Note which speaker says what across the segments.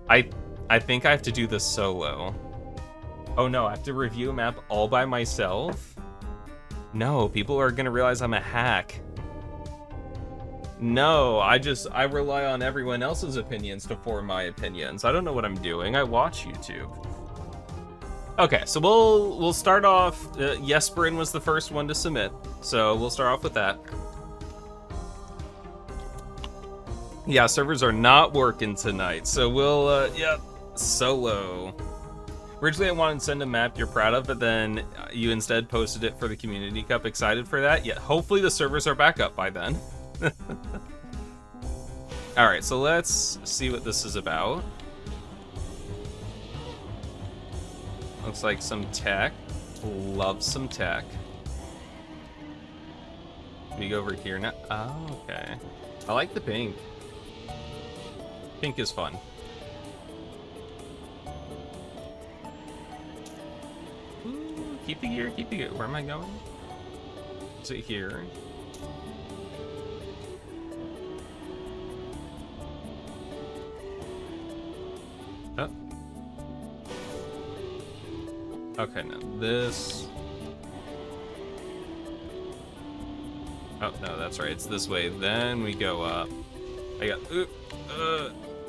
Speaker 1: I I think I have to do this solo. Oh no, I have to review a map all by myself? No, people are gonna realize I'm a hack. No, I rely on everyone else's opinions to form my opinions. I don't know what I'm doing. I watch YouTube. Okay, so we'll start off. Jesperin was the first one to submit, so we'll start off with that. Yeah, servers are not working tonight, so we'll yeah, solo. Originally, I wanted to send a map you're proud of, but then you instead posted it for the Community Cup. Excited for that? Yeah, hopefully the servers are back up by then. Alright, so let's see what this is about. Looks like some tech. Love some tech. We go over here now. Oh, okay. I like the pink. Pink is fun. Ooh, keep the gear, keep the gear. Where am I going? Is it here? Oh. Okay, now this. Oh, no, that's right. It's this way. Then we go up. I got.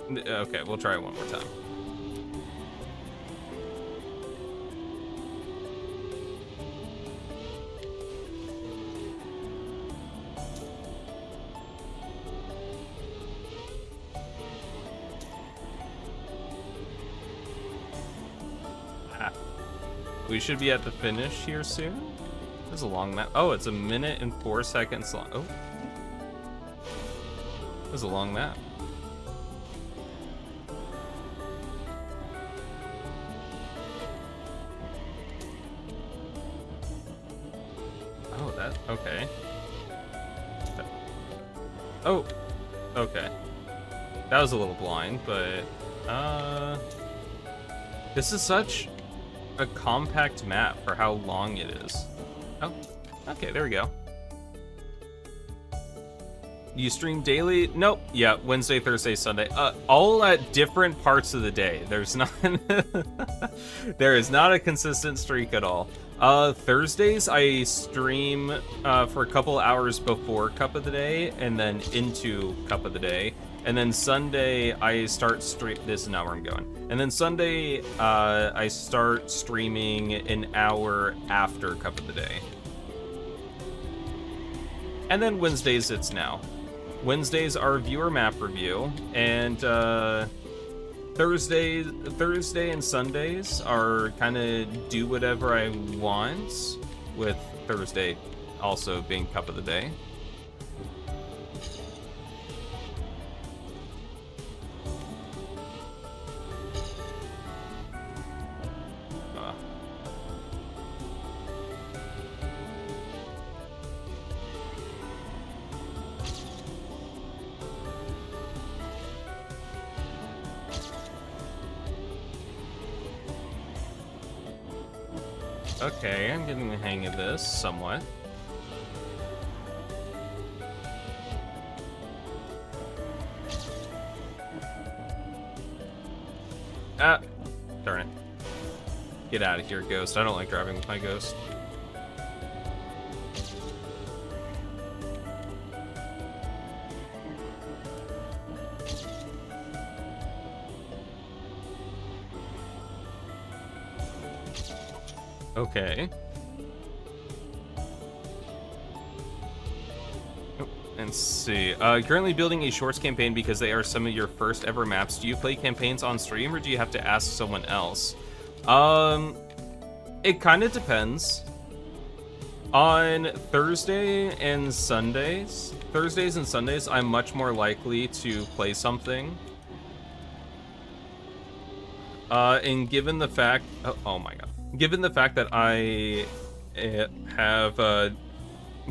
Speaker 1: Okay, we'll try it one more time. We should be at the finish here soon. There's a long map. Oh, it's 1 minute and 4 seconds long. Oh. There's a long map. Oh, that, okay. Oh, okay. That was a little blind, but, this is such a compact map for how long it is. Oh, okay, there we go. You stream daily? Nope. Yeah, Wednesday, Thursday, Sunday. All at different parts of the day. There's not there is not a consistent streak at all. Thursdays I stream for a couple hours before Cup of the Day and then into Cup of the Day. And then Sunday I start stream. This is not where I'm going. And then Sunday I start streaming an hour after Cup of the Day. And then Wednesdays it's now. Wednesdays are viewer map review, and Thursday and Sundays are kind of do whatever I want, with Thursday also being Cup of the Day. Okay, I'm getting the hang of this somewhat. Ah, darn it. Get out of here, Ghost. I don't like driving with my Ghost. Okay. Oh, and see. Currently building a shorts campaign because they are some of your first ever maps. Do you play campaigns on stream or do you have to ask someone else? It kind of depends. On Thursdays and Sundays, I'm much more likely to play something. And given the fact, oh my god. Given the fact that I have I'm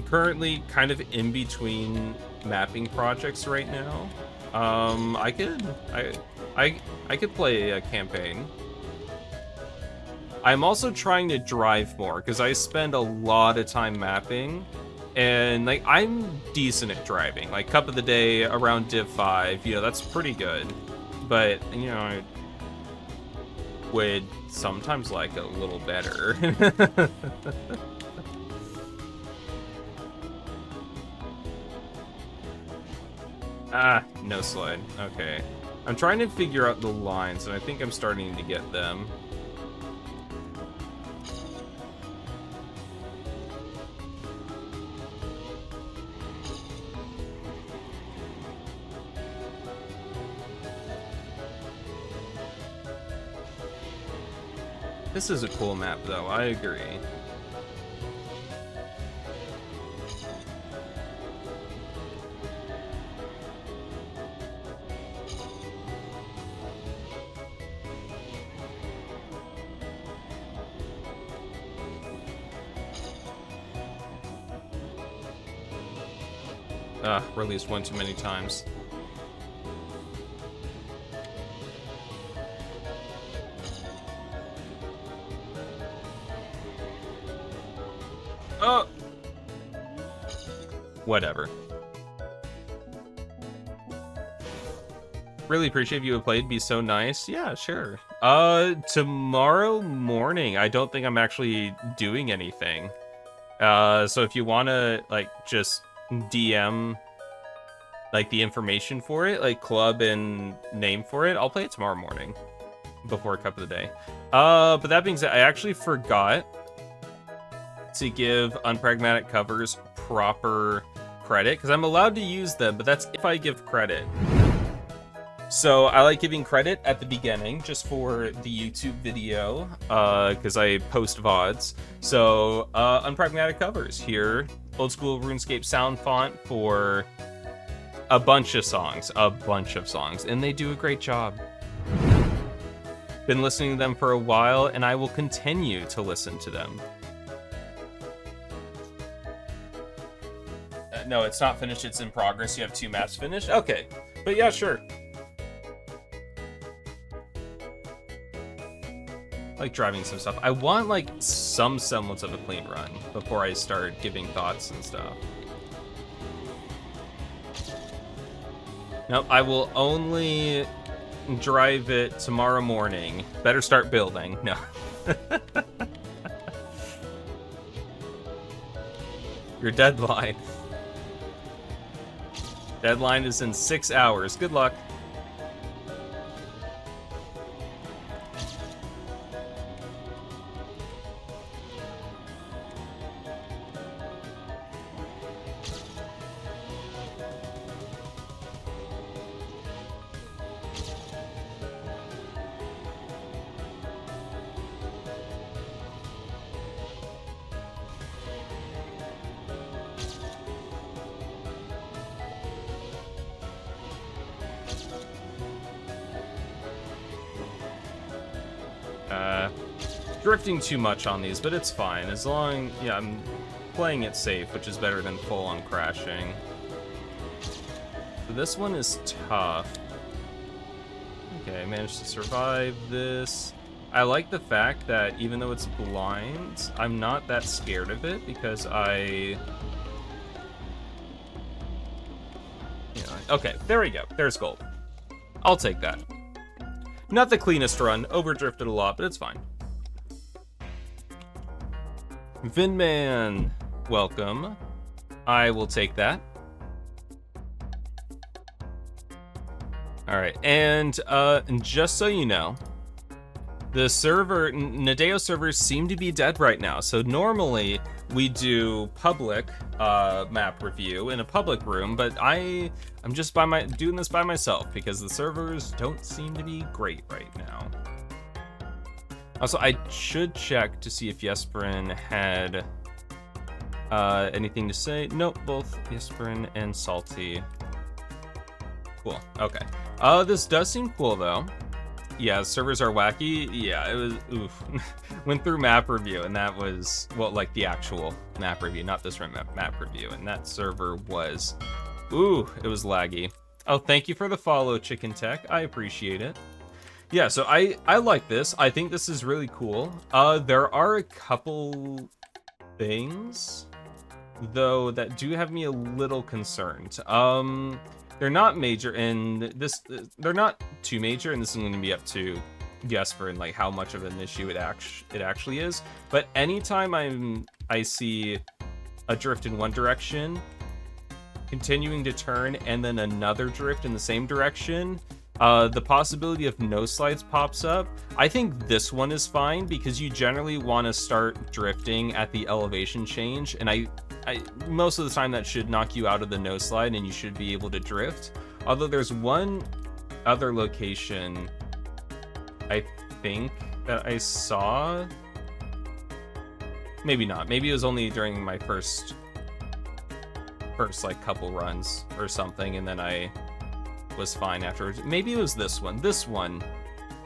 Speaker 1: currently kind of in between mapping projects right now, I could play a campaign. I'm also trying to drive more because I spend a lot of time mapping, and like I'm decent at driving. Like Cup of the Day around Div 5, you know, that's pretty good. but, you know, I would sometimes like a little better. Ah, no slide. Okay. I'm trying to figure out the lines, and I think I'm starting to get them. This is a cool map, though. I agree. Released one too many times. Oh! Whatever. Really appreciate if you had played. Be so nice. Yeah, sure. Tomorrow morning, I don't think I'm actually doing anything. So if you want to, like, just DM, like, the information for it, like, club and name for it, I'll play it tomorrow morning before Cup of the Day. But that being said, I actually forgot to give Unpragmatic Covers proper credit, because I'm allowed to use them, but that's if I give credit. So I like giving credit at the beginning just for the YouTube video, because I post VODs. So Unpragmatic Covers here, old school RuneScape sound font for a bunch of songs, and they do a great job. Been listening to them for a while, and I will continue to listen to them. No, it's not finished, it's in progress. You have 2 maps finished? Okay, but yeah, sure. Like driving some stuff. I want like some semblance of a clean run before I start giving thoughts and stuff. Nope, I will only drive it tomorrow morning. Better start building. No. Your deadline. Deadline is in 6 hours. Good luck. Drifting too much on these, but it's fine. As long, yeah, I'm playing it safe, which is better than full-on crashing. So this one is tough. Okay, I managed to survive this. I like the fact that even though it's blind, I'm not that scared of it because okay, there we go. There's gold. I'll take that. Not the cleanest run. Overdrifted a lot, but it's fine. Vinman, welcome. I will take that. All right, and just so you know, the server, Nadeo servers seem to be dead right now. So normally we do public map review in a public room, but I'm just doing this by myself because the servers don't seem to be great right now. Also, I should check to see if Jesperin had anything to say. Nope, both Jesperin and Salty. Cool, okay. This does seem cool, though. Yeah, servers are wacky. Yeah, it was, oof. Went through map review, and that was, well, like the actual map review, not this map review, and that server was, ooh, it was laggy. Oh, thank you for the follow, Chicken Tech. I appreciate it. Yeah, so I like this. I think this is really cool. There are a couple things, though, that do have me a little concerned. they're not major, and this they're not too major, and this is going to be up to Jesper and like how much of an issue it actually is. But anytime I see a drift in one direction, continuing to turn, and then another drift in the same direction, the possibility of no slides pops up. I think this one is fine because you generally want to start drifting at the elevation change, and I most of the time that should knock you out of the no slide and you should be able to drift. Although there's one other location I think that I saw, maybe not, maybe it was only during my first like couple runs or something, and then I was fine afterwards. Maybe it was this one. This one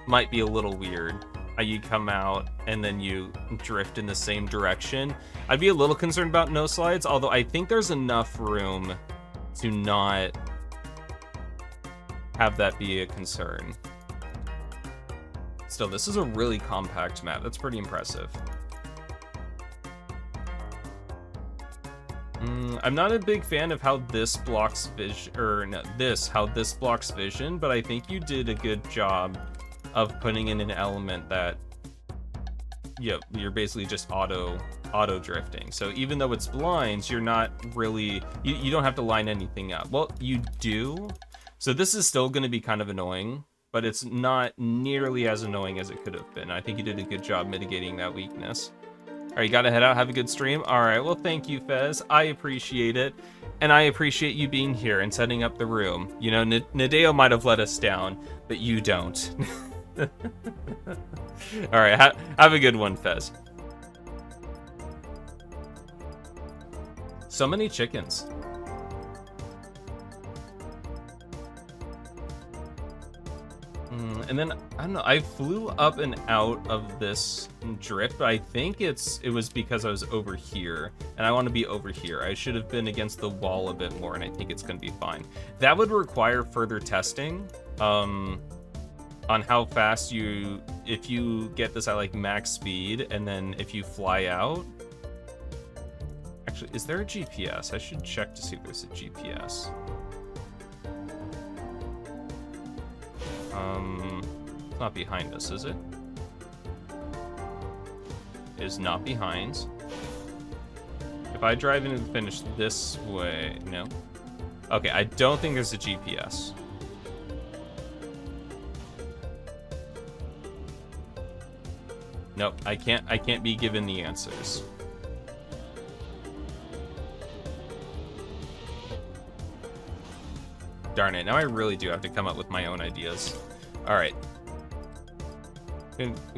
Speaker 1: might be a little weird. You come out and then you drift in the same direction. I'd be a little concerned about no slides, although I think there's enough room to not have that be a concern. Still, this is a really compact map. That's pretty impressive. I'm not a big fan of how this blocks vision, or no, how this blocks vision, but I think you did a good job of putting in an element that, you're basically just auto drifting. So even though it's blinds, you're not really, you don't have to line anything up. Well, you do. So this is still going to be kind of annoying, but it's not nearly as annoying as it could have been. I think you did a good job mitigating that weakness. All right, you gotta head out. Have a good stream. All right, well, thank you, Fez. I appreciate it. And I appreciate you being here and setting up the room. You know, Nadeo might have let us down, but you don't. All right, have a good one, Fez. So many chickens. And then, I don't know, I flew up and out of this drift, but I think it was because I was over here, and I want to be over here. I should have been against the wall a bit more, and I think it's going to be fine. That would require further testing on how fast if you get this at like max speed, and then if you fly out. Actually, is there a GPS? I should check to see if there's a GPS. It's not behind us, is it? It is not behind. If I drive in and finish this way, no. Okay, I don't think there's a GPS. Nope, I can't be given the answers. Darn it, now I really do have to come up with my own ideas. Alright.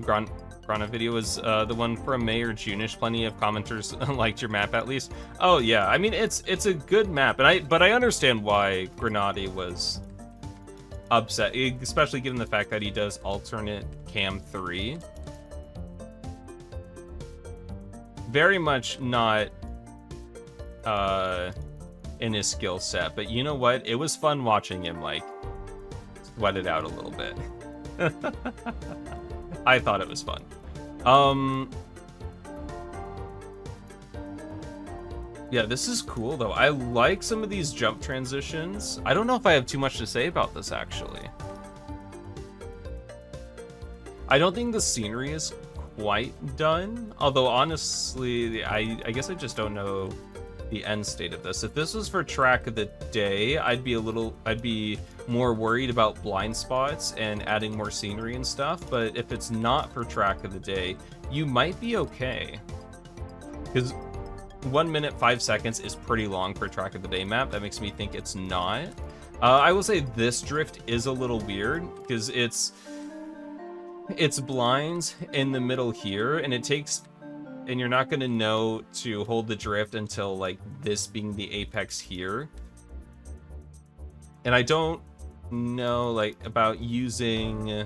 Speaker 1: Grana video was the one from May or June-ish. Plenty of commenters liked your map at least. Oh yeah, I mean it's a good map, but I understand why Grenade was upset, especially given the fact that he does alternate cam 3. Very much not in his skill set, but you know what? It was fun watching him like sweat it out a little bit. I thought it was fun. Yeah, this is cool though. I like some of these jump transitions. I don't know if I have too much to say about this actually. I don't think the scenery is quite done, although honestly, I guess I just don't know the end state of this. If this was for track of the day, I'd be more worried about blind spots and adding more scenery and stuff, but if it's not for track of the day, you might be okay. Because 1 minute 5 seconds is pretty long for a track of the day map. That makes me think it's not. I will say this drift is a little weird because it's blind in the middle here, and you're not going to know to hold the drift until like this being the apex here. And I don't know like about using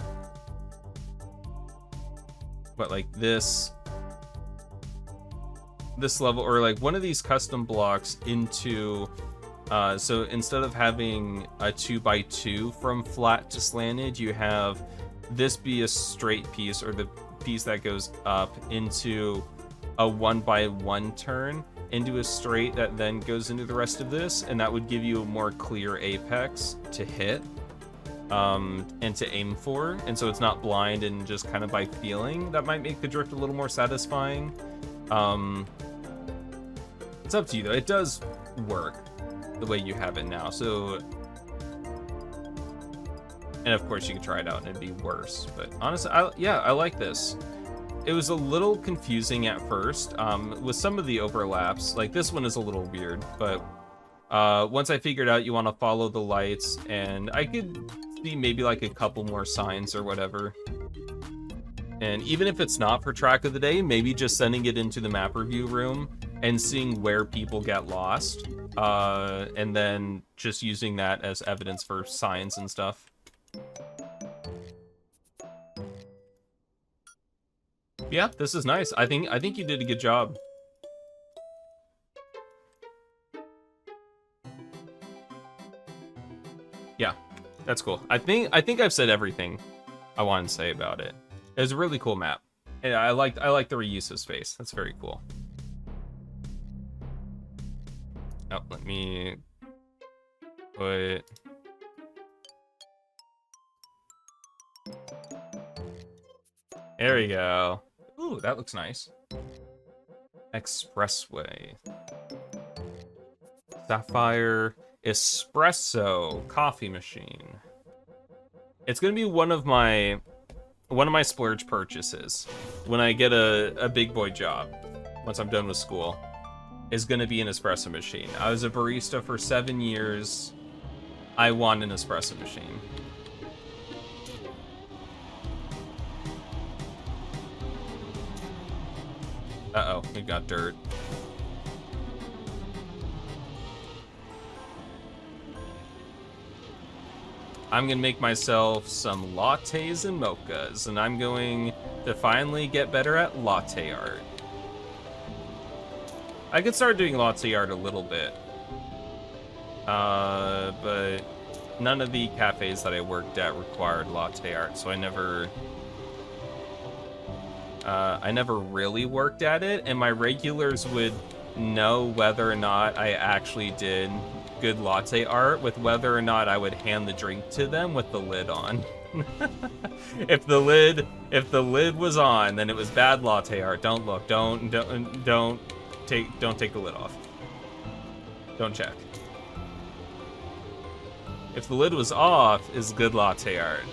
Speaker 1: like this level or like one of these custom blocks into so instead of having a 2x2 from flat to slanted, you have this be a straight piece, or the piece that goes up into a 1x1 turn, into a straight that then goes into the rest of this, and that would give you a more clear apex to hit and to aim for, and so it's not blind and just kind of by feeling. That might make the drift a little more satisfying. It's up to you though. It does work the way you have it now, so, and of course you could try it out and it'd be worse, but honestly, I like this. It was a little confusing at first with some of the overlaps. Like this one is a little weird, but once I figured out you want to follow the lights, and I could see maybe like a couple more signs or whatever. And even if it's not for track of the day, maybe just sending it into the map review room and seeing where people get lost, and then just using that as evidence for signs and stuff. Yeah, this is nice. I think you did a good job. Yeah, that's cool. I think I've said everything I wanted to say about it. It was a really cool map. And I like the reuse of space. That's very cool. Oh, let me put... There we go. Ooh, that looks nice. Expressway. Sapphire espresso coffee machine. It's gonna be one of my splurge purchases when I get a big boy job. Once I'm done with school, is gonna be an espresso machine. I was a barista for 7 years. I want an espresso machine. Uh-oh, we've got dirt. I'm gonna make myself some lattes and mochas, and I'm going to finally get better at latte art. I could start doing latte art a little bit. But none of the cafes that I worked at required latte art, so I never really worked at it, and my regulars would know whether or not I actually did good latte art with whether or not I would hand the drink to them with the lid on. If the lid was on, then it was bad latte art. Don't look. Don't take the lid off. Don't check. If the lid was off, is good latte art.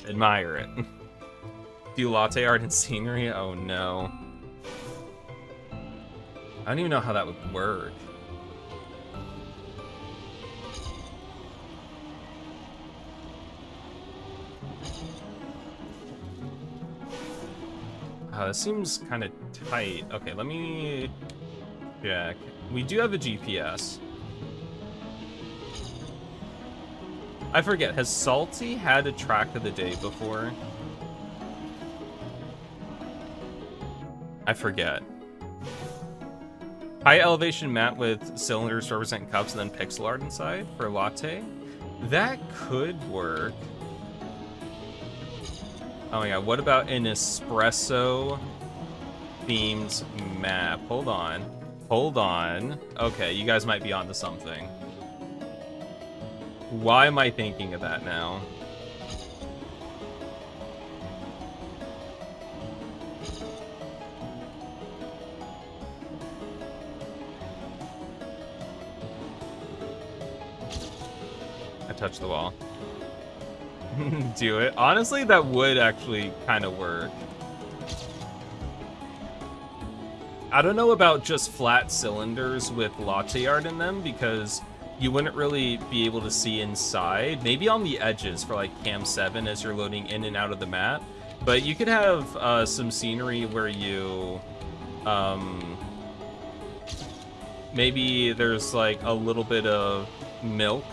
Speaker 1: Admire it. Do latte art and scenery? Oh no. I don't even know how that would work. This seems kind of tight. Okay, let me check. We do have a GPS. I forget, has Salty had a track of the day before? I forget. High elevation mat with cylinders to represent cups and then pixel art inside for latte? That could work. Oh my god, what about an espresso themed map? Hold on. Hold on. Okay, you guys might be onto something. Why am I thinking of that now? I touched the wall. Do it. Honestly, that would actually kind of work. I don't know about just flat cylinders with latte art in them, because you wouldn't really be able to see inside. Maybe on the edges for like Cam 7 as you're loading in and out of the map. But you could have some scenery where you... maybe there's like a little bit of milk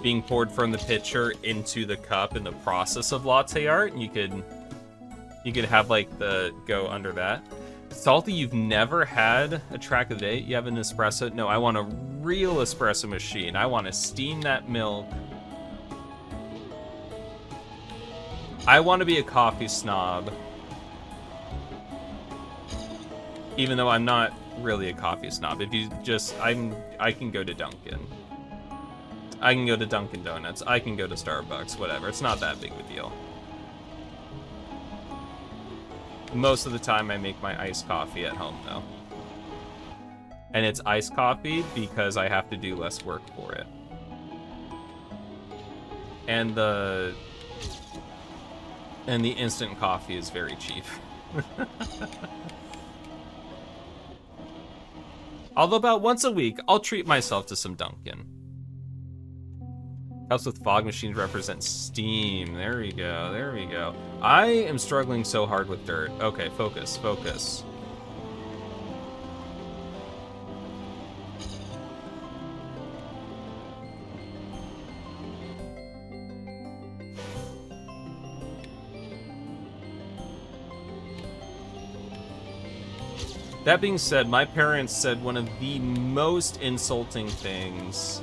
Speaker 1: being poured from the pitcher into the cup in the process of latte art, and you could have like the go under that. Salty, you've never had a track of the day? You have an espresso? No, I want a real espresso machine. I want to steam that milk. I want to be a coffee snob. Even though I'm not really a coffee snob. If you just, I can go to Dunkin'. I can go to Dunkin' Donuts. I can go to Starbucks, whatever. It's not that big of a deal. Most of the time I make my iced coffee at home, though. And it's iced coffee because I have to do less work for it. And the instant coffee is very cheap. Although about once a week, I'll treat myself to some Dunkin'. Helps with fog machines represent steam. There we go, there we go. I am struggling so hard with dirt. Okay, focus, focus. That being said, my parents said one of the most insulting things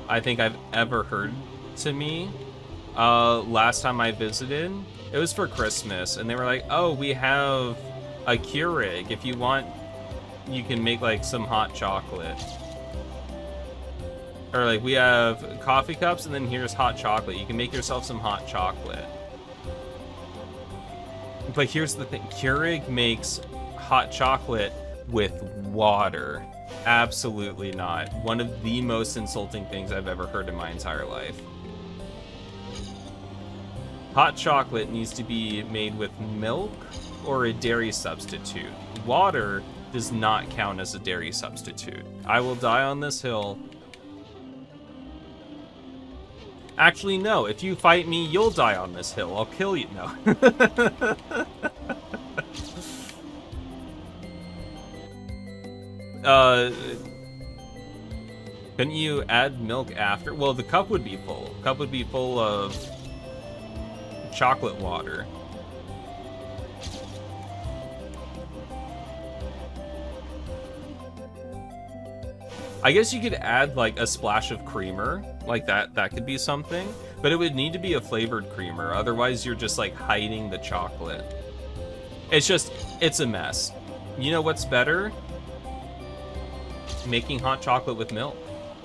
Speaker 1: I think I've ever heard to me last time I visited. It was for Christmas, and they were like, oh, we have a Keurig. If you want, you can make like some hot chocolate. Or like, we have coffee cups, and then here's hot chocolate. You can make yourself some hot chocolate. But here's the thing, Keurig makes hot chocolate with water. Absolutely not. One of the most insulting things I've ever heard in my entire life. Hot chocolate needs to be made with milk or a dairy substitute. Water does not count as a dairy substitute. I will die on this hill. Actually, no. If you fight me, you'll die on this hill. I'll kill you. No. Couldn't you add milk after? Well, the cup would be full. The cup would be full of chocolate water. I guess you could add like a splash of creamer, like that could be something, but it would need to be a flavored creamer. Otherwise, you're just like hiding the chocolate. It's a mess. You know what's better? Making hot chocolate with milk.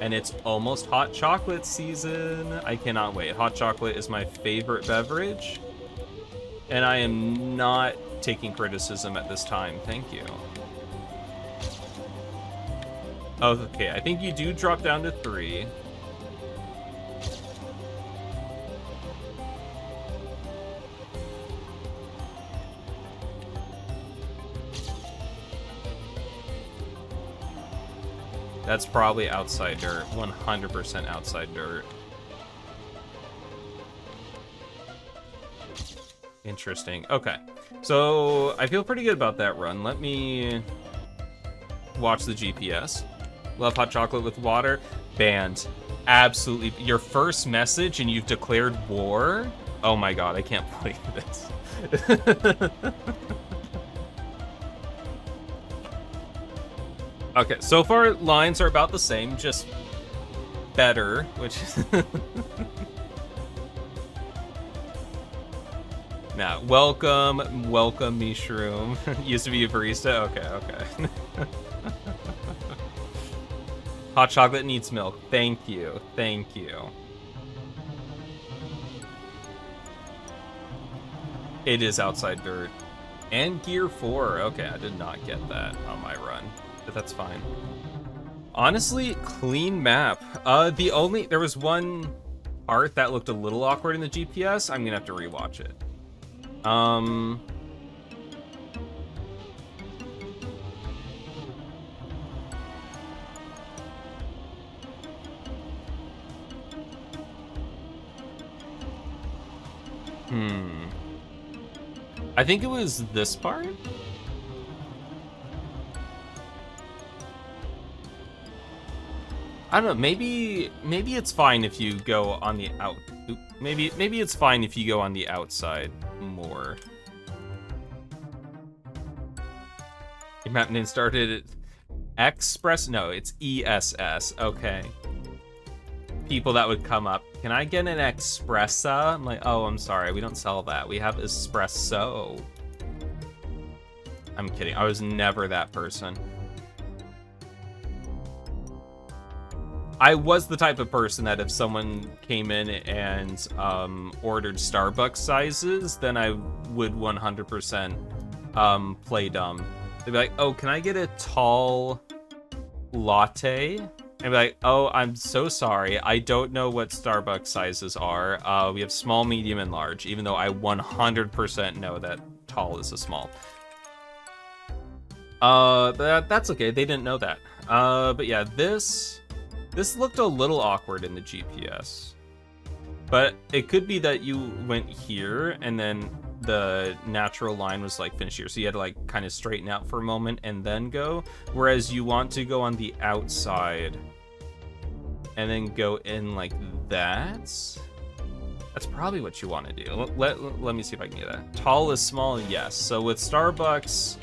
Speaker 1: And it's almost hot chocolate season. I cannot wait. Hot chocolate is my favorite beverage. And I am not taking criticism at this time. Thank you. Oh, okay. I think you do drop down to 3. That's probably outside dirt. 100% outside dirt. Interesting. Okay. So, I feel pretty good about that run. Let me watch the GPS. Love hot chocolate with water. Banned. Absolutely. Your first message and you've declared war? Oh my god, I can't believe this. Okay, so far lines are about the same, just better, which is... Now, welcome, Mishroom. Used to be a barista? Okay. Hot chocolate needs milk. Thank you. It is outside dirt. And Gear 4. Okay, I did not get that on my run. But that's fine. Honestly, clean map. There was one part that looked a little awkward in the GPS. I'm gonna have to rewatch it. I think it was this part? I don't know, maybe it's fine if you go on the out. Maybe it's fine if you go on the outside more. Your map name started at Express? No, it's ESS. Okay. People that would come up. Can I get an espresso? I'm like, oh, I'm sorry, we don't sell that. We have espresso. I'm kidding. I was never that person. I was the type of person that if someone came in and ordered Starbucks sizes, then I would 100% play dumb. They'd be like, oh, can I get a tall latte? And be like, oh, I'm so sorry. I don't know what Starbucks sizes are. We have small, medium, and large, even though I 100% know that tall is a small. But that's okay. They didn't know that. But yeah, this looked a little awkward in the GPS. But it could be that you went here and then the natural line was like finished here. So you had to like kind of straighten out for a moment and then go. Whereas you want to go on the outside and then go in like that. That's probably what you want to do. Let me see if I can get that. Tall is small, yes. So with Starbucks,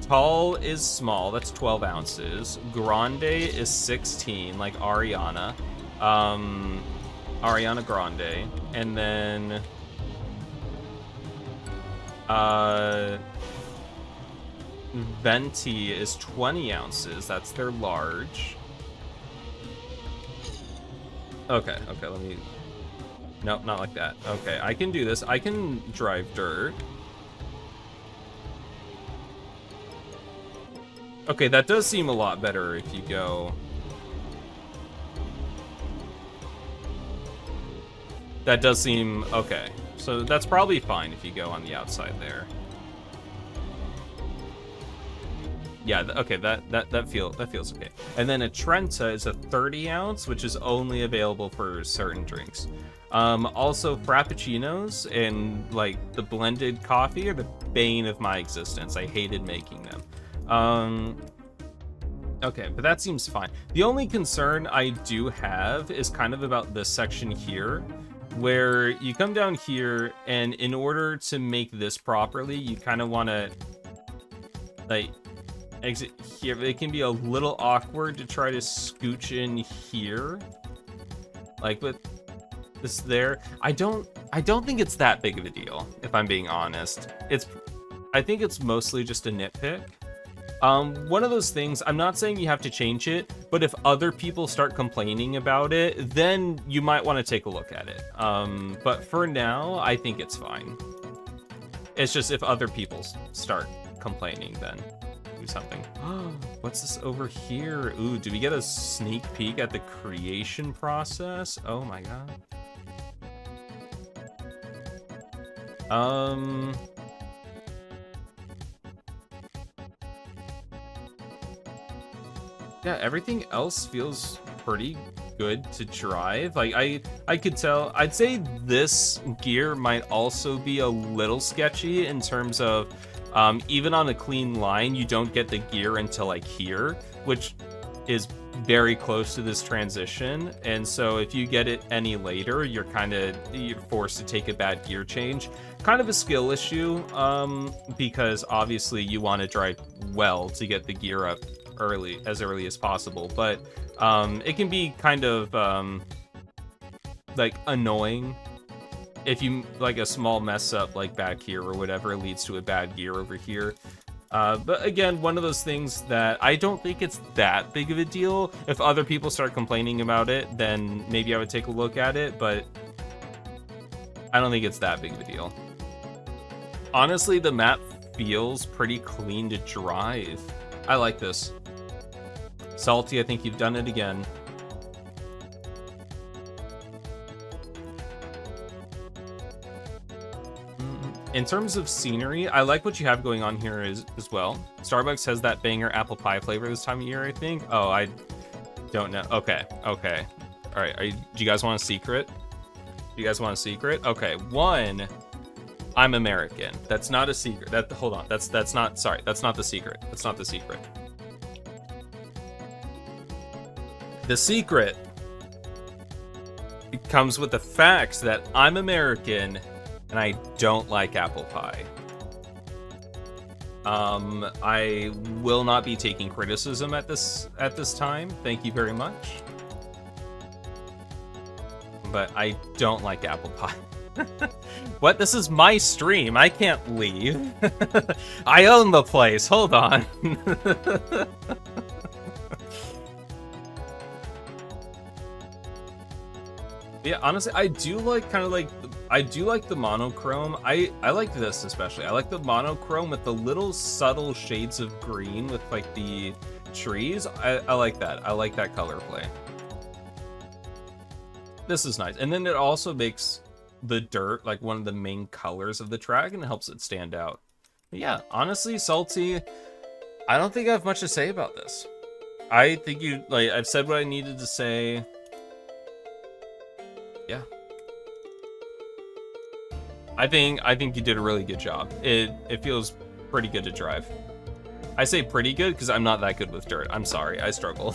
Speaker 1: tall is small, that's 12 ounces. Grande is 16, like Ariana. Ariana Grande. And then Venti is 20 ounces, that's their large. Okay, let me... Nope, not like that. Okay, I can do this. I can drive dirt. Okay, that does seem a lot better if you go... That does seem... Okay, so that's probably fine if you go on the outside there. Yeah, okay, that feels okay. And then a Trenta is a 30 ounce, which is only available for certain drinks. Also, Frappuccinos and like the blended coffee are the bane of my existence. I hated making them. Okay, but that seems fine. The only concern I do have is kind of about this section here, where you come down here, and in order to make this properly, you kind of want to, like, exit here. It can be a little awkward to try to scooch in here, like with this there. I don't think it's that big of a deal, if I'm being honest. I think it's mostly just a nitpick. One of those things, I'm not saying you have to change it, but if other people start complaining about it, then you might want to take a look at it. But for now, I think it's fine. It's just if other people start complaining, then do something. What's this over here? Ooh, do we get a sneak peek at the creation process? Oh my god. Yeah, everything else feels pretty good to drive. Like, I could tell, I'd say this gear might also be a little sketchy in terms of, even on a clean line, you don't get the gear until like here, which is very close to this transition. And so if you get it any later, you're forced to take a bad gear change. Kind of a skill issue, because obviously you want to drive well to get the gear up as early as possible, but it can be kind of like annoying if you like a small mess up like back here or whatever leads to a bad gear over here. But again, one of those things that I don't think it's that big of a deal. If other people start complaining about it, then maybe I would take a look at it, but I don't think it's that big of a deal. Honestly, the map feels pretty clean to drive. I like this. Salty, I think you've done it again. In terms of scenery, I like what you have going on here as well. Starbucks has that banger apple pie flavor this time of year, I think. Oh, I don't know. Okay. All right, do you guys want a secret? Okay, one, I'm American. That's not a secret. Hold on. That's not the secret. The secret comes with the facts that I'm American and I don't like apple pie. I will not be taking criticism at this time. Thank you very much. But I don't like apple pie. What? This is my stream. I can't leave. I own the place. Hold on. Yeah, honestly, I do like I do like the monochrome. I like this especially. I like the monochrome with the little subtle shades of green with like the trees. I like that. I like that color play. This is nice. And then it also makes the dirt like one of the main colors of the track and it helps it stand out. But yeah, honestly, Salty, I don't think I have much to say about this. I think I've said what I needed to say. Yeah. I think you did a really good job. It feels pretty good to drive. I say pretty good because I'm not that good with dirt. I'm sorry, I struggle.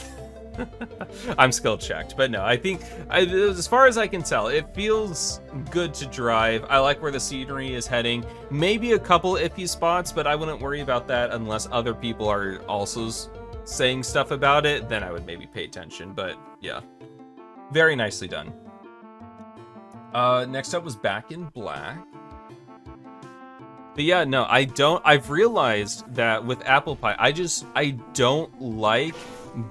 Speaker 1: I'm skill checked, but no, I think as far as I can tell, it feels good to drive. I like where the scenery is heading. Maybe a couple iffy spots, but I wouldn't worry about that unless other people are also saying stuff about it. Then I would maybe pay attention. But yeah, very nicely done. Next up was Back in Black. But yeah, no, I've realized that with apple pie, I don't like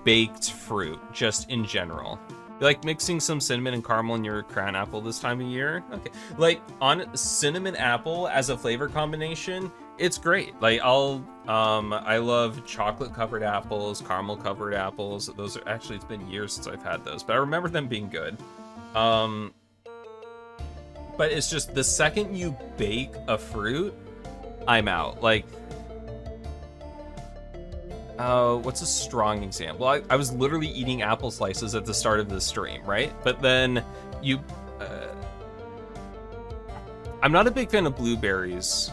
Speaker 1: baked fruit, just in general. You like mixing some cinnamon and caramel in your crown apple this time of year? Okay. Like, on cinnamon apple as a flavor combination, it's great. Like, I love chocolate covered apples, caramel covered apples. Those are, actually, it's been years since I've had those, but I remember them being good. But it's just the second you bake a fruit, I'm out. Like, what's a strong example? I was literally eating apple slices at the start of the stream, right? But then I'm not a big fan of blueberries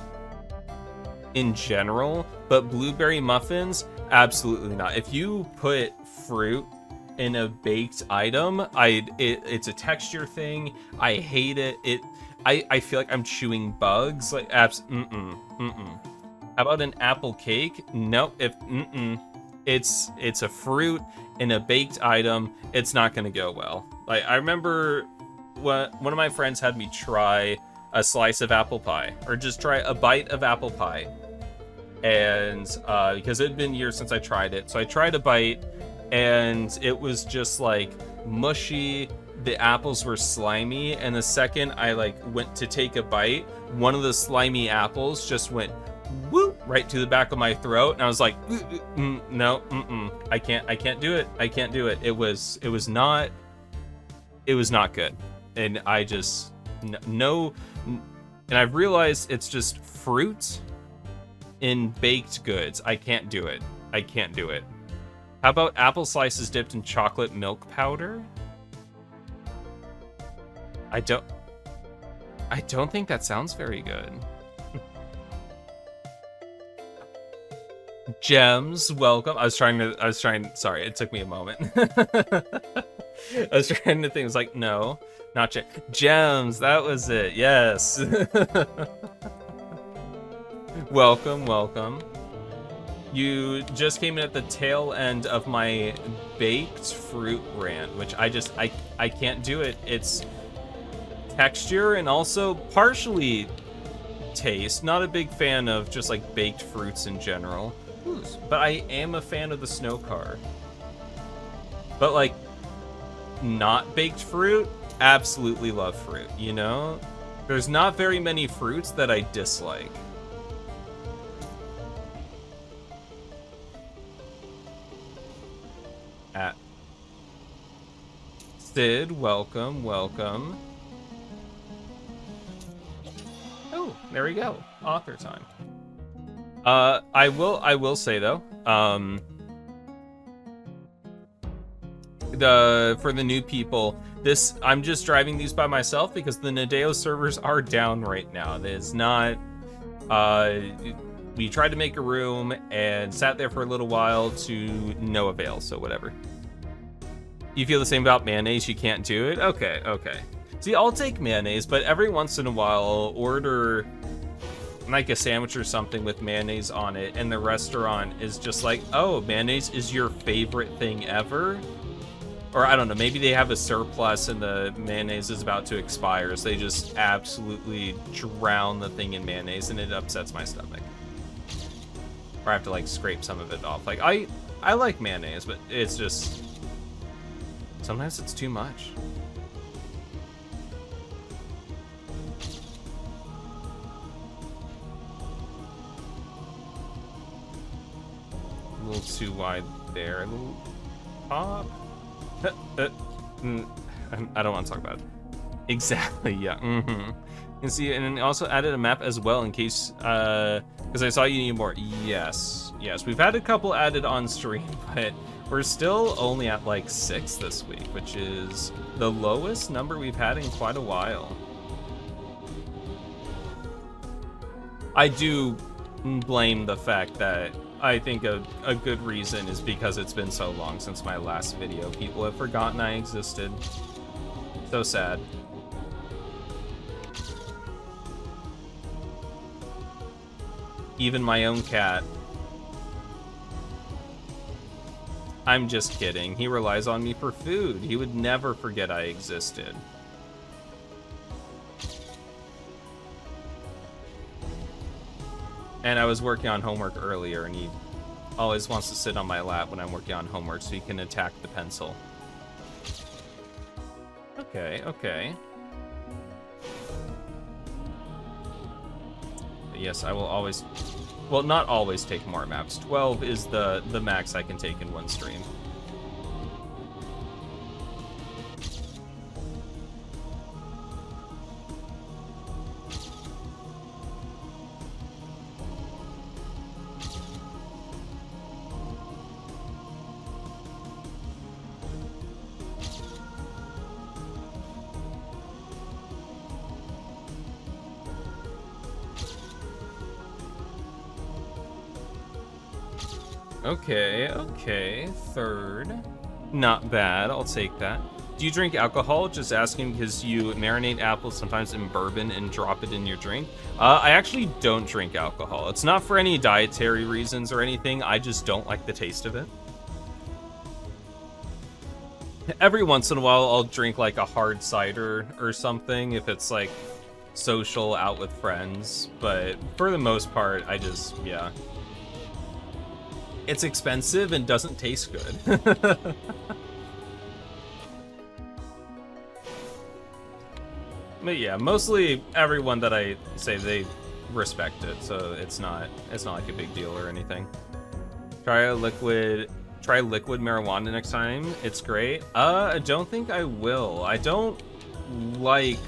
Speaker 1: in general, but blueberry muffins, absolutely not. If you put fruit in a baked item, it's a texture thing. I hate it. I feel like I'm chewing bugs. Like, How about an apple cake? Nope. It's a fruit in a baked item. It's not gonna go well. Like, I remember one of my friends had me try a slice of apple pie, or just try a bite of apple pie, and because it had been years since I tried it, so I tried a bite, and it was just like mushy. The apples were slimy, and the second I went to take a bite, one of the slimy apples just went whoop right to the back of my throat, and I was like, no, I can't do it. I can't do it. It was not good, and I just no, and I've realized it's just fruit in baked goods. I can't do it. I can't do it. How about apple slices dipped in chocolate milk powder? I don't think that sounds very good. Gems, welcome. Sorry, it took me a moment. I was trying to think, it was like, no, not Gems, that was it, yes. Welcome. You just came in at the tail end of my baked fruit rant, which I can't do it. It's texture and also partially taste. Not a big fan of just like baked fruits in general. But I am a fan of the snow car. But like, not baked fruit, absolutely love fruit, you know? There's not very many fruits that I dislike. Sid, welcome. Oh, there we go. Author time. I will say though, for the new people, I'm just driving these by myself because the Nadeo servers are down right now. There's not, we tried to make a room and sat there for a little while to no avail, so whatever. You feel the same about mayonnaise? You can't do it? Okay. See, I'll take mayonnaise, but every once in a while I'll order like a sandwich or something with mayonnaise on it, and the restaurant is just like, oh, mayonnaise is your favorite thing ever? Or I don't know, maybe they have a surplus and the mayonnaise is about to expire, so they just absolutely drown the thing in mayonnaise and it upsets my stomach. Or I have to like scrape some of it off. Like I like mayonnaise, but it's just sometimes it's too much. A little too wide there. A little pop. I don't want to talk about it. Exactly, yeah. You can see, and then also added a map as well in case, because I saw you need more. Yes, we've had a couple added on stream, but we're still only at like 6 this week, which is the lowest number we've had in quite a while. I do blame the fact that I think a good reason is because it's been so long since my last video. People have forgotten I existed. So sad. Even my own cat. I'm just kidding. He relies on me for food. He would never forget I existed. And I was working on homework earlier, and he always wants to sit on my lap when I'm working on homework so he can attack the pencil. Okay. But yes, I will always... Well, not always take more maps. 12 is the max I can take in one stream. Okay, third. Not bad, I'll take that. Do you drink alcohol? Just asking because you marinate apples sometimes in bourbon and drop it in your drink. I actually don't drink alcohol. It's not for any dietary reasons or anything, I just don't like the taste of it. Every once in a while, I'll drink like a hard cider or something if it's like social out with friends, but for the most part, I just, yeah. It's expensive and doesn't taste good. But yeah, mostly everyone that I say, they respect it, so it's not like a big deal or anything. Try liquid marijuana next time. It's great. I don't think I will. I don't like...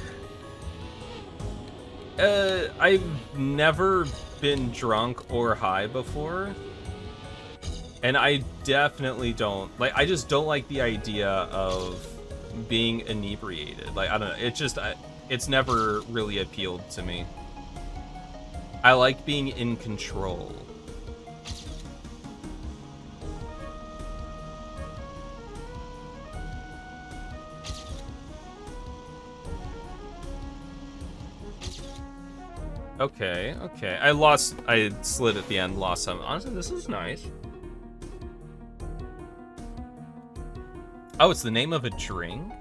Speaker 1: I've never been drunk or high before. And I definitely don't, like, I just don't like the idea of being inebriated. Like, I don't know, it just, it's never really appealed to me. I like being in control. Okay. I slid at the end, lost some. Honestly, this is nice. Oh, it's the name of a drink?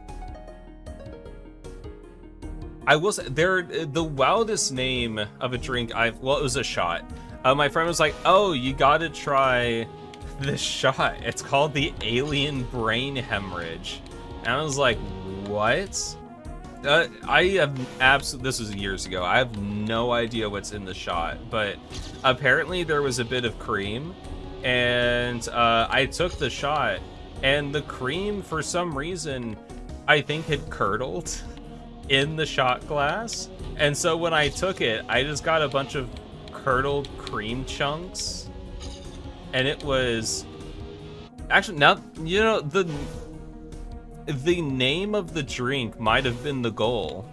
Speaker 1: I will say, the wildest name of a drink well, it was a shot. My friend was like, oh, you gotta try this shot. It's called the Alien Brain Hemorrhage. And I was like, what? I have this was years ago. I have no idea what's in the shot, but apparently there was a bit of cream, and I took the shot, and the cream, for some reason, I think had curdled in the shot glass. And so when I took it, I just got a bunch of curdled cream chunks. And it was... Actually, now, you know, the name of the drink might have been the goal.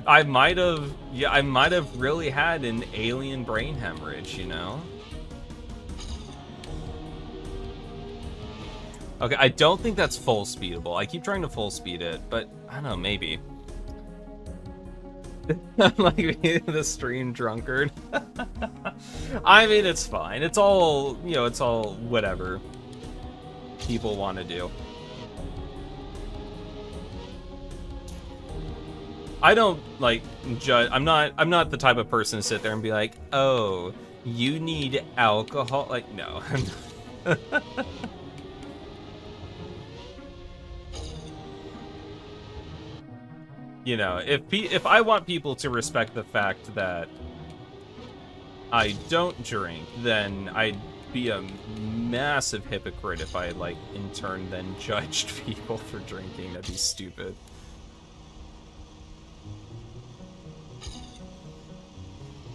Speaker 1: I might have really had an alien brain hemorrhage, you know? Okay, I don't think that's full speedable. I keep trying to full speed it, but I don't know, maybe. Like the stream drunkard. I mean, it's fine. It's all, you know, it's all whatever people want to do. I don't like judge. I'm not the type of person to sit there and be like, oh, you need alcohol. Like, no. You know, if I want people to respect the fact that I don't drink, then I'd be a massive hypocrite if I, like, in turn then judged people for drinking. That'd be stupid.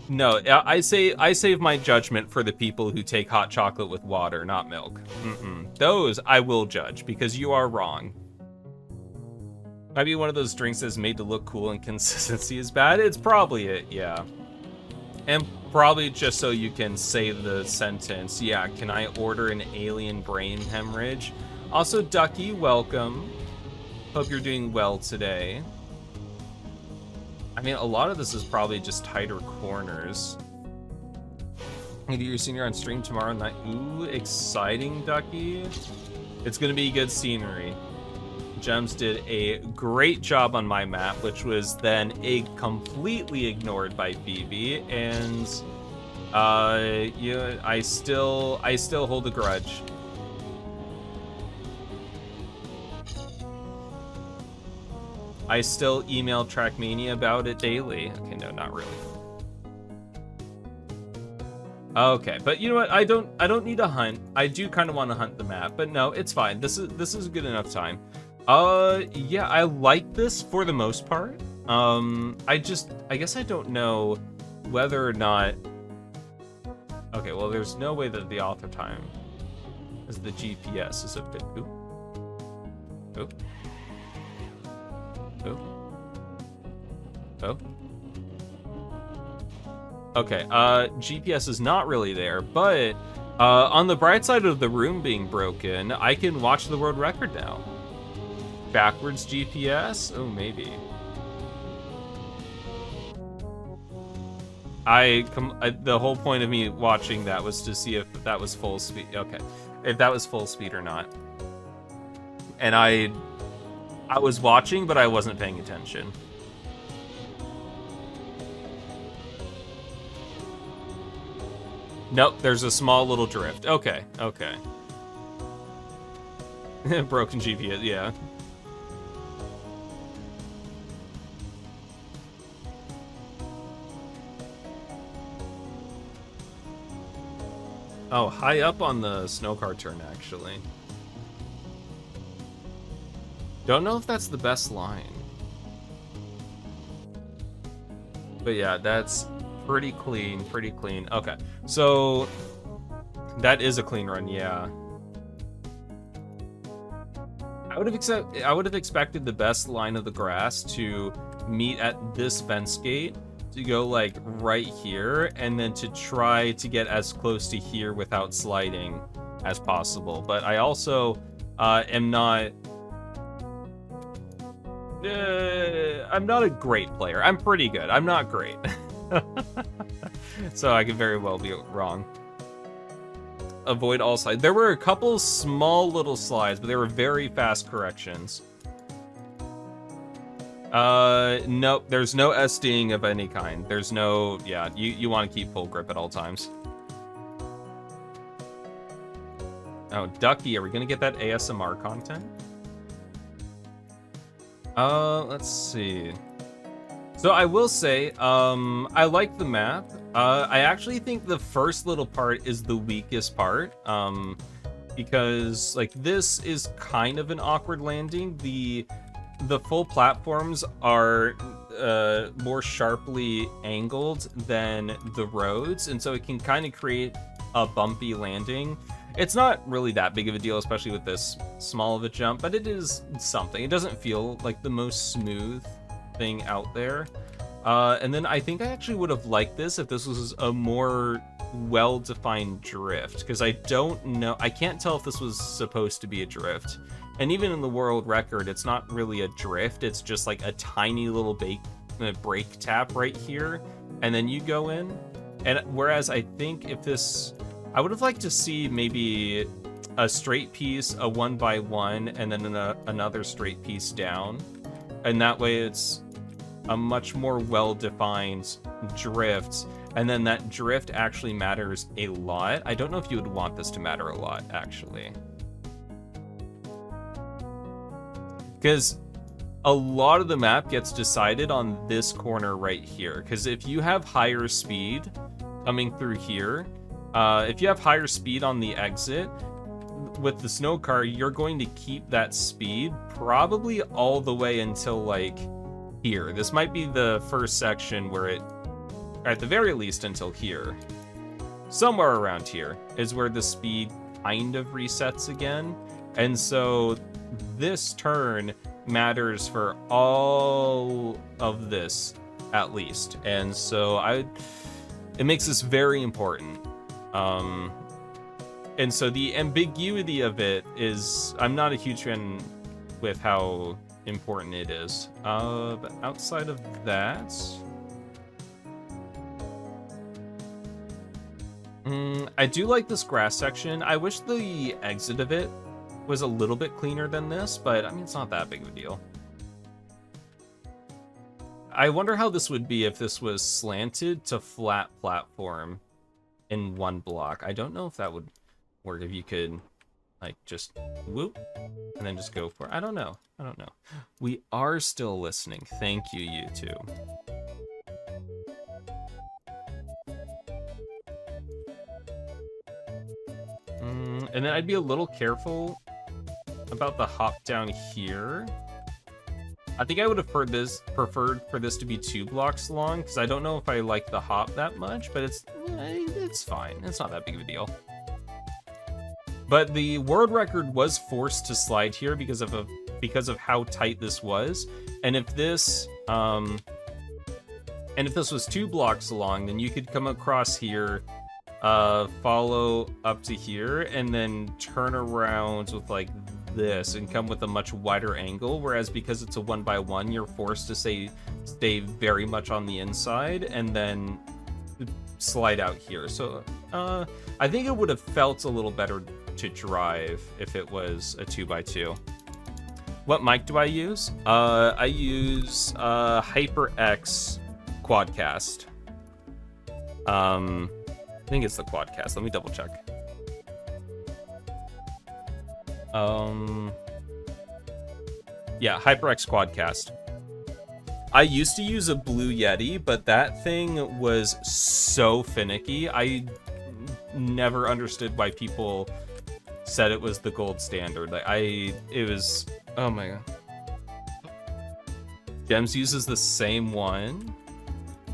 Speaker 1: No, I save my judgment for the people who take hot chocolate with water, not milk. Those I will judge, because you are wrong. Might be one of those drinks that's made to look cool and consistency is bad. It's probably it, yeah. And probably just so you can say the sentence, yeah, can I order an alien brain hemorrhage? Also, Ducky, welcome. Hope you're doing well today. I mean, a lot of this is probably just tighter corners. Maybe you're senior on stream tomorrow night. Ooh, exciting, Ducky. It's gonna be good scenery. Gems did a great job on my map, which was then completely ignored by Phoebe, and yeah, I still hold a grudge. I still email Trackmania about it daily. Okay, no, not really. Okay, but you know what? I don't need a hunt. I do kind of want to hunt the map, but no, it's fine. This is a good enough time. Yeah, I like this for the most part. I guess I don't know whether or not. Okay, well, there's no way that the author time is the GPS is a bit. Oop. Oop. Oop. Oh. Okay, GPS is not really there, but on the bright side of the room being broken, I can watch the world record now. Backwards GPS? Oh, maybe. The whole point of me watching that was to see if that was full speed. Okay, if that was full speed or not. And I was watching, but I wasn't paying attention. Nope, there's a small little drift. Okay, okay. Broken GPS, yeah. Oh, high up on the snow car turn, actually. Don't know if that's the best line. But yeah, that's pretty clean, pretty clean. Okay, so that is a clean run, yeah. I would have expected the best line of the grass to meet at this fence gate, to go like right here, and then to try to get as close to here without sliding as possible. But I also am not. I'm not a great player. I'm pretty good. I'm not great. So I could very well be wrong. Avoid all slides. There were a couple small little slides, but they were very fast corrections. Nope, there's no SDing of any kind. There's no, yeah, you want to keep full grip at all times. Oh, Ducky, are we gonna get that ASMR content? Let's see. So I will say, I like the map. I actually think the first little part is the weakest part, because like this is kind of an awkward landing. The full platforms are more sharply angled than the roads, and so it can kind of create a bumpy landing. It's not really that big of a deal, especially with this small of a jump, but it is something. It doesn't feel like the most smooth thing out there. And then I think I actually would have liked this if this was a more well-defined drift, because I don't know, I can't tell if this was supposed to be a drift. And even in the world record, it's not really a drift, it's just like a tiny little brake tap right here, and then you go in. And whereas I think if this, I would have liked to see maybe a straight piece, a 1x1, and then another straight piece down. And that way it's a much more well-defined drift, and then that drift actually matters a lot. I don't know if you would want this to matter a lot, actually. Because a lot of the map gets decided on this corner right here. Because if you have higher speed coming through here, if you have higher speed on the exit, with the snow car, you're going to keep that speed probably all the way until, like, here. This might be the first section where it, at the very least, until here. Somewhere around here is where the speed kind of resets again. And so this turn matters for all of this, at least. And so it makes this very important. And so the ambiguity of it is, I'm not a huge fan with how important it is. But outside of that, I do like this grass section. I wish the exit of it was a little bit cleaner than this, but I mean, it's not that big of a deal. I wonder how this would be if this was slanted to flat platform in one block. I don't know if that would work, if you could, like, just whoop and then just go for it. I don't know. We are still listening. Thank you, YouTube. And then I'd be a little careful about the hop down here. I think I would have preferred for this to be 2 blocks long, because I don't know if I like the hop that much, but it's fine. It's not that big of a deal. But the world record was forced to slide here because of how tight this was. And if this was 2 blocks long, then you could come across here, follow up to here, and then turn around with like this and come with a much wider angle. Whereas because it's a 1x1, you're forced to stay very much on the inside and then slide out here. So I think it would have felt a little better to drive if it was a 2x2. What mic do I use? I use HyperX Quadcast. I think it's the Quadcast. Let me double check. Yeah, HyperX Quadcast. I used to use a Blue Yeti, but that thing was so finicky. I never understood why people said it was the gold standard. Oh my god. Gems uses the same one.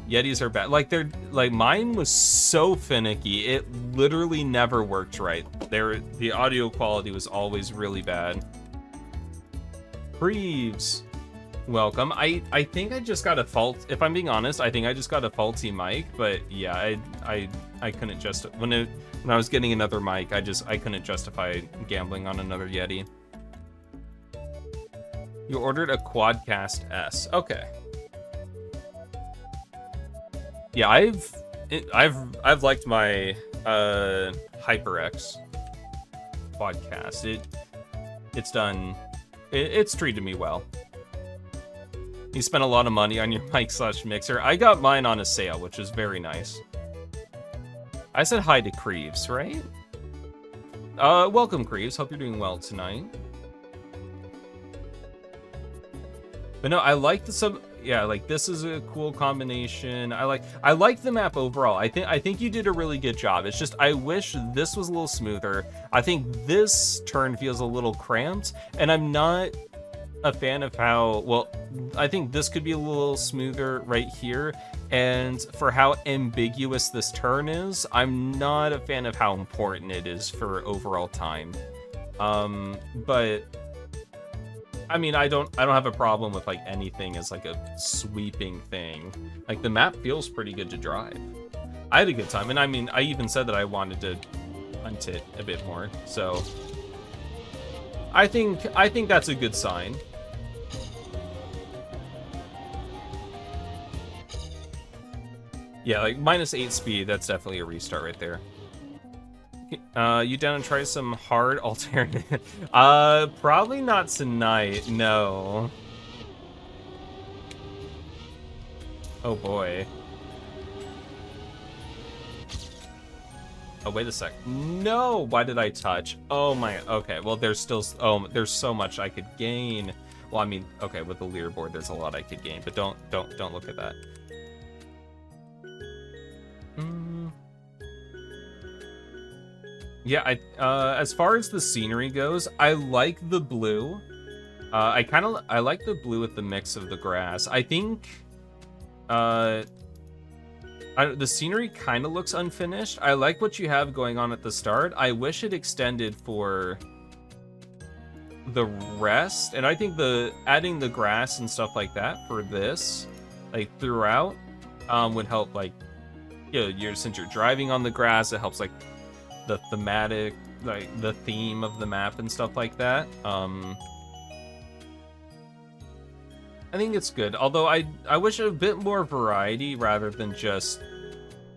Speaker 1: Yetis are bad. Like mine was so finicky. It literally never worked right. The audio quality was always really bad. Preeves, welcome. I think I just got a fault. If I'm being honest, I think I just got a faulty mic. But yeah, I couldn't just when I was getting another mic, I couldn't justify gambling on another Yeti. You ordered a Quadcast S. Okay. Yeah, I've liked my HyperX Quadcast. It's treated me well. You spent a lot of money on your mic/mixer. I got mine on a sale, which is very nice. I said hi to Creeves, right? Welcome, Creeves. Hope you're doing well tonight. But no, I like the yeah, like this is a cool combination. I like the map overall. I think you did a really good job. It's just I wish this was a little smoother. I think this turn feels a little cramped, and I'm not a fan of how well. I think this could be a little smoother right here. And for how ambiguous this turn is, I'm not a fan of how important it is for overall time. But I mean, I don't have a problem with like anything as like a sweeping thing. Like the map feels pretty good to drive. I had a good time, and I mean, I even said that I wanted to hunt it a bit more. So I think that's a good sign. Yeah, like -8 speed, that's definitely a restart right there. You down and try some hard alternative? Probably not tonight, no. Oh boy. Oh, wait a sec. No! Why did I touch? Oh my, okay. Well, there's still, oh, there's so much I could gain. Well, I mean, okay, with the leaderboard, there's a lot I could gain, but don't look at that. Yeah, as far as the scenery goes, I like the blue. I like the blue with the mix of the grass. I think, the scenery kind of looks unfinished. I like what you have going on at the start. I wish it extended for the rest, and I think adding the grass and stuff like that for this, like throughout, would help. Like, you know, since you're driving on the grass, it helps like the thematic, like the theme of the map and stuff like that. I think it's good, although I wish a bit more variety rather than just,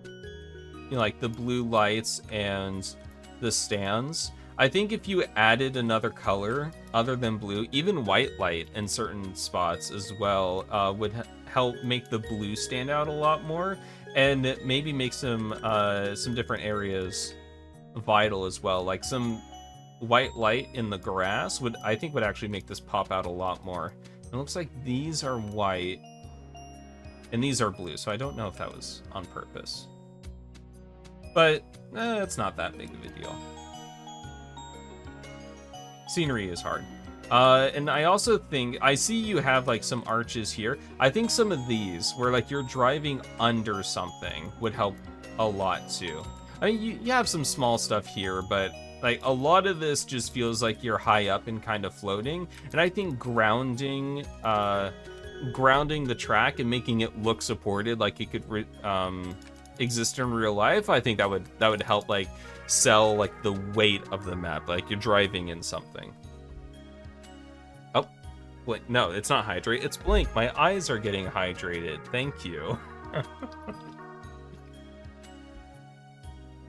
Speaker 1: you know, like the blue lights and the stands. I think if you added another color other than blue, even white light in certain spots as well, would help make the blue stand out a lot more, and maybe make some different areas vital as well. Like some white light in the grass would actually make this pop out a lot more. It looks like these are white and these are blue, so I don't know if that was on purpose. But it's not that big of a deal. Scenery is hard. And I also think, I see you have like some arches here. I think some of these, where like you're driving under something, would help a lot too. I mean, you have some small stuff here, but like a lot of this just feels like you're high up and kind of floating. And I think grounding the track and making it look supported, like it could exist in real life, I think that would help like sell like the weight of the map, like you're driving in something. Oh, blink. No, it's not hydrate, it's blink. My eyes are getting hydrated. Thank you.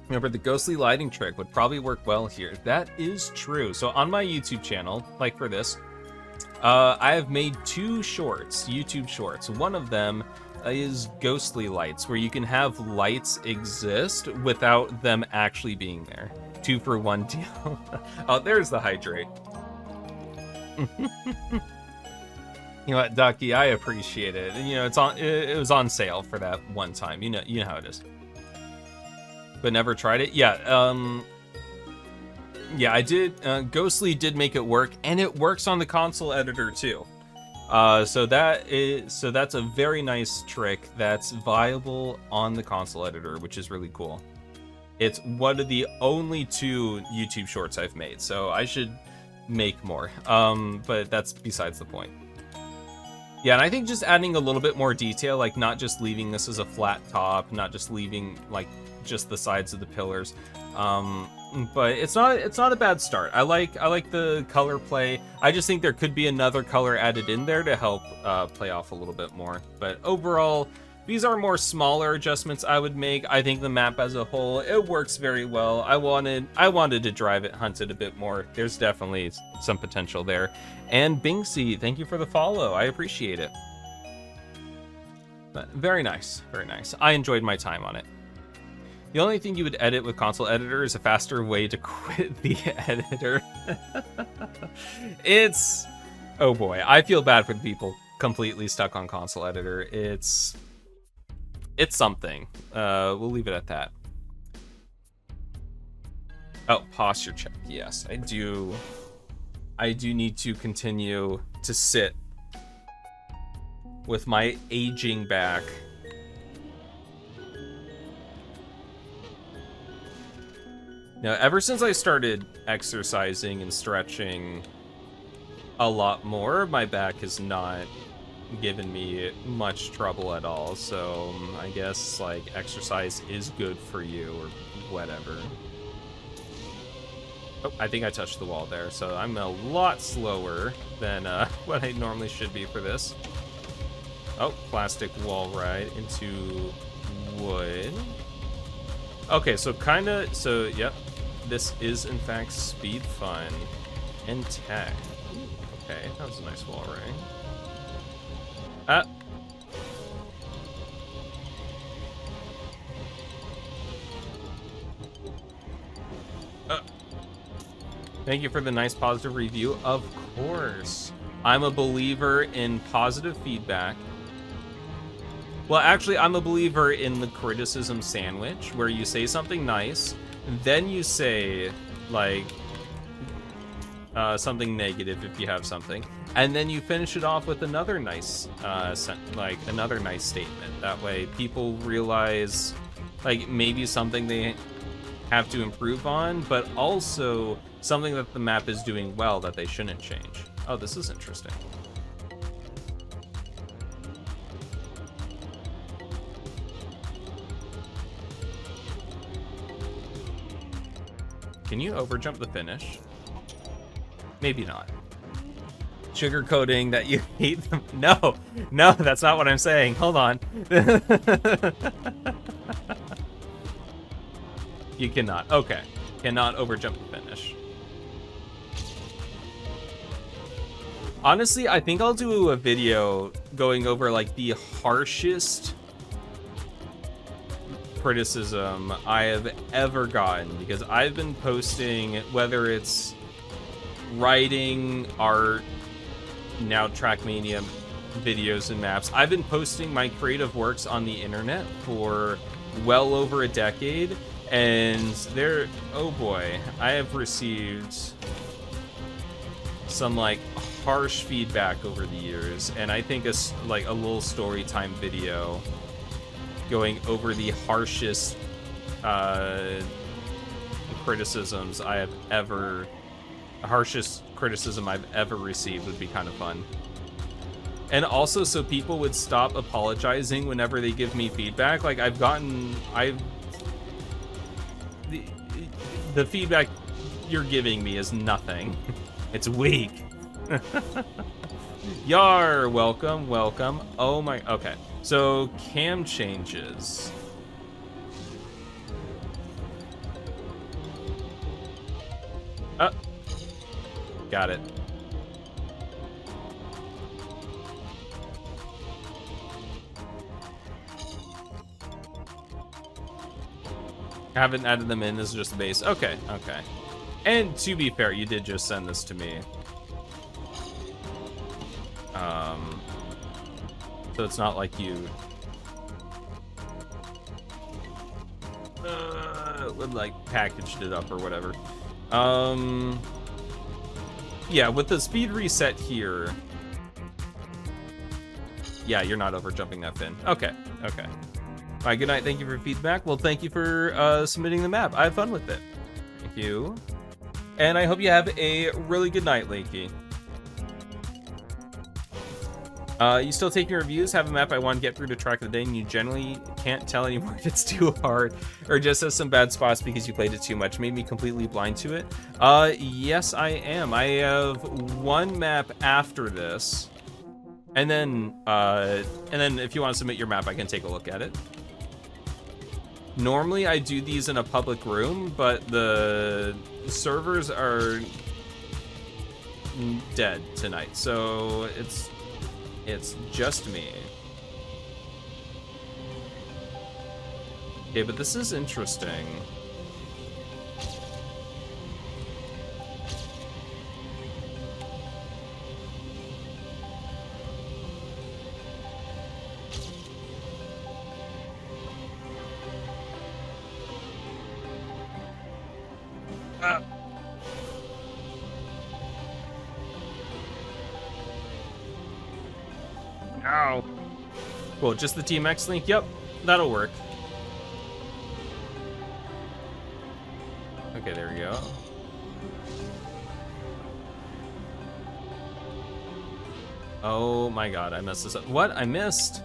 Speaker 1: Remember, the ghostly lighting trick would probably work well here. That is true. So on my YouTube channel, like for this, I have made 2 shorts, YouTube shorts. One of them is ghostly lights, where you can have lights exist without them actually being there. 2 for 1 deal. Oh, there's the hydrate. You know what, Ducky, I appreciate it. You know, it was on sale for that one time. You know how it is. But never tried it. Yeah, yeah, I did. Ghostly did make it work, and it works on the console editor too. So that's a very nice trick that's viable on the console editor, which is really cool. It's one of the only 2 YouTube shorts I've made, so I should make more. But that's besides the point. Yeah, and I think just adding a little bit more detail, like not just leaving this as a flat top, not just leaving like just the sides of the pillars, but it's not a bad start. I like the color play. I just think there could be another color added in there to help play off a little bit more. But overall, these are more smaller adjustments I would make. I think the map as a whole, it works very well. I wanted to drive it, hunt it a bit more. There's definitely some potential there. And Binksy, thank you for the follow. I appreciate it. But very nice, very nice. I enjoyed my time on it. The only thing you would edit with console editor is a faster way to quit the editor. It's, oh boy, I feel bad for the people completely stuck on console editor. It's something. We'll leave it at that. Oh, posture check. Yes, I do need to continue to sit with my aging back. Now, ever since I started exercising and stretching a lot more, my back has not given me much trouble at all. So I guess like exercise is good for you or whatever. Oh, I think I touched the wall there, so I'm a lot slower than what I normally should be for this. Oh, plastic wall ride into wood. Okay, so yep. This is, in fact, speed fun and tech. Okay, that was a nice wall ring. Thank you for the nice positive review. Of course. I'm a believer in positive feedback. Well, actually, I'm a believer in the criticism sandwich, where you say something nice, then you say, like, something negative if you have something, and then you finish it off with another nice, another nice statement. That way, people realize, like, maybe something they have to improve on, but also something that the map is doing well that they shouldn't change. Oh, this is interesting. Can you overjump the finish? Maybe not. Sugarcoating that you hate them. No, that's not what I'm saying. Hold on. You cannot. Okay. Cannot overjump the finish. Honestly, I think I'll do a video going over like the harshest criticism I have ever gotten, because I've been posting, whether it's writing, art, now Trackmania videos and maps, I've been posting my creative works on the internet for well over a decade, and there, oh boy, I have received some like harsh feedback over the years, and I think it's like a little story time video going over the harshest criticisms I have ever, harshest criticism I've ever received would be kind of fun. And also, so people would stop apologizing whenever they give me feedback. Like, the feedback you're giving me is nothing. It's weak. Yar, welcome. Oh my, okay. So, cam changes. Got it. Haven't added them in, this is just the base. Okay. And to be fair, you did just send this to me. So it's not like you like packaged it up or whatever. Yeah, with the speed reset here. Yeah, you're not overjumping that fin. Okay. All right, good night. Thank you for feedback. Well, thank you for submitting the map. I had fun with it. Thank you. And I hope you have a really good night, Lakey. You still taking reviews? Have a map I want to get through to track of the day, and you generally can't tell anymore if it's too hard or just has some bad spots because you played it too much. Made me completely blind to it. Yes, I am. I have one map after this, and then if you want to submit your map, I can take a look at it. Normally, I do these in a public room, but the servers are dead tonight, so it's just me. Okay, but this is interesting. Ow. Cool, just the TMX link? Yep, that'll work. Okay, there we go. Oh my god, I messed this up. What? I missed?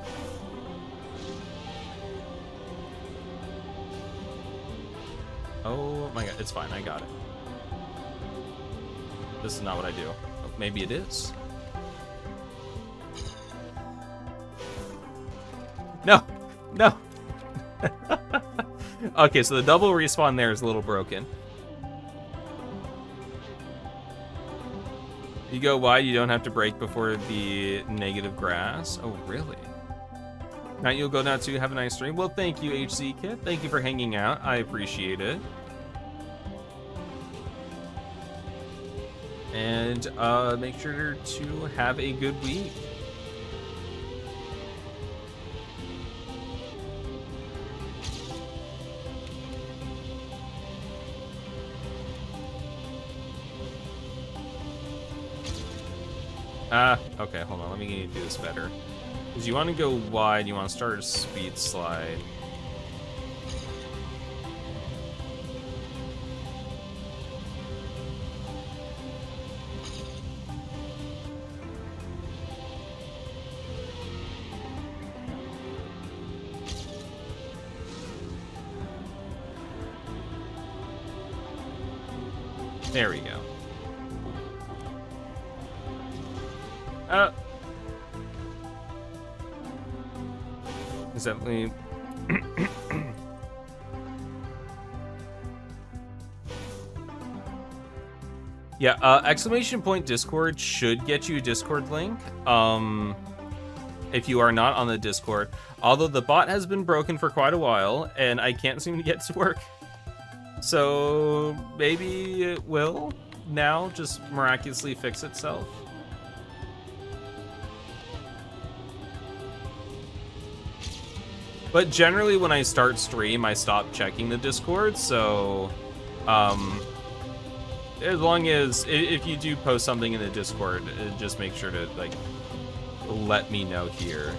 Speaker 1: Oh my god, it's fine, I got it. This is not what I do. Oh, maybe it is. No! Okay, so the double respawn there is a little broken. You go wide, you don't have to brake before the negative grass. Oh, really? Now you'll go down to have a nice stream. Well, thank you, HC Kit. Thank you for hanging out. I appreciate it. And make sure to have a good week. Okay, hold on. Let me do this better. Because you want to go wide, you want to start a speed slide. There we go. Is that definitely... Yeah, exclamation point Discord should get you a Discord link. If you are not on the Discord. Although the bot has been broken for quite a while, and I can't seem to get it to work. So maybe it will now just miraculously fix itself. But generally when I start stream, I stop checking the Discord, so as long as, if you do post something in the Discord, just make sure to, like, let me know here.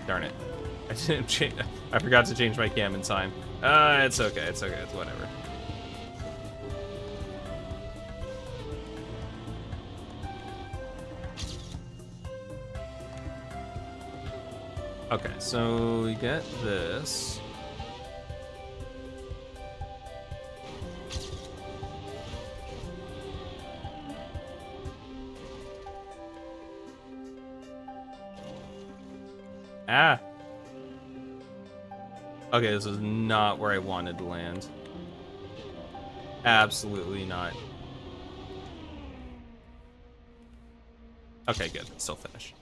Speaker 1: Darn it. I didn't change. I forgot to change my cam in time. It's okay. It's okay. It's whatever. Okay, so we get this. Ah. Okay, this is not where I wanted to land. Absolutely not. Okay, good. Still finished.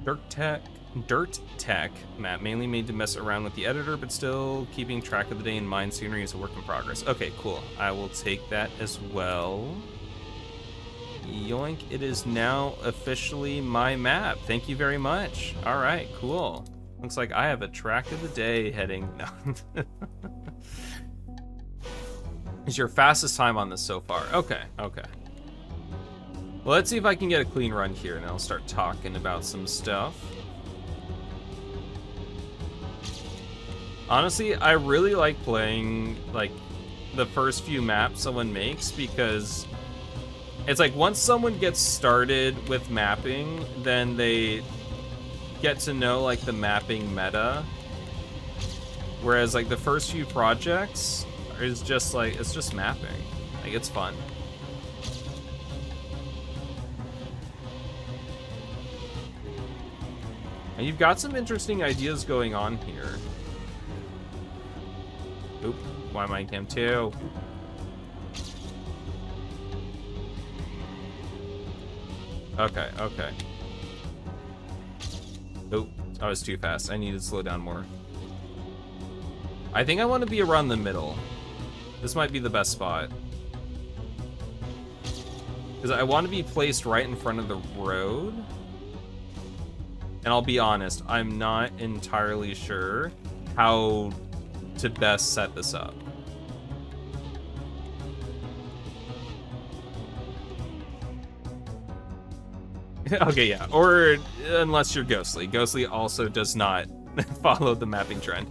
Speaker 1: Dirt Tech map, mainly made to mess around with the editor, but still keeping track of the day in mind. Scenery is a work in progress. Okay, cool. I will take that as well. Yoink, it is now officially my map. Thank you very much. All right, cool. Looks like I have a track of the day heading. No. Is your fastest time on this so far? Okay, okay. Well, let's see if I can get a clean run here, and I'll start talking about some stuff. Honestly, I really like playing, like, the first few maps someone makes, because it's like once someone gets started with mapping, then they get to know, like, the mapping meta. Whereas, like, the first few projects is just, like, it's just mapping. Like, it's fun. And you've got some interesting ideas going on here. Oop, why am I cam 2? Okay, okay. Oop, I was too fast. I need to slow down more. I think I want to be around the middle. This might be the best spot. Because I want to be placed right in front of the road. And I'll be honest, I'm not entirely sure how to best set this up. Okay, yeah. Or unless you're Ghostly. Ghostly also does not follow the mapping trend.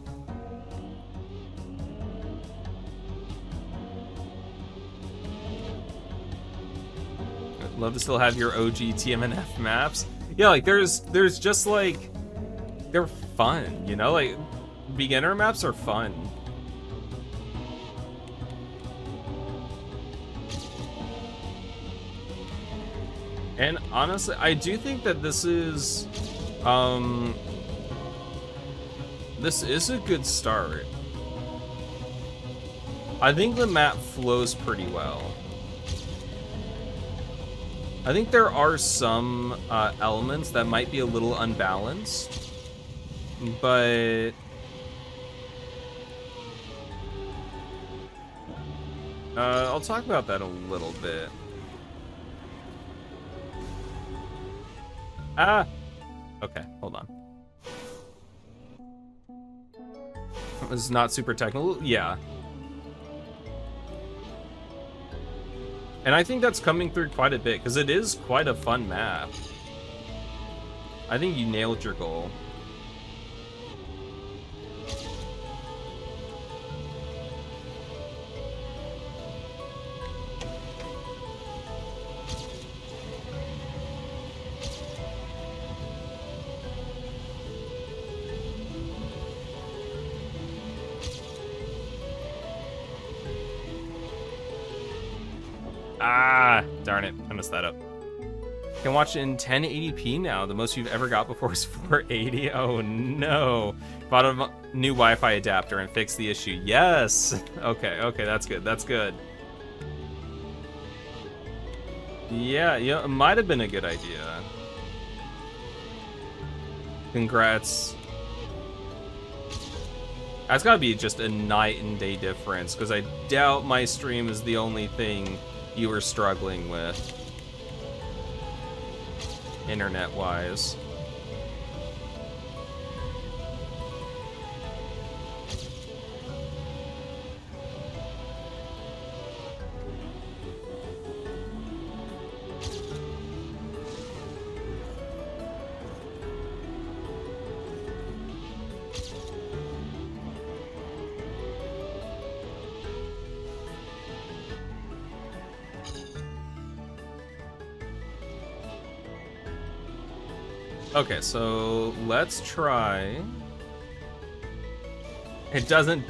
Speaker 1: I'd love to still have your OG TMNF maps. Yeah, like there's just like, they're fun, you know? Like, beginner maps are fun. And honestly, I do think that this is This is a good start. I think the map flows pretty well. I think there are some elements that might be a little unbalanced, but I'll talk about that a little bit. Okay, hold on. This is not super technical. Yeah. And I think that's coming through quite a bit, because it is quite a fun map. I think you nailed your goal. Ah, darn it. I messed that up. Can watch in 1080p now. The most you've ever got before is 480. Oh no. Bought a new Wi-Fi adapter and fixed the issue. Yes. Okay, that's good. That's good. Yeah, it might have been a good idea. Congrats. That's gotta be just a night and day difference, because I doubt my stream is the only thing you were struggling with, internet-wise. Okay, so let's try. It doesn't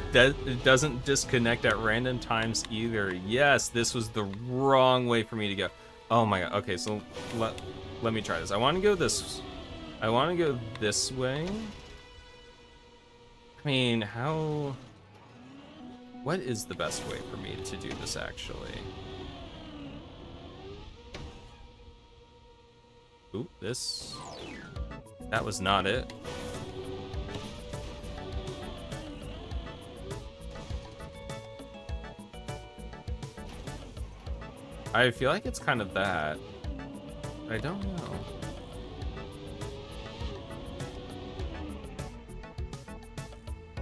Speaker 1: disconnect at random times either. Yes, this was the wrong way for me to go. Oh my god. Okay, so let me try this. I want to go this way. I mean, what is the best way for me to do this actually? Oop, that was not it. I feel like it's kind of that. I don't know.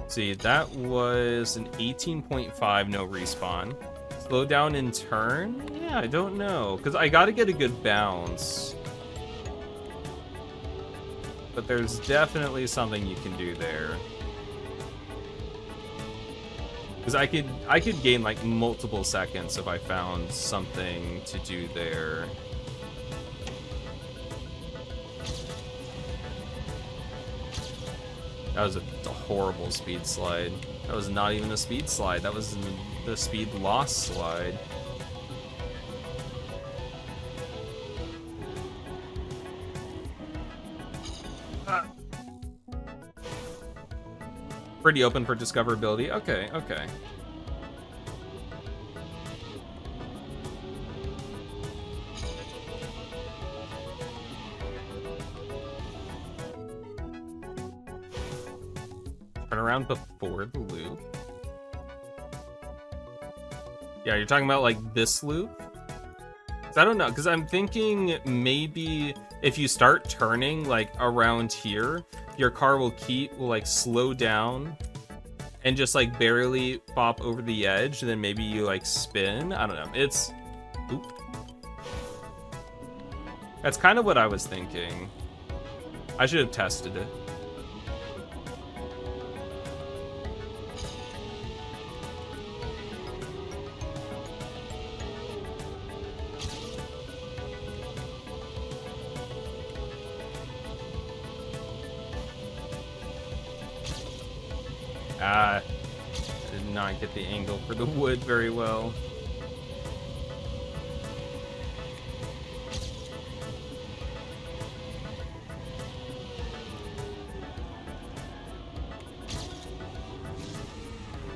Speaker 1: See, that was an 18.5 no respawn. Slow down and turn? Yeah, I don't know. Because I gotta get a good bounce. But there's definitely something you can do there. Because I could gain like multiple seconds if I found something to do there. That was a horrible speed slide. That was not even a speed slide. That was the speed loss slide. Pretty open for discoverability. Okay. Turn around before the loop. Yeah, you're talking about like this loop? I don't know, because I'm thinking maybe if you start turning like around here, your car will like slow down and just like barely pop over the edge, and then maybe you like spin. I don't know. Oop. That's kind of what I was thinking. I should have tested it. I did not get the angle for the wood very well.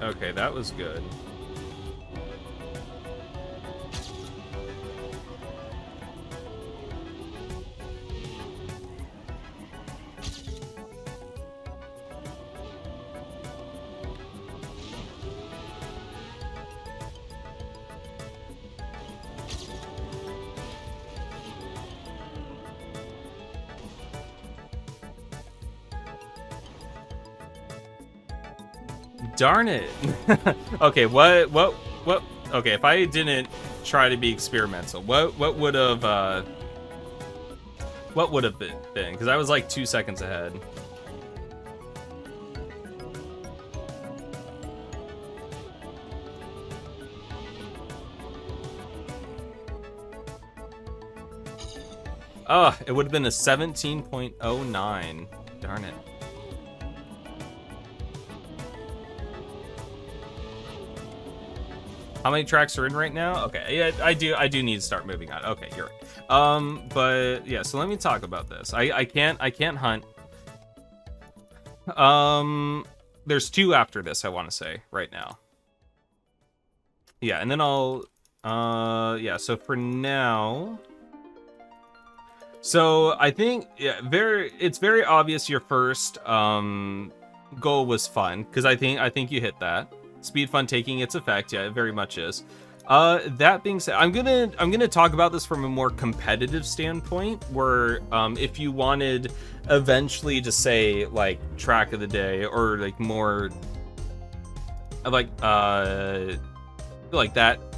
Speaker 1: Okay, that was good. Darn it. Okay, what okay, if I didn't try to be experimental, what would have been? Because I was like 2 seconds ahead. Oh, it would have been a 17.09. Darn it. How many tracks are in right now? Okay, yeah, I do need to start moving on. Okay, you're right. But yeah, so let me talk about this. I can't hunt. There's 2 after this, I want to say right now. Yeah, and then I'll yeah, so for now, so I think it's very obvious your first goal was fun, because I think you hit that. Speed fun taking its effect, yeah, it very much is. That being said, I'm gonna talk about this from a more competitive standpoint, where if you wanted eventually to say like track of the day or like more like that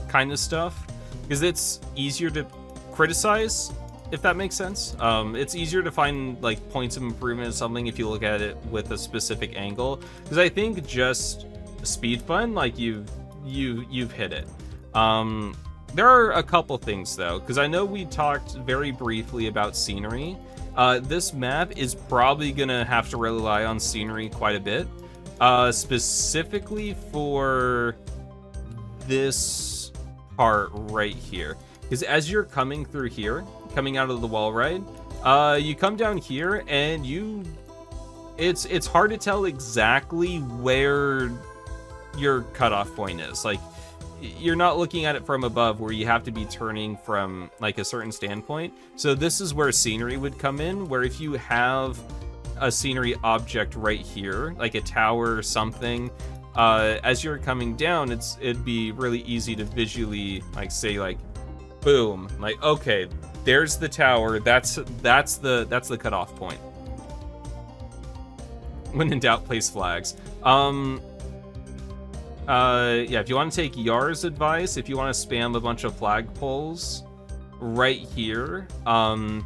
Speaker 1: kind of stuff, because it's easier to criticize, if that makes sense. It's easier to find like points of improvement in something if you look at it with a specific angle, because I think just speed fun, like you've hit it. There are a couple things though, because I know we talked very briefly about scenery. This map is probably gonna have to rely on scenery quite a bit, specifically for this part right here, because as you're coming through here, coming out of the wall ride, you come down here and it's hard to tell exactly where your cutoff point is. Like, you're not looking at it from above, where you have to be turning from like a certain standpoint. So this is where scenery would come in, where if you have a scenery object right here, like a tower or something, as you're coming down, it'd be really easy to visually like say like, boom, like, okay, there's the tower, that's the cutoff point. When in doubt, place flags. Yeah, if you want to take Yar's advice, if you want to spam a bunch of flagpoles right here, I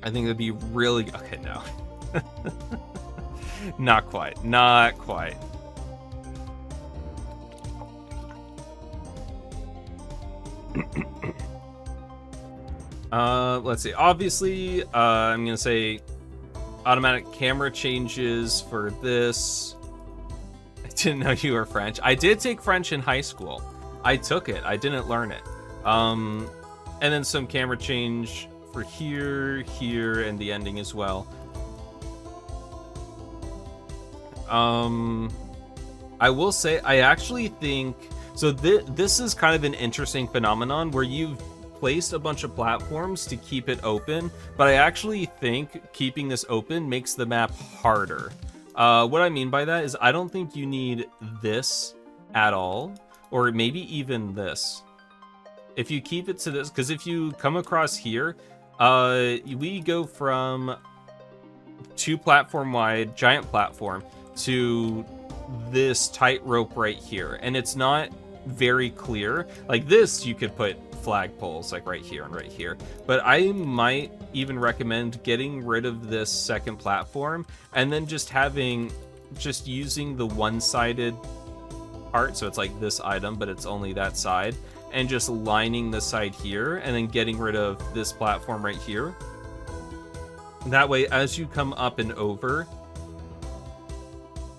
Speaker 1: think it'd be really... Okay, no. Not quite. Let's see. Obviously, I'm gonna say automatic camera changes for this. I didn't know you were French. I did take French in high school. I took it. I didn't learn it. And then some camera change for here, and the ending as well. I will say, I actually think... So this is kind of an interesting phenomenon where you've placed a bunch of platforms to keep it open, but I actually think keeping this open makes the map harder. What I mean by that is I don't think you need this at all, or maybe even this. If you keep it to this, because if you come across here, we go from 2 platform wide, giant platform, to this tightrope right here, and it's not very clear. Like this, you could put flagpoles like right here and right here, but I might even recommend getting rid of this second platform and then just using the one-sided part, so it's like this item but it's only that side, and just lining the side here and then getting rid of this platform right here. That way, as you come up and over,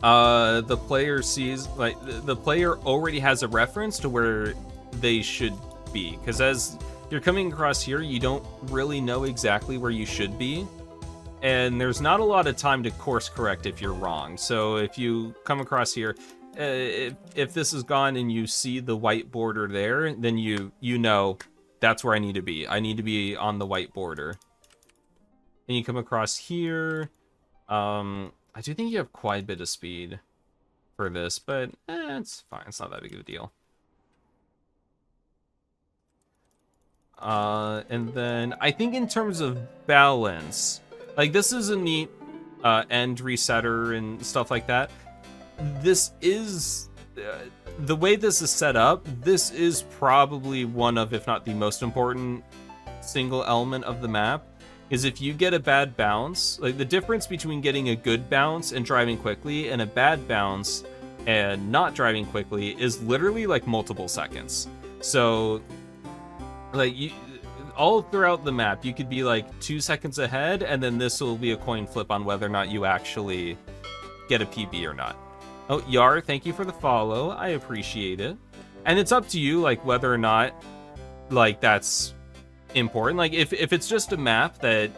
Speaker 1: the player sees, like, the player already has a reference to where they should be, because as you're coming across here, you don't really know exactly where you should be, and there's not a lot of time to course correct if you're wrong. So if you come across here, if this is gone and you see the white border there, then you know that's where I need to be. I need to be on the white border. And you come across here. I do think you have quite a bit of speed for this, but it's fine. It's not that big of a deal. And then I think in terms of balance, like this is a neat end resetter and stuff like that. This is the way this is set up. This is probably one of, if not the most important single element of the map. Is if you get a bad bounce, like the difference between getting a good bounce and driving quickly and a bad bounce and not driving quickly is literally like multiple seconds. So like you, all throughout the map, you could be like 2 seconds ahead, and then this will be a coin flip on whether or not you actually get a PB or not. Oh, Yar, thank you for the follow. I appreciate it. And it's up to you, like whether or not like that's important. Like if it's just a map that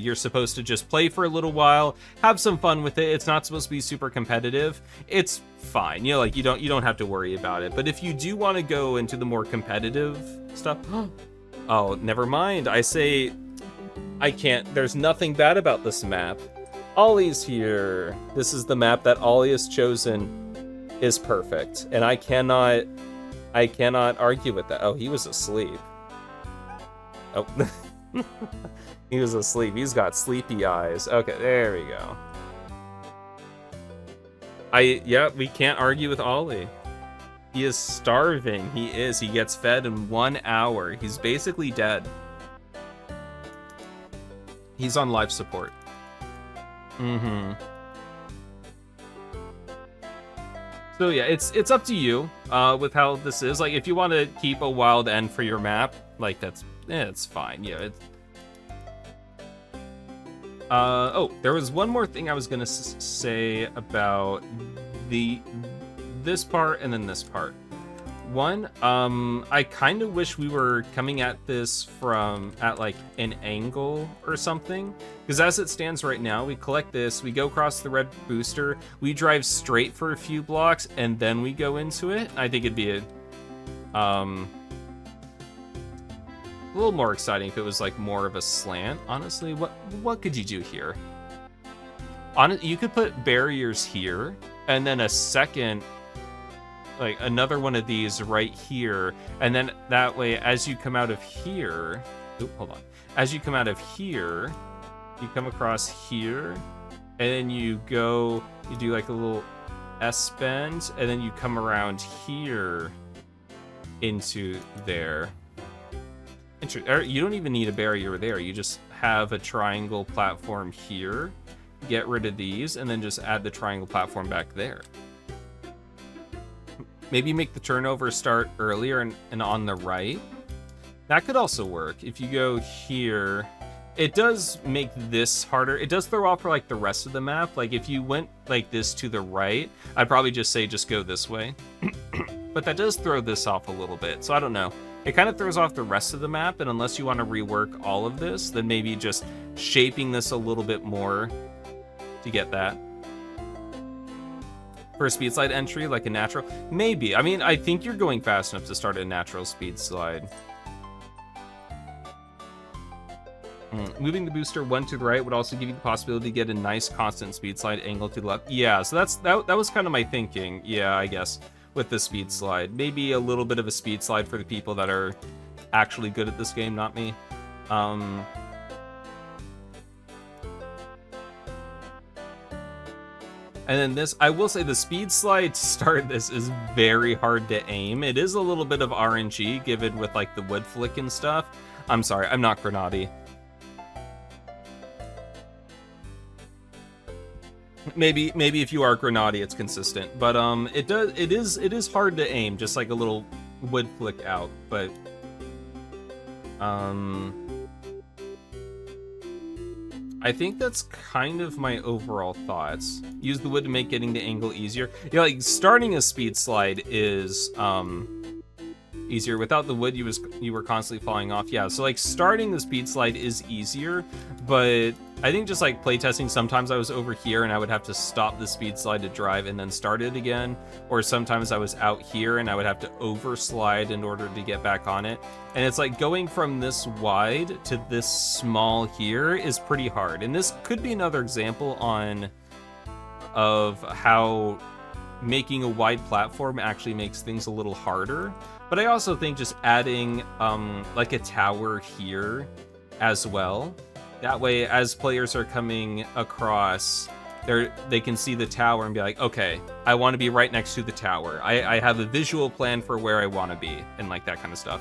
Speaker 1: you're supposed to just play for a little while, have some fun with it, it's not supposed to be super competitive, it's fine. You know, like you don't have to worry about it. But if you do want to go into the more competitive stuff, oh, never mind. I say I can't. There's nothing bad about this map. Ollie's here. This is the map that Ollie has chosen is perfect, and I cannot argue with that. Oh, he was asleep. Oh, he was asleep. He's got sleepy eyes. Okay, there we go. Yeah, we can't argue with Ollie. He is starving. He is. He gets fed in 1 hour. He's basically dead. He's on life support. Mm-hmm. So yeah, it's up to you with how this is. Like, if you want to keep a wild end for your map, like it's fine. Yeah. Oh, there was one more thing I was gonna say about this part and then this part. One, I kind of wish we were coming at this at like an angle or something, because as it stands right now, we collect this, we go across the red booster, we drive straight for a few blocks, and then we go into it. I think it'd be a little more exciting if it was like more of a slant. Honestly, what could you do here? You could put barriers here, and then a second, like another one of these right here, and then that way, as you come out of here, hold on. As you come out of here, you come across here, and then you do like a little S bend, and then you come around here into there. You don't even need a barrier there. You just have a triangle platform here, get rid of these, and then just add the triangle platform back there. Maybe make the turnover start earlier and on the right. That could also work. If you go here, it does make this harder. It does throw off for like the rest of the map. Like if you went like this to the right, I'd probably just say just go this way. But that does throw this off a little bit. So I don't know. It kind of throws off the rest of the map, and unless you want to rework all of this, then maybe just shaping this a little bit more to get that. For a speed slide entry, like a natural? Maybe. I mean, I think you're going fast enough to start a natural speed slide. Moving the booster 1 to the right would also give you the possibility to get a nice constant speed slide angle to the left. Yeah, so that was kind of my thinking. Yeah, I guess. With the speed slide. Maybe a little bit of a speed slide for the people that are actually good at this game, not me. And then this, I will say the speed slide to start this is very hard to aim. It is a little bit of RNG given with like the wood flick and stuff. I'm sorry, I'm not Grenadi. Maybe if you are Grenadi, it's consistent, but it is hard to aim, just like a little wood flick out. But I think that's kind of my overall thoughts. Use the wood to make getting the angle easier. Yeah, like starting a speed slide is easier. Without the wood, you were constantly falling off. Yeah, so like starting the speed slide is easier, but I think just like playtesting, sometimes I was over here and I would have to stop the speed slide to drive and then start it again, or sometimes I was out here and I would have to overslide in order to get back on it. And it's like going from this wide to this small here is pretty hard. And this could be another example of how making a wide platform actually makes things a little harder. But I also think just adding like a tower here as well. That way, as players are coming across, they can see the tower and be like, okay, I want to be right next to the tower. I have a visual plan for where I want to be, and like that kind of stuff.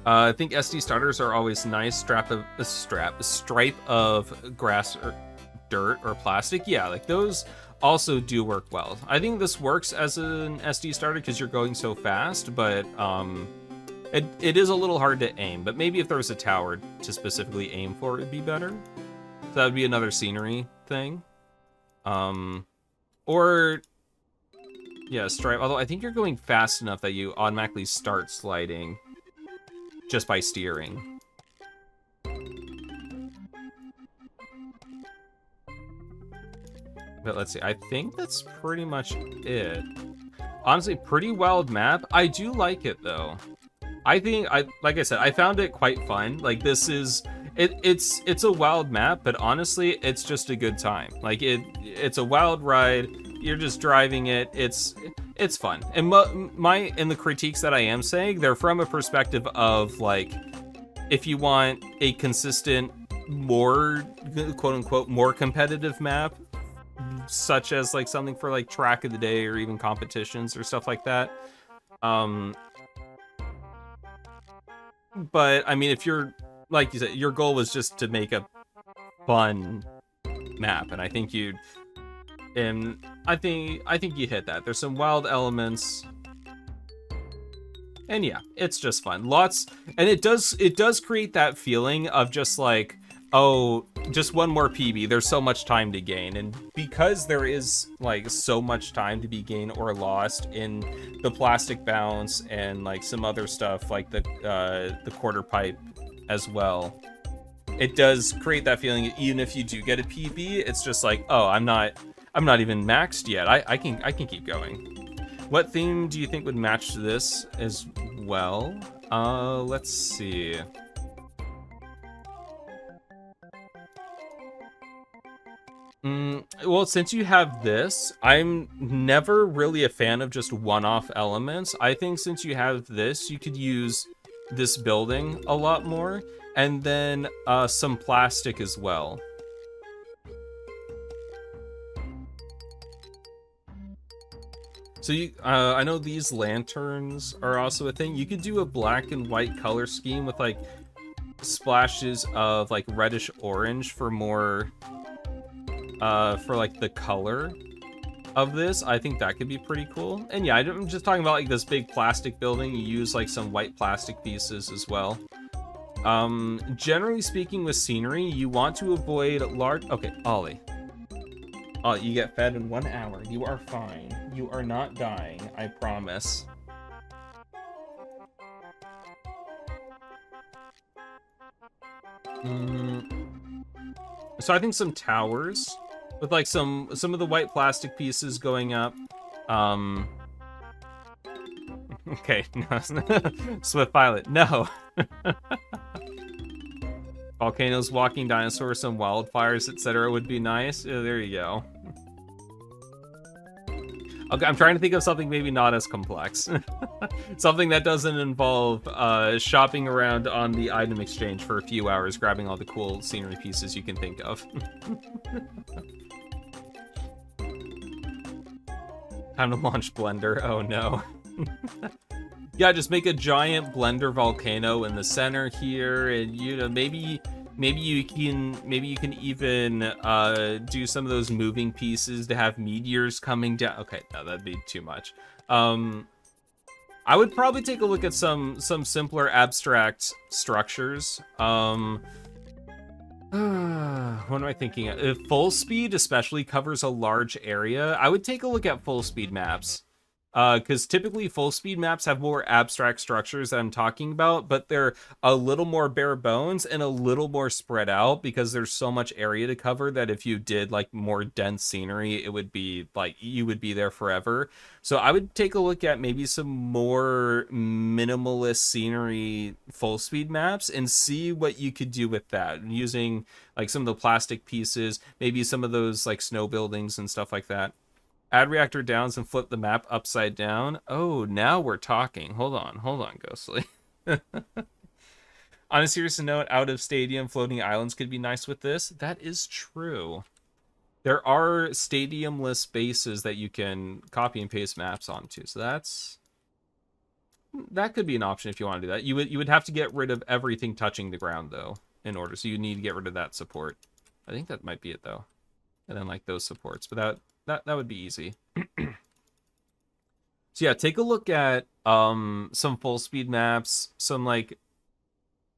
Speaker 1: I think SD starters are always nice. A stripe of grass or dirt or plastic. Yeah, like those also do work well. I think this works as an SD starter because you're going so fast, but it is a little hard to aim. But maybe if there was a tower to specifically aim for, it'd be better. So that would be another scenery thing. Or yeah, stripe. Although I think you're going fast enough that you automatically start sliding just by steering. But let's see, I think that's pretty much it. Honestly, pretty wild map. I do like it though. Like I said, I found it quite fun. Like this is, it's a wild map, but honestly, it's just a good time. Like it's a wild ride. You're just driving it. It's fun. And the critiques that I am saying, they're from a perspective of like, if you want a consistent, more quote unquote more competitive map, such as like something for like track of the day or even competitions or stuff like that. But I mean, if you're, like you said, your goal was just to make a fun map, and I think you hit that. There's some wild elements, and yeah, it's just fun. And it does create that feeling of just like, oh, just one more PB. There's so much time to gain, and because there is like so much time to be gained or lost in the plastic bounce and like some other stuff like the quarter pipe as well, it does create that feeling. Even if you do get a PB, it's just like, oh, I'm not even maxed yet. I can keep going. What theme do you think would match this as well? Let's see. Well, since you have this, I'm never really a fan of just one-off elements. I think since you have this, you could use this building a lot more, and then some plastic as well. So I know these lanterns are also a thing. You could do a black and white color scheme with like splashes of like reddish orange for more for like the color of this. I think that could be pretty cool. And yeah, I'm just talking about like this big plastic building. You use like some white plastic pieces as well. Generally speaking, with scenery, you want to avoid large... Okay, Ollie. Oh, you get fed in 1 hour. You are fine. You are not dying, I promise. So I think some towers with like some of the white plastic pieces going up. Okay, no. Swift Pilot, no. Volcanoes, walking dinosaurs, some wildfires, etc. would be nice. There you go. Okay, I'm trying to think of something maybe not as complex. Something that doesn't involve shopping around on the item exchange for a few hours, grabbing all the cool scenery pieces you can think of. Time to launch Blender. Oh no. Yeah, just make a giant Blender volcano in the center here, and you know, maybe you can even do some of those moving pieces to have meteors coming down. Okay, no, that'd be too much. I would probably take a look at some simpler abstract structures. What am I thinking? If full speed especially covers a large area, I would take a look at full speed maps. Because typically full speed maps have more abstract structures that I'm talking about, but they're a little more bare bones and a little more spread out because there's so much area to cover that if you did like more dense scenery, it would be like you would be there forever. So I would take a look at maybe some more minimalist scenery full speed maps and see what you could do with that using like some of the plastic pieces, maybe some of those like snow buildings and stuff like that. Add reactor downs and flip the map upside down. Oh, now we're talking. Hold on, Ghostly. On a serious note, out of stadium floating islands could be nice with this. That is true. There are stadiumless bases that you can copy and paste maps onto. So that could be an option if you want to do that. You would have to get rid of everything touching the ground though in order. So you need to get rid of that support. I think that might be it though. And then like those supports, but that would be easy. So yeah, take a look at some full speed maps, some like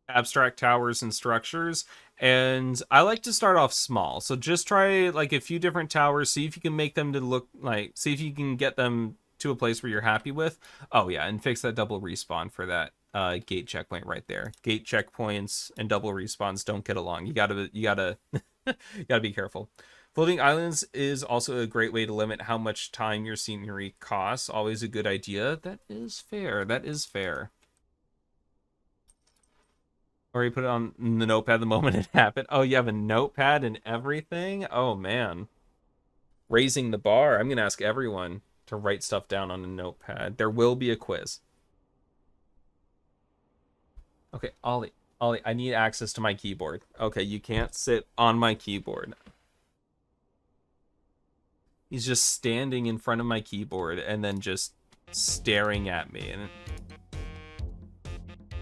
Speaker 1: abstract towers and structures, and I like to start off small. So just try like a few different towers, see if you can make them to look like, see if you can get them to a place where you're happy with. Oh yeah, and fix that double respawn for that gate checkpoint right there. Gate checkpoints and double respawns don't get along. You gotta you gotta be careful. Floating islands is also a great way to limit how much time your scenery costs. Always a good idea. That is fair. That is fair. Or you put it on the notepad the moment it happened. Oh, you have a notepad and everything? Oh, man. Raising the bar. I'm going to ask everyone to write stuff down on a notepad. There will be a quiz. Okay, Ollie, I need access to my keyboard. Okay, you can't sit on my keyboard. He's just standing in front of my keyboard and then just staring at me. And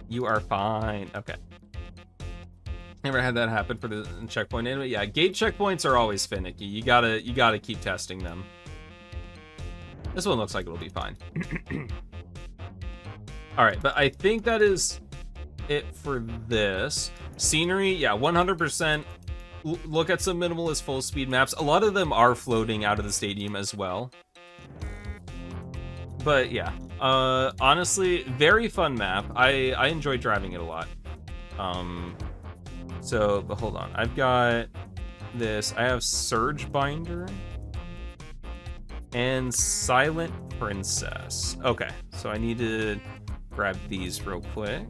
Speaker 1: you are fine. Okay. Never had that happen for the checkpoint anyway. Yeah, gate checkpoints are always finicky. You gotta keep testing them. This one looks like it'll be fine. All right, but I think that is it for this. Scenery, yeah, 100%. Look at some minimalist full speed maps. A lot of them are floating out of the stadium as well. But yeah, honestly, very fun map. I enjoy driving it a lot. But hold on. I've got this. I have Surge Binder and Silent Princess. Okay, so I need to grab these real quick.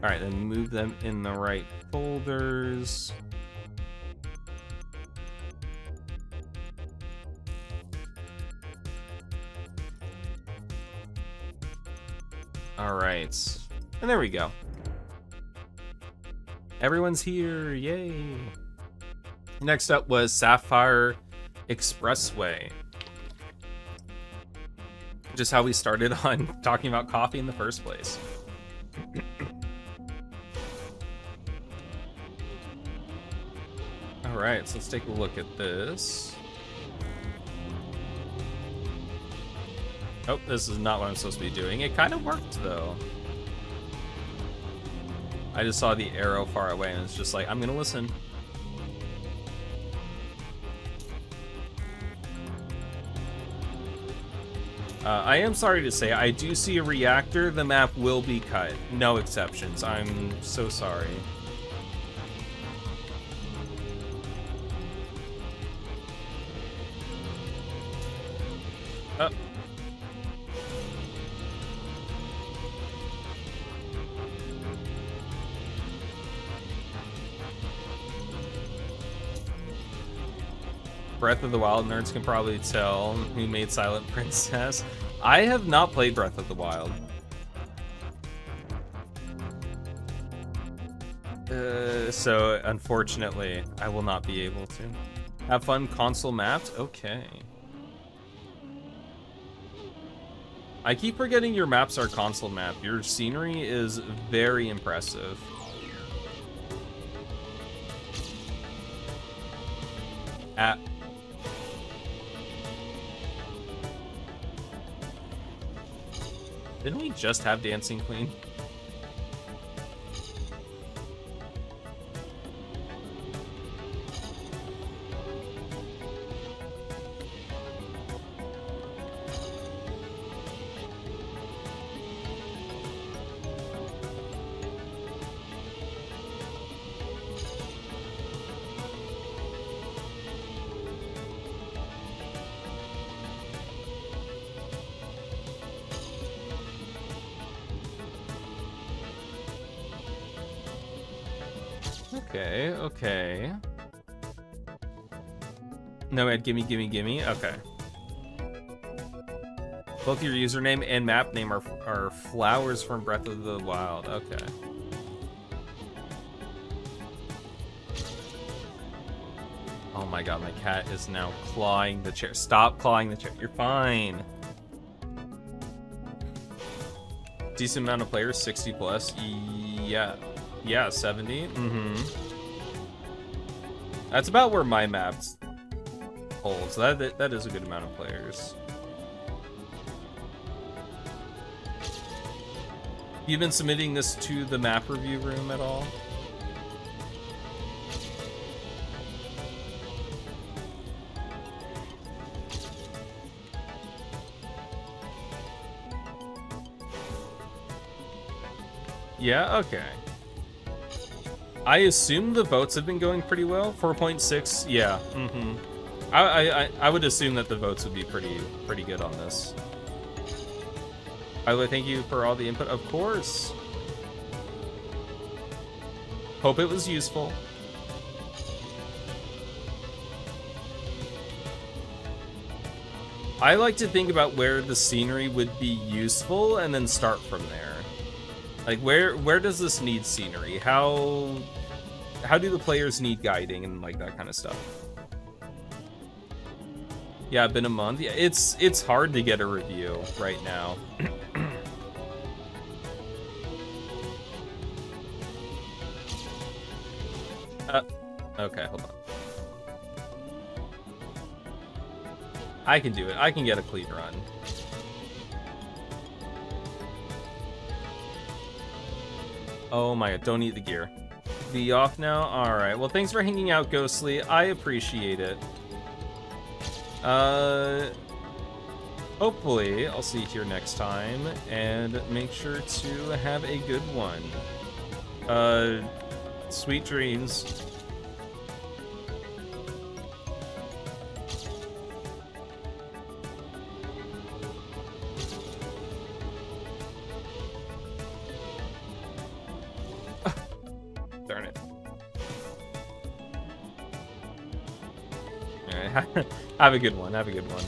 Speaker 1: All right, then move them in the right folders. All right, and there we go. Everyone's here, yay. Next up was Sapphire Expressway. Just how we started on talking about coffee in the first place. All right, so let's take a look at this. Oh, this is not what I'm supposed to be doing. It kind of worked, though. I just saw the arrow far away, and it's just like, I'm gonna listen. I am sorry to say, I do see a reactor. The map will be cut. No exceptions. I'm so sorry. Breath of the Wild nerds can probably tell who made Silent Princess. I have not played Breath of the Wild. So unfortunately, I will not be able to. Have fun console maps? Okay. I keep forgetting your maps are console map. Your scenery is very impressive. Didn't we just have Dancing Queen? Okay, okay. Nomad, gimme, gimme, gimme. Okay. Both your username and map name are flowers from Breath of the Wild. Okay. Oh my god, my cat is now clawing the chair. Stop clawing the chair. You're fine. Decent amount of players, 60 plus. Yeah. Yeah, 70. Mm-hmm. That's about where my maps holds. That is a good amount of players. You've been submitting this to the map review room at all? Yeah, okay. I assume the votes have been going pretty well. 4.6, yeah. Mm-hmm. I would assume that the votes would be pretty good on this. By the way, thank you for all the input, of course. Hope it was useful. I like to think about where the scenery would be useful and then start from there. Like, where does this need scenery? How do the players need guiding and like that kind of stuff? Yeah, been a month. Yeah, it's hard to get a review right now. Okay, hold on. I can do it. I can get a clean run. Oh my god, don't eat the gear. Be off now? Alright, well thanks for hanging out, Ghostly. I appreciate it. Hopefully I'll see you here next time, and make sure to have a good one. Sweet dreams. Darn it. Alright, have a good one, have a good one.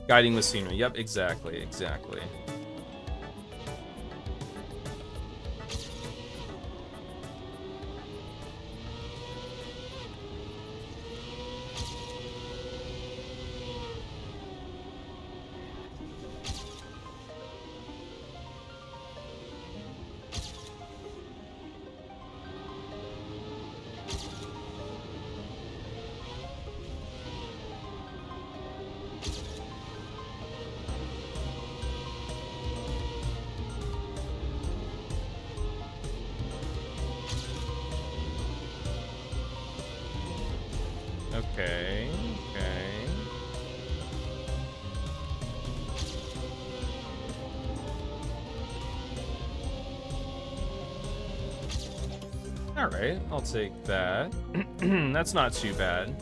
Speaker 1: Guiding with scenery, yep, exactly, exactly. Okay, okay. Alright, I'll take that. That's not too bad.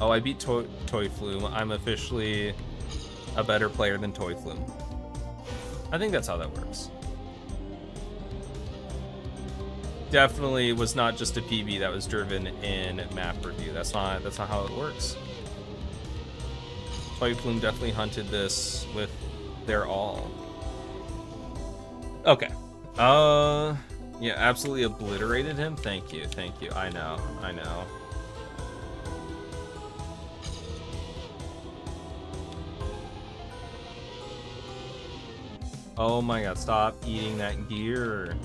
Speaker 1: Oh, I beat Toy Flume. I'm officially a better player than Toy Flume. I think that's how that works. Definitely was not just a PB that was driven in map review. That's not how it works. Toy Flume definitely hunted this with their all. Okay. Yeah, absolutely obliterated him. Thank you, thank you. I know, I know. Oh my god, stop eating that gear.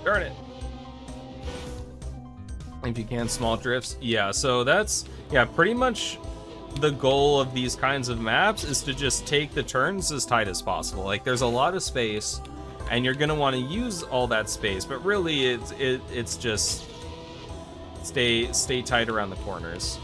Speaker 1: Darn it. If you can, small drifts. Yeah, so that's, yeah, pretty much the goal of these kinds of maps is to just take the turns as tight as possible. Like, there's a lot of space, and you're gonna want to use all that space, but really it's just stay tight around the corners.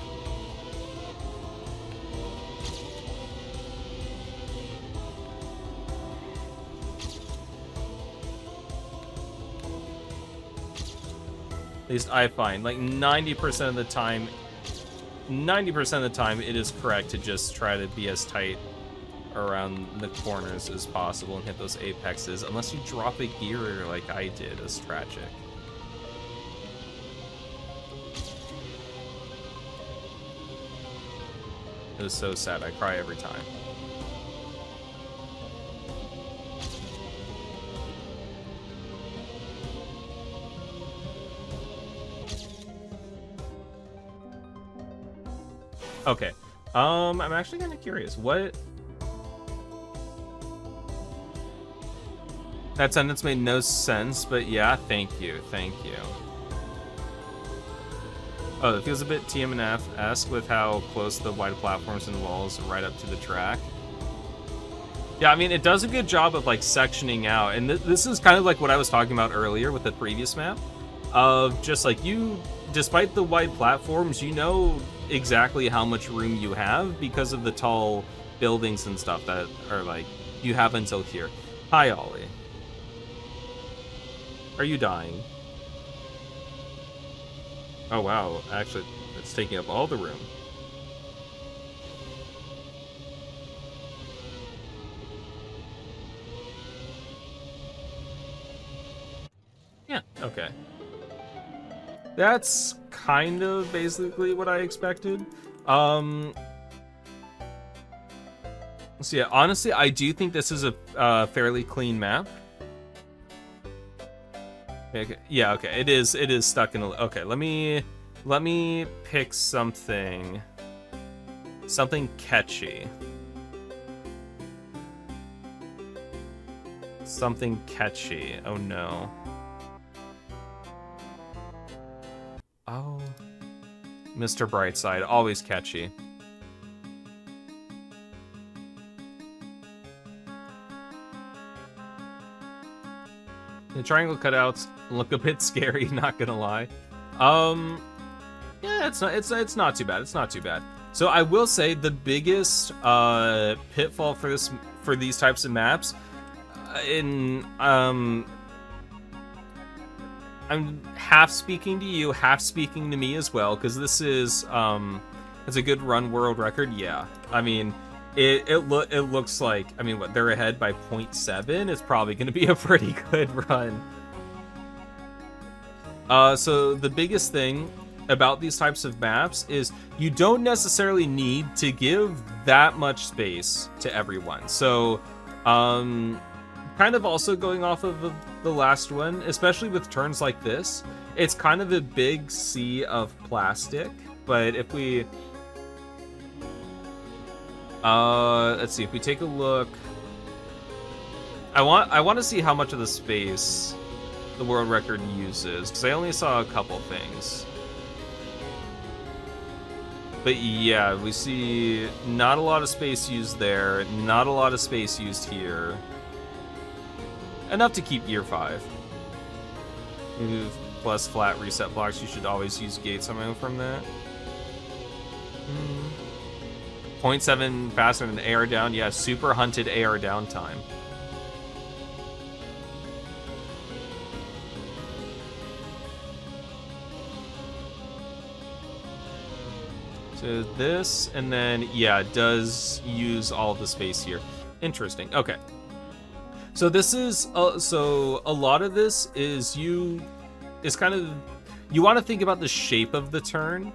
Speaker 1: At least I find, like 90% of the time, it is correct to just try to be as tight around the corners as possible and hit those apexes, unless you drop a gear like I did. It's tragic. It was so sad. I cry every time. Okay. I'm actually kind of curious. What? That sentence made no sense, but yeah, thank you. Thank you. Oh, it feels a bit TMNF-esque with how close the wide platforms and walls right up to the track. Yeah, I mean, it does a good job of, like, sectioning out. And this is kind of like what I was talking about earlier with the previous map. Of just, like, you, despite the wide platforms, you know exactly how much room you have because of the tall buildings and stuff that are, like, you have until here. Hi, Ollie. Are you dying? Oh, wow. Actually, it's taking up all the room. Yeah, okay. That's kind of basically what I expected. So yeah, honestly, I do think this is a fairly clean map. Okay, yeah, okay, it is stuck in a, okay, let me pick something catchy. Something catchy. Oh no. Oh, Mr. Brightside, always catchy. The triangle cutouts look a bit scary, not gonna lie. Yeah, it's not too bad. It's not too bad. So I will say the biggest pitfall for these types of maps, I'm half speaking to you, half speaking to me as well, because this is it's a good run world record. Yeah, I mean, it looks like, I mean, what, they're ahead by 0.7. It's probably going to be a pretty good run. So the biggest thing about these types of maps is you don't necessarily need to give that much space to everyone. So kind of also going off of the last one, especially with turns like this, it's kind of a big sea of plastic. But if we let's see, if we take a look, I want to see how much of the space the world record uses, because I only saw a couple things. But yeah, we see not a lot of space used there, not a lot of space used here. Enough to keep year 5. Move plus flat reset blocks. You should always use gates ammo from that. 0.7 faster than AR down. Yeah, super hunted AR downtime. So this, and then, yeah, it does use all of the space here. Interesting. Okay. So this is, so a lot of this is kind of, you want to think about the shape of the turn.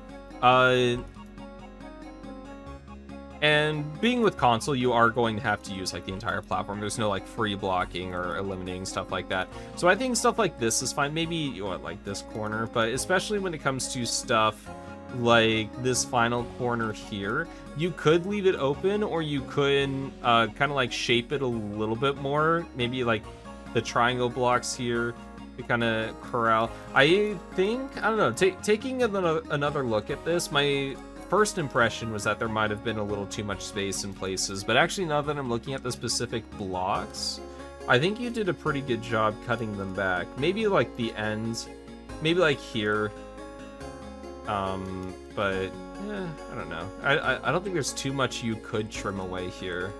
Speaker 1: And being with console, you are going to have to use like the entire platform. There's no like free blocking or eliminating stuff like that. So I think stuff like this is fine. Maybe what, like this corner, but especially when it comes to stuff like this final corner here, you could leave it open, or you could kind of like shape it a little bit more. Maybe like the triangle blocks here to kind of corral. I think, I don't know, taking another look at this, my first impression was that there might have been a little too much space in places, but actually now that I'm looking at the specific blocks, I think you did a pretty good job cutting them back. Maybe like the ends, maybe like here. But I don't know. I don't think there's too much you could trim away here.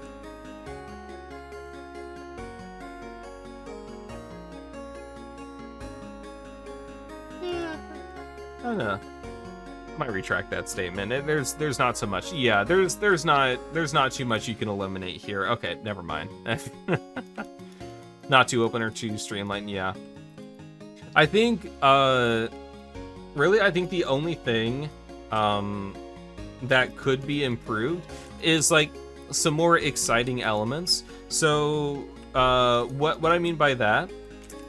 Speaker 1: I don't know. Might retract that statement. There's not so much. Yeah, there's not too much you can eliminate here. Okay, never mind. Not too open or too streamlined. Yeah, I think really I think the only thing that could be improved is like some more exciting elements. So what I mean by that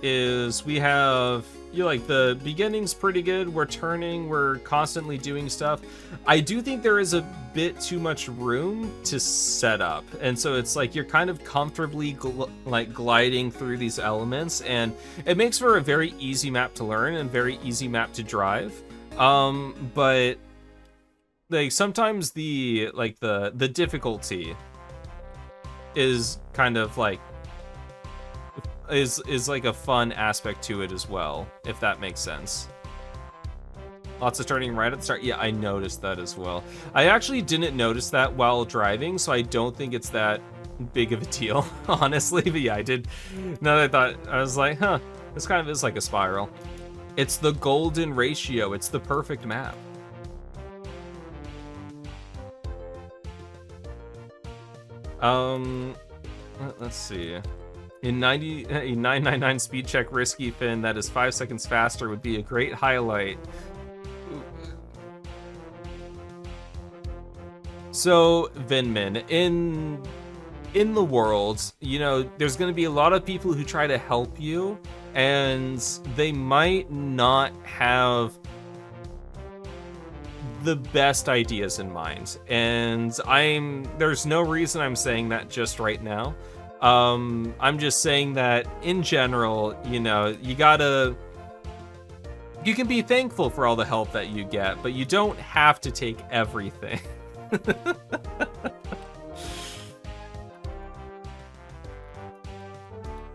Speaker 1: is we have, you know, like the beginning's pretty good. We're turning, we're constantly doing stuff. I do think there is a bit too much room to set up, and so it's like you're kind of comfortably gliding through these elements, and it makes for a very easy map to learn and very easy map to drive. But like sometimes the difficulty is kind of like is like a fun aspect to it as well, if that makes sense. Lots of turning right at the start. Yeah, I noticed that as well. I actually didn't notice that while driving, so I don't think it's that big of a deal, honestly. But yeah, I did. Now that I thought, I was like, huh, this kind of is like a spiral. It's the golden ratio. It's the perfect map. Let's see. In 999 speed check risky Finn, that is 5 seconds faster, would be a great highlight. So, Vinman, in the world, you know, there's going to be a lot of people who try to help you, and they might not have the best ideas in mind. And there's no reason I'm saying that just right now. I'm just saying that in general, you know, you can be thankful for all the help that you get, but you don't have to take everything.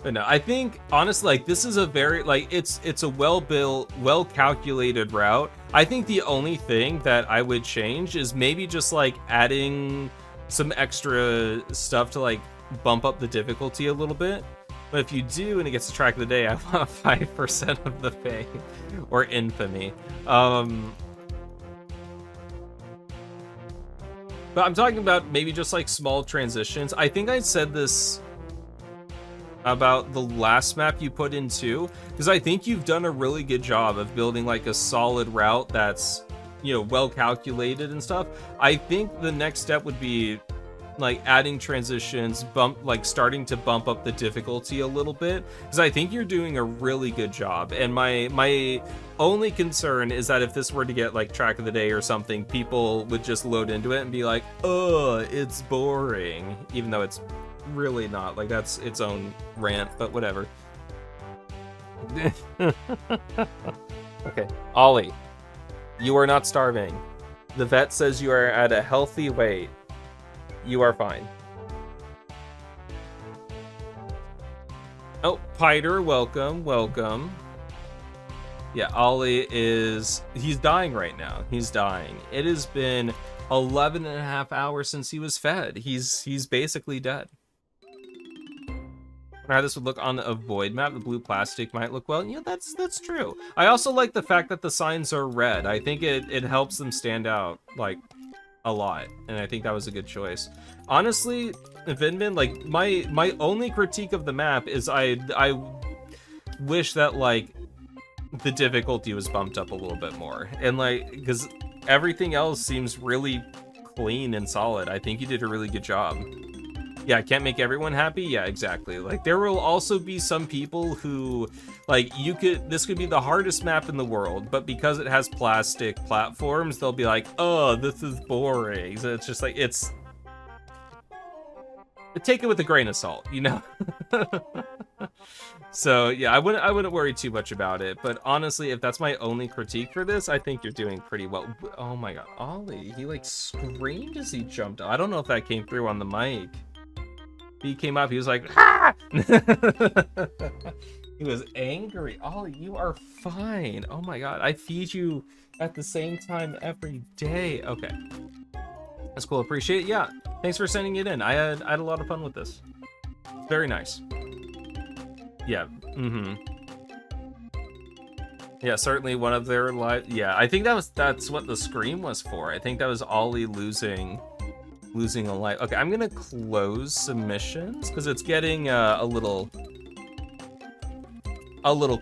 Speaker 1: But no, I think honestly, like, this is a very, like, it's a well-built, well-calculated route. I think the only thing that I would change is maybe just like adding some extra stuff to like bump up the difficulty a little bit. But if you do and it gets to track of the day, I want 5% of the fame or infamy. But I'm talking about maybe just like small transitions. I think I said this about the last map you put in too, because I think you've done a really good job of building like a solid route that's, you know, well calculated and stuff. I think the next step would be like adding transitions, starting to bump up the difficulty a little bit, because I think you're doing a really good job. And my only concern is that if this were to get like track of the day or something, people would just load into it and be like, oh, it's boring, even though it's really not. Like, that's its own rant, but whatever. Okay, Ollie, you are not starving. The vet says you are at a healthy weight. You are fine. Oh, Piter, welcome. Yeah, Ollie he's dying right now. He's dying. It has been 11 and a half hours since he was fed. He's basically dead. How this would look on a void map. The blue plastic might look well. Yeah, that's true. I also like the fact that the signs are red. I think it helps them stand out like a lot, and I think that was a good choice. Honestly, Vinman, like my only critique of the map is I wish that like the difficulty was bumped up a little bit more, and like, because everything else seems really clean and solid. I think you did a really good job. Yeah, I can't make everyone happy. Yeah, exactly. Like, there will also be some people who, like, this could be the hardest map in the world, but because it has plastic platforms, they'll be like, oh, this is boring. So it's just like, take it with a grain of salt, you know? So yeah, I wouldn't worry too much about it. But honestly, if that's my only critique for this, I think you're doing pretty well. Oh my god, Ollie, he like screamed as he jumped. I don't know if that came through on the mic. He came up, he was like, ah! He was angry. Ollie, you are fine. Oh my god, I feed you at the same time every day. Okay, that's cool. Appreciate it. Yeah, thanks for sending it in. I had a lot of fun with this. Very nice. Yeah. Yeah, certainly one of their yeah, I think that's what the scream was for. I think that was Ollie losing a life. Okay, I'm gonna close submissions because it's getting a little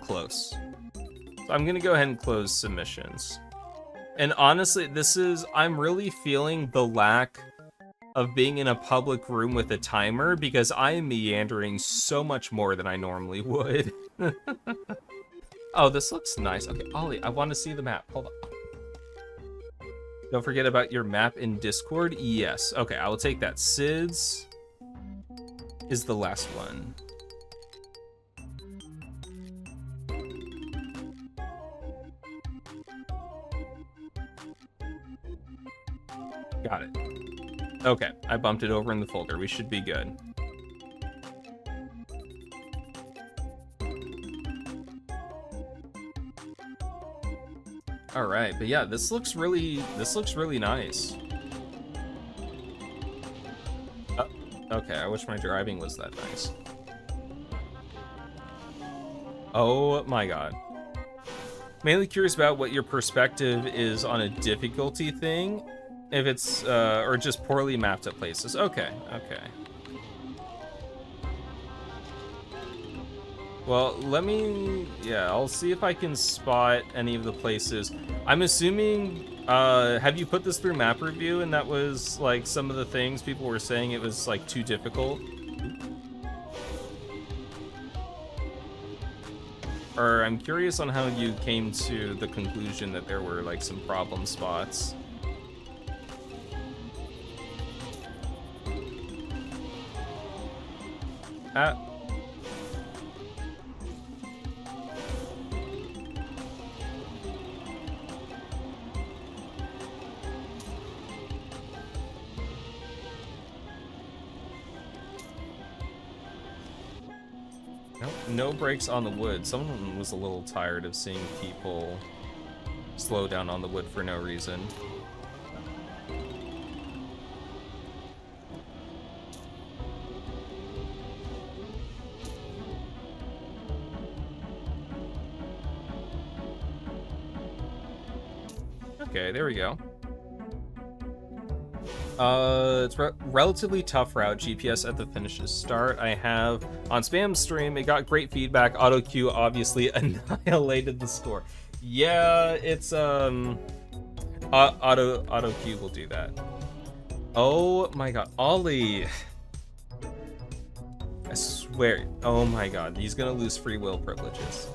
Speaker 1: close. So I'm gonna go ahead and close submissions. And honestly, I'm really feeling the lack of being in a public room with a timer because I am meandering so much more than I normally would. Oh, this looks nice. Okay, Ollie, I want to see the map. Hold on. Don't forget about your map in Discord. Yes. Okay, I will take that. SIDS is the last one. Got it. Okay, I bumped it over in the folder. We should be good. All right, but yeah, this looks really nice. Okay, I wish my driving was that nice. Oh my god. Mainly curious about what your perspective is on a difficulty thing. If it's, or just poorly mapped at places. Okay, okay. Well, I'll see if I can spot any of the places. I'm assuming, have you put this through map review and that was, like, some of the things people were saying it was, like, too difficult? Or I'm curious on how you came to the conclusion that there were, like, some problem spots. No brakes on the wood. Someone was a little tired of seeing people slow down on the wood for no reason. Okay, there we go. It's relatively tough route. GPS at the finishes start. I have on spam stream. It got great feedback. Auto queue obviously annihilated the score. Yeah, it's auto queue will do that. Oh my god, Ollie! I swear. Oh my god, he's gonna lose free will privileges.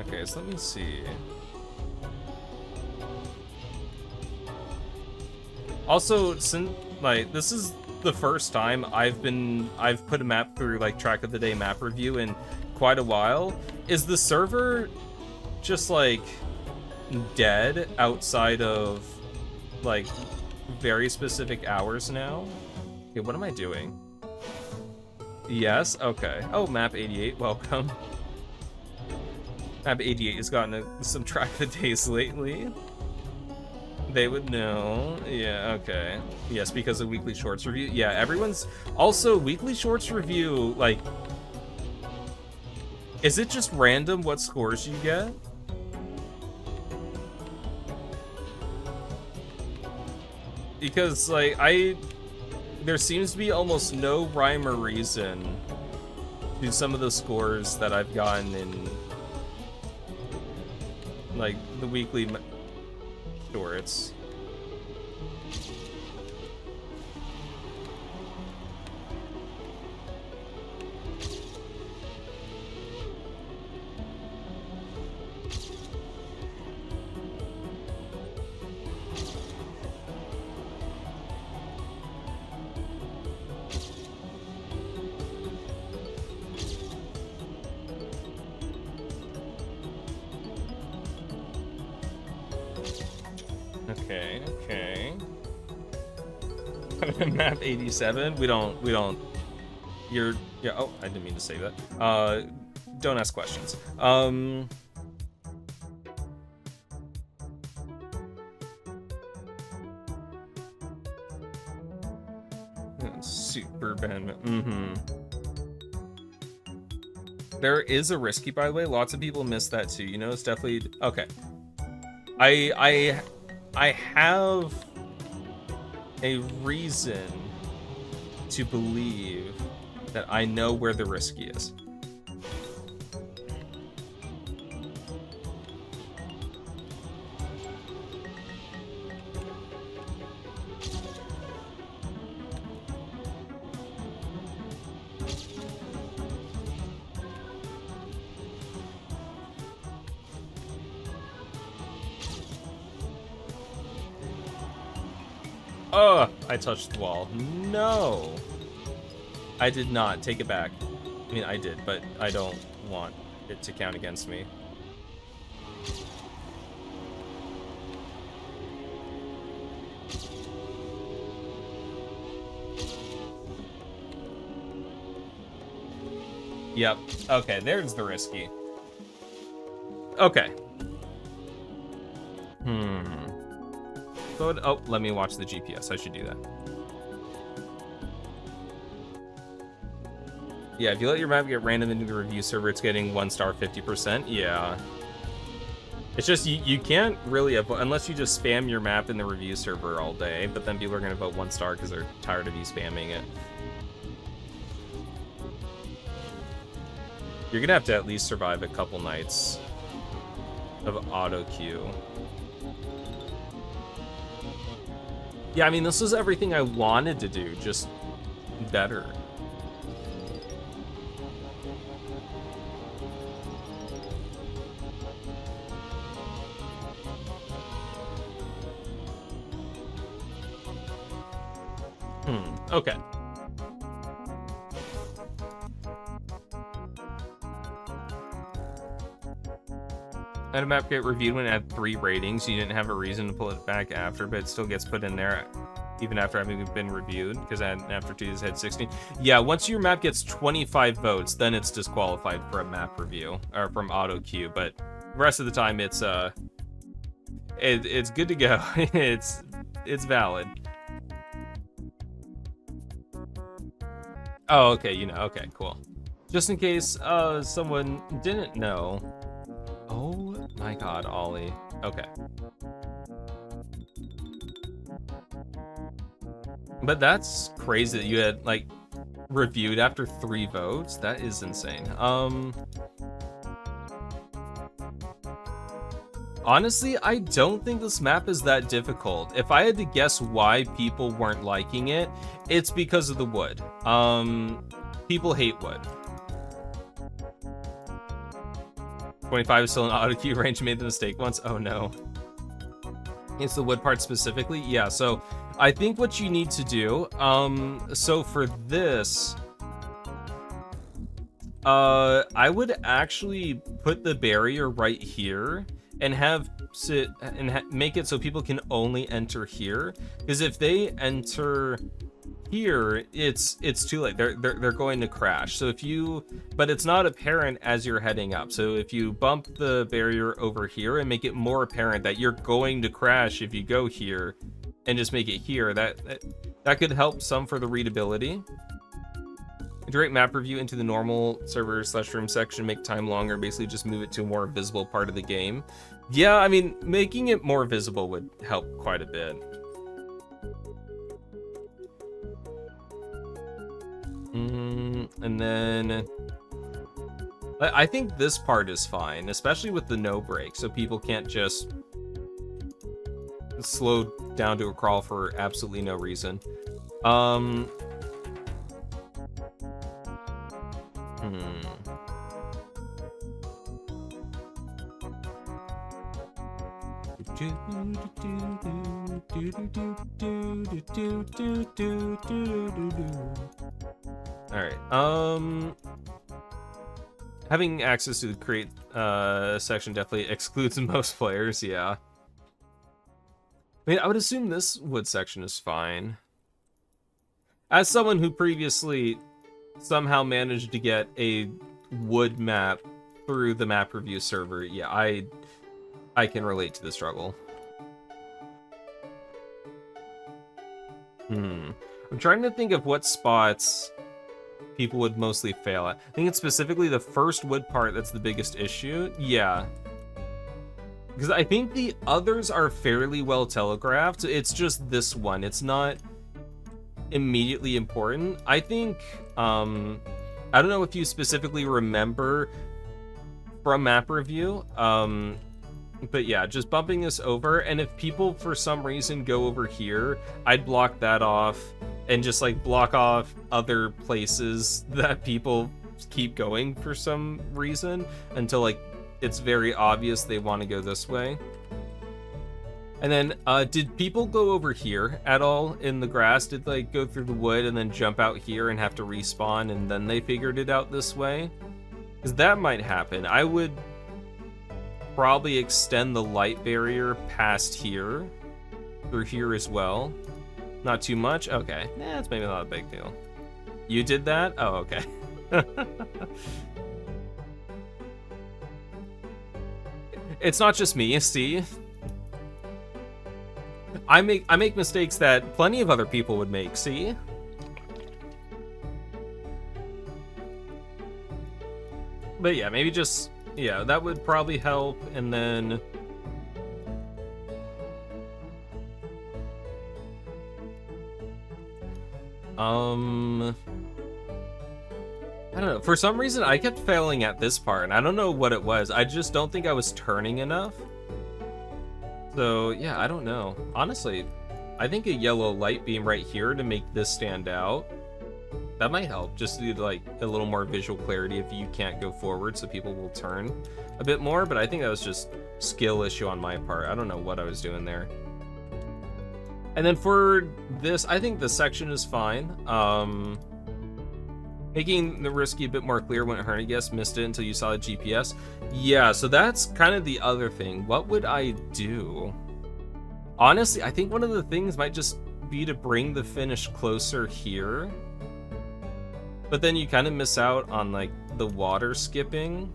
Speaker 1: Okay, so let me see. Also, since like this is the first time I've put a map through like track of the day map review in quite a while. Is the server just like dead outside of like very specific hours now? Okay, what am I doing? Yes, okay. Oh, map 88, welcome. Map 88 has gotten some track of the days lately. They would know. Yeah, okay. Yes, because of weekly shorts review. Yeah, everyone's also weekly shorts review, like, is it just random what scores you get? Because like there seems to be almost no rhyme or reason to some of the scores that I've gotten in like the weekly shorts. Okay. Map 87. We don't. Yeah. Oh, I didn't mean to say that. Don't ask questions. Super Ben. There is a risky, by the way. Lots of people miss that too. You know, it's definitely okay. I have a reason to believe that I know where the risky is. Oh, I touched the wall. No. I did not. Take it back. I mean, I did, but I don't want it to count against me. Yep. Okay, there's the risky. Okay. Oh, let me watch the GPS. I should do that. Yeah, if you let your map get random into the review server, it's getting 1 star 50%. Yeah. It's just, you can't really, unless you just spam your map in the review server all day, but then people are going to vote 1 star because they're tired of you spamming it. You're going to have to at least survive a couple nights of auto queue. Yeah, I mean, this is everything I wanted to do, just better. Okay. Had a map get reviewed when it had 3 ratings. You didn't have a reason to pull it back after, but it still gets put in there even after having been reviewed, because after 2 it had 16. Yeah, once your map gets 25 votes, then it's disqualified for a map review, or from auto queue, but the rest of the time it's good to go. It's valid. Oh, okay, you know, okay, cool. Just in case someone didn't know. Oh my god, Ollie. Okay. But that's crazy that you had, like, reviewed after 3 votes. That is insane. Honestly, I don't think this map is that difficult. If I had to guess why people weren't liking it, it's because of the wood. People hate wood. 25 is still an auto queue range. Made the mistake once. Oh no. It's the wood part specifically. Yeah, so I think what you need to do, so for this, I would actually put the barrier right here and make it so people can only enter here, because if they enter here, it's too late. They're going to crash. So but it's not apparent as you're heading up. So if you bump the barrier over here and make it more apparent that you're going to crash if you go here, and just make it here, that could help some for the readability. Integrate map review into the normal server/room section, make time longer, basically just move it to a more visible part of the game. Yeah, I mean, making it more visible would help quite a bit. And then I think this part is fine, especially with the no break, so people can't just slow down to a crawl for absolutely no reason. All right. Having access to the create section definitely excludes most players. Yeah. I mean, I would assume this wood section is fine. As someone who previously somehow managed to get a wood map through the map review server, yeah, I can relate to the struggle. I'm trying to think of what spots people would mostly fail at. I think it's specifically the first wood part that's the biggest issue. Yeah. Because I think the others are fairly well telegraphed. It's just this one. It's not immediately important. I think, I don't know if you specifically remember from map review, but yeah, just bumping this over, and if people for some reason go over here, I'd block that off and just like block off other places that people keep going for some reason until like it's very obvious they want to go this way. And then did people go over here at all in the grass? Did they go through the wood and then jump out here and have to respawn and then they figured it out this way? Because that might happen. I would probably extend the light barrier past here, through here as well. Not too much? Okay. It's maybe not a big deal. You did that? Oh, okay. It's not just me, see? I make mistakes that plenty of other people would make, see? But yeah, maybe just, yeah, that would probably help, and then I don't know, for some reason I kept failing at this part, and I don't know what it was. I just don't think I was turning enough. So yeah, I don't know. Honestly, I think a yellow light beam right here to make this stand out, that might help, just to like a little more visual clarity if you can't go forward, so people will turn a bit more. But I think that was just skill issue on my part. I don't know what I was doing there. And then for this, I think this section is fine. Making the risky a bit more clear when Hernie guess missed it until you saw the GPS. Yeah, so that's kind of the other thing. What would I do? Honestly, I think one of the things might just be to bring the finish closer here. But then you kind of miss out on like the water skipping,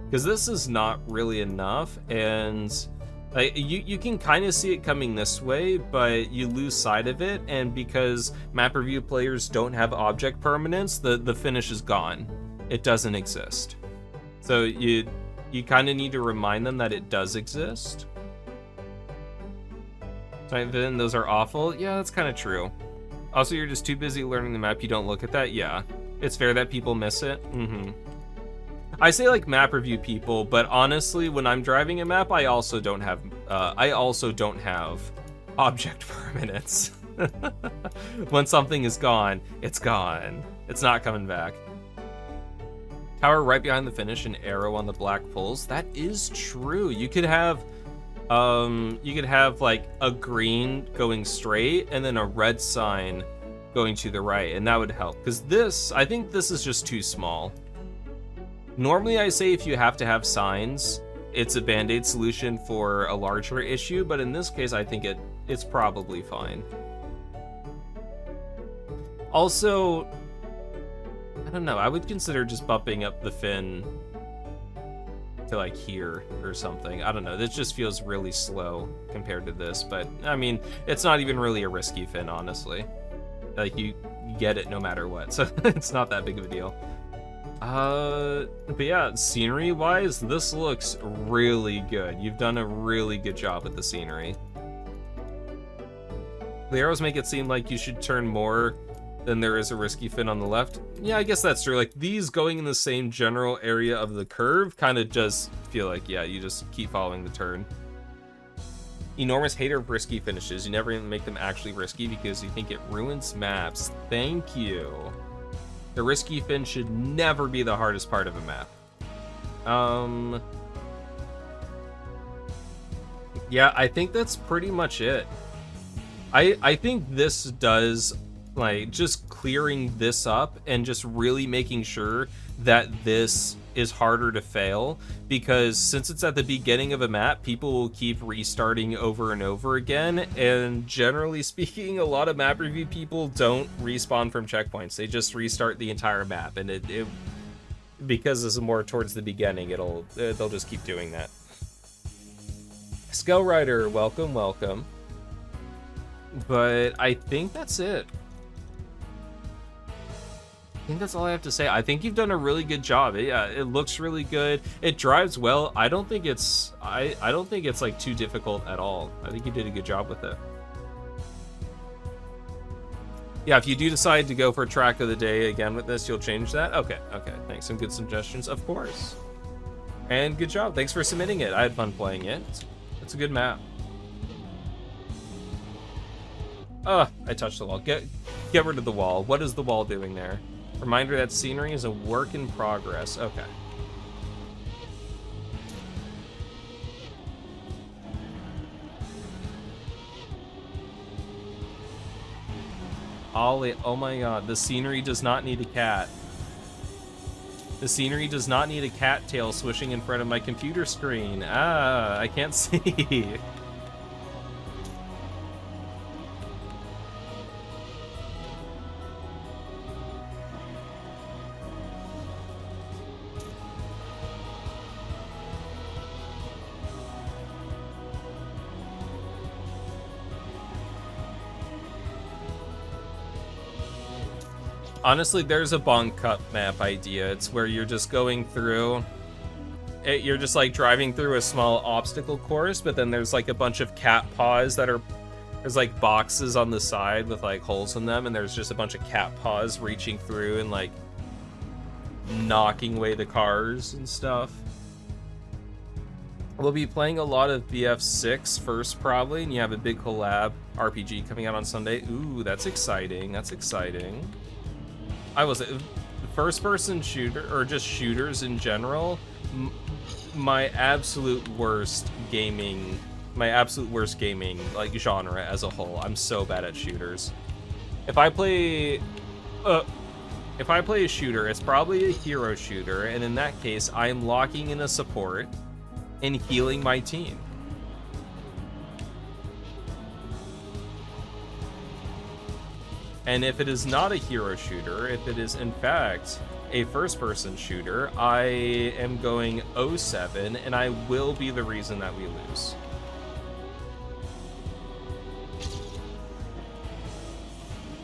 Speaker 1: because this is not really enough, and like you can kind of see it coming this way, but you lose sight of it, and because map review players don't have object permanence, the finish is gone. It doesn't exist. So you kind of need to remind them that it does exist. So then those are awful. Yeah, that's kind of true. Also, you're just too busy learning the map, you don't look at that. Yeah, it's fair that people miss it. I say like map review people, but honestly, when I'm driving a map, I also don't have object permanence. When something is gone, it's gone. It's not coming back. Tower right behind the finish, an arrow on the black poles. That is true. You could have like a green going straight and then a red sign going to the right, and that would help, because this, I think this is just too small. Normally I say if you have to have signs, it's a band-aid solution for a larger issue, but in this case I think it's probably fine. Also, I don't know, I would consider just bumping up the fin to like here or something. I don't know, this just feels really slow compared to this, but I mean, it's not even really a risky fin, honestly. Like, you get it no matter what, so it's not that big of a deal. But yeah, scenery wise, this looks really good. You've done a really good job with the scenery. The arrows make it seem like you should turn more than there is a risky fin on the left. Yeah, I guess that's true. Like, these going in the same general area of the curve kind of just feel like, yeah, you just keep following the turn. Enormous hater of risky finishes. You never even make them actually risky because you think it ruins maps. Thank you. The risky fin should never be the hardest part of a map. Yeah, I think that's pretty much it. I think this does, like, just clearing this up and just really making sure that this is harder to fail, because since it's at the beginning of a map, people will keep restarting over and over again, and generally speaking, a lot of map review people don't respawn from checkpoints. They just restart the entire map, and it because this is more towards the beginning, they'll just keep doing that. Skull Rider, welcome. But I think that's it. I think that's all I have to say. I think you've done a really good job. Yeah, it looks really good. It drives well. I don't think it's like too difficult at all. I think you did a good job with it. Yeah, if you do decide to go for track of the day again with this, you'll change that? Okay, thanks. Some good suggestions, of course. And good job. Thanks for submitting it. I had fun playing it. It's a good map. I touched the wall. Get rid of the wall. What is the wall doing there? Reminder that scenery is a work in progress. Okay. Ollie, oh my god, the scenery does not need a cat. The scenery does not need a cat tail swishing in front of my computer screen. I can't see. Honestly, there's a Bonk Cup map idea. It's where you're just going through... You're just like driving through a small obstacle course, but then there's like a bunch of cat paws that are... There's like boxes on the side with like holes in them, and there's just a bunch of cat paws reaching through and like knocking away the cars and stuff. We'll be playing a lot of BF6 first, probably, and you have a big collab RPG coming out on Sunday. Ooh, that's exciting. That's exciting. I was first-person shooter, or just shooters in general. My absolute worst gaming like genre as a whole. I'm so bad at shooters. If I play a shooter, it's probably a hero shooter, and in that case, I am locking in a support and healing my team. And if it is not a hero shooter, if it is in fact a first-person shooter, I am going 0-7, and I will be the reason that we lose.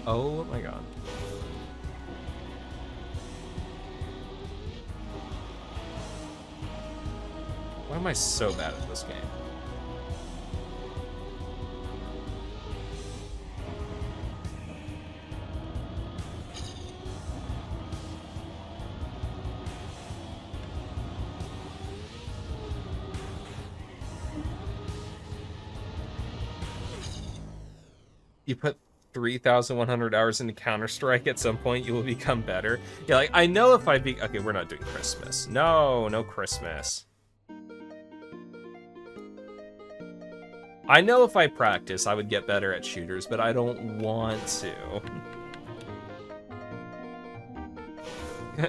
Speaker 1: Oh my god. Why am I so bad at this game? You put 3,100 hours into Counter-Strike, at some point you will become better. Yeah, like, I know if I be... Okay, we're not doing Christmas. No Christmas. I know if I practice, I would get better at shooters, but I don't want to.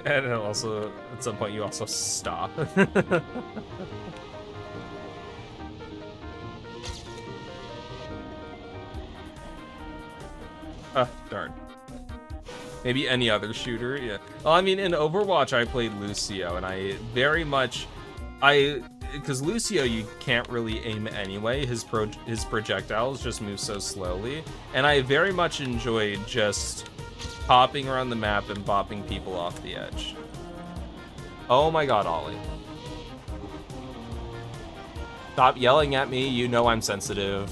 Speaker 1: And also, at some point, you also stop. Darn. Maybe any other shooter, yeah. Well, I mean, in Overwatch, I played Lucio, and I very much... Because Lucio, you can't really aim anyway. His projectiles just move so slowly. And I very much enjoyed just hopping around the map and bopping people off the edge. Oh my god, Ollie. Stop yelling at me, you know I'm sensitive.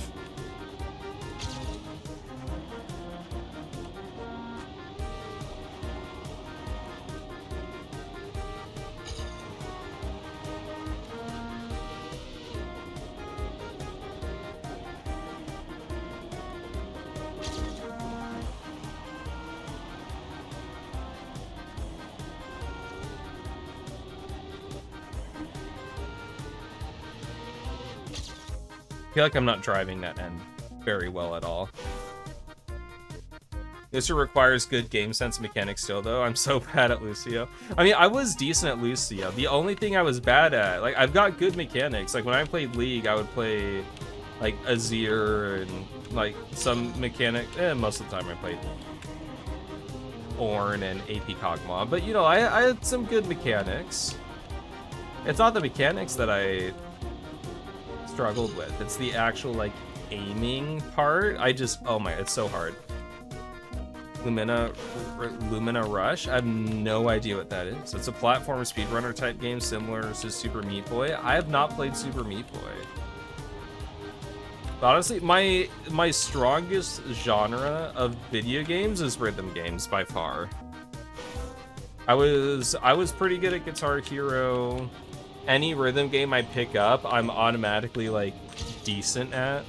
Speaker 1: I feel like I'm not driving that end very well at all. This requires good game sense mechanics still, though. I'm so bad at Lucio. I mean, I was decent at Lucio. The only thing I was bad at, like, I've got good mechanics. Like, when I played League, I would play, like, Azir and, like, some mechanic. Most of the time I played Ornn and AP Kog'Maw. But, you know, I had some good mechanics. It's not the mechanics that I struggled with. It's the actual, like, aiming part. Oh my, it's so hard. Lumina Rush? I have no idea what that is. It's a platform speedrunner type game similar to Super Meat Boy. I have not played Super Meat Boy. But honestly, my strongest genre of video games is rhythm games by far. I was pretty good at Guitar Hero. Any rhythm game I pick up, I'm automatically like decent at.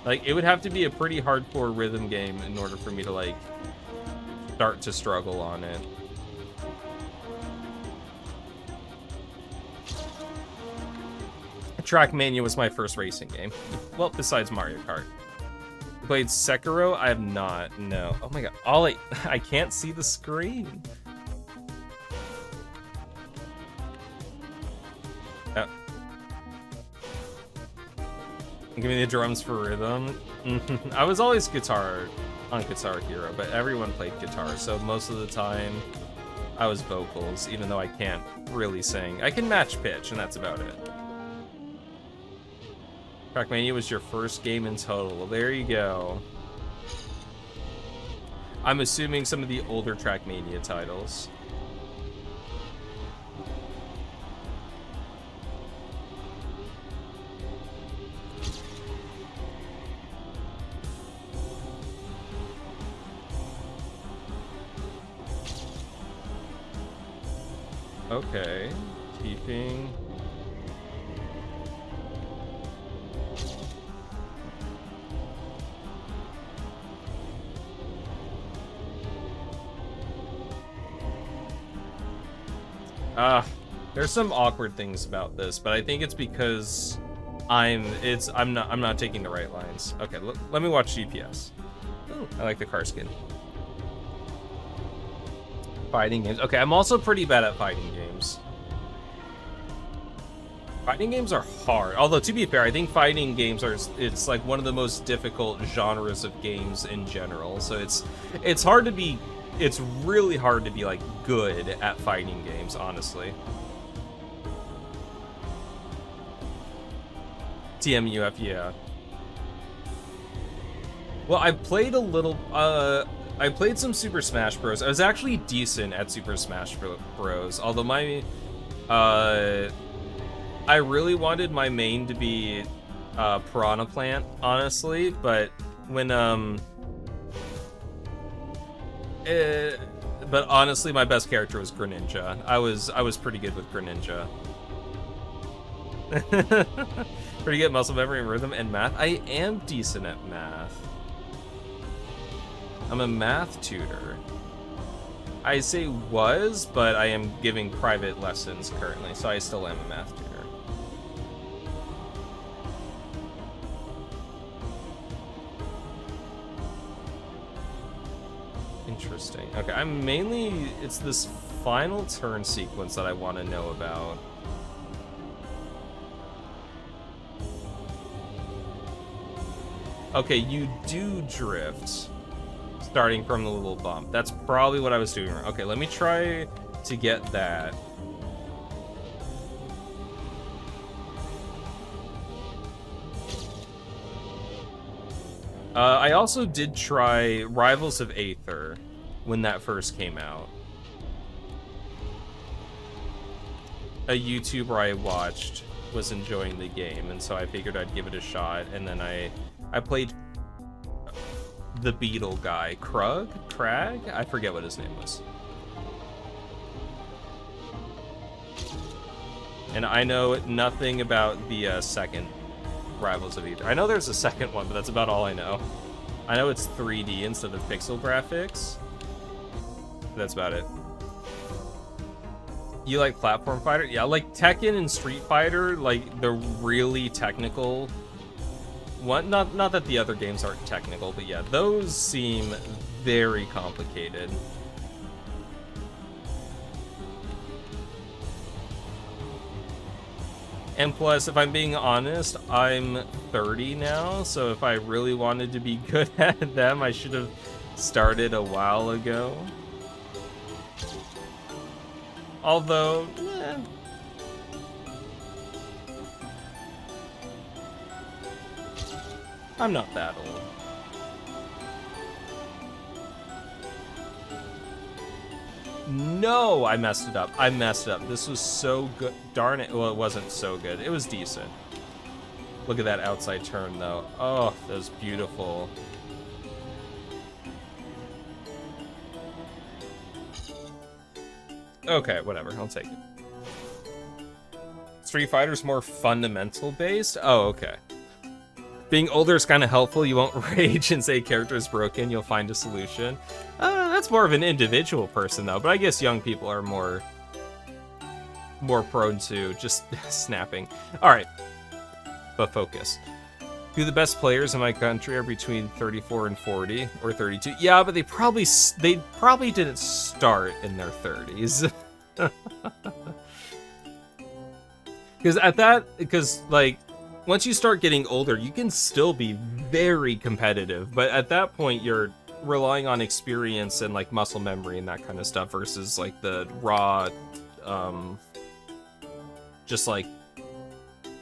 Speaker 1: Like, it would have to be a pretty hardcore rhythm game in order for me to, like, start to struggle on it. Trackmania was my first racing game. Well, besides Mario Kart. You played Sekiro? I have not, no. Oh my god, I can't see the screen. Oh. Give me the drums for rhythm. I was always on Guitar Hero, but everyone played guitar, so most of the time I was vocals, even though I can't really sing. I can match pitch, and that's about it. Trackmania was your first game in total. Well, there you go. I'm assuming some of the older Trackmania titles. Okay, keeping. There's some awkward things about this, but I think it's because I'm not taking the right lines. Okay, let me watch GPS. Ooh, I like the car skin. Fighting games. Okay, I'm also pretty bad at fighting games. Fighting games are hard. Although, to be fair, I think fighting games it's like one of the most difficult genres of games in general. So it's hard to be, it's really hard to be like good at fighting games, honestly. TMUF, yeah. Well, I played a little, I played some Super Smash Bros. I was actually decent at Super Smash Bros. Although I really wanted my main to be Piranha Plant, honestly, but when but honestly, my best character was Greninja. I was pretty good with Greninja. Pretty good at muscle memory and rhythm and math. I am decent at math. I'm a math tutor. I say was, but I am giving private lessons currently, so I still am a math tutor. Interesting. Okay, it's this final turn sequence that I want to know about. Okay, you do drift. Starting from the little bump. That's probably what I was doing wrong. Okay, let me try to get that. I also did try Rivals of Aether when that first came out. A YouTuber I watched was enjoying the game, and so I figured I'd give it a shot, and then I played the beetle guy, Krug? I forget what his name was. And I know nothing about the second Rivals of Aether. I know there's a second one, but that's about all I know. I know it's 3D instead of pixel graphics. That's about it. You like platform fighter? Yeah, like Tekken and Street Fighter, like the really technical one. Not that the other games aren't technical, but yeah, those seem very complicated. And plus, if I'm being honest, I'm 30 now, so if I really wanted to be good at them, I should have started a while ago. Although, I'm not that old. No, I messed it up. I messed it up. This was so good. Darn it. Well, it wasn't so good. It was decent. Look at that outside turn, though. Oh, that was beautiful. Okay, whatever. I'll take it. Street Fighter's more fundamental based? Oh, okay. Being older is kind of helpful. You won't rage and say character is broken. You'll find a solution. That's more of an individual person, though. But I guess young people are more prone to just snapping. All right. But focus. Who the best players in my country are between 34 and 40 or 32? Yeah, but they probably didn't start in their 30s. Because like once you start getting older, you can still be very competitive, but at that point you're relying on experience and like muscle memory and that kind of stuff versus like the raw just like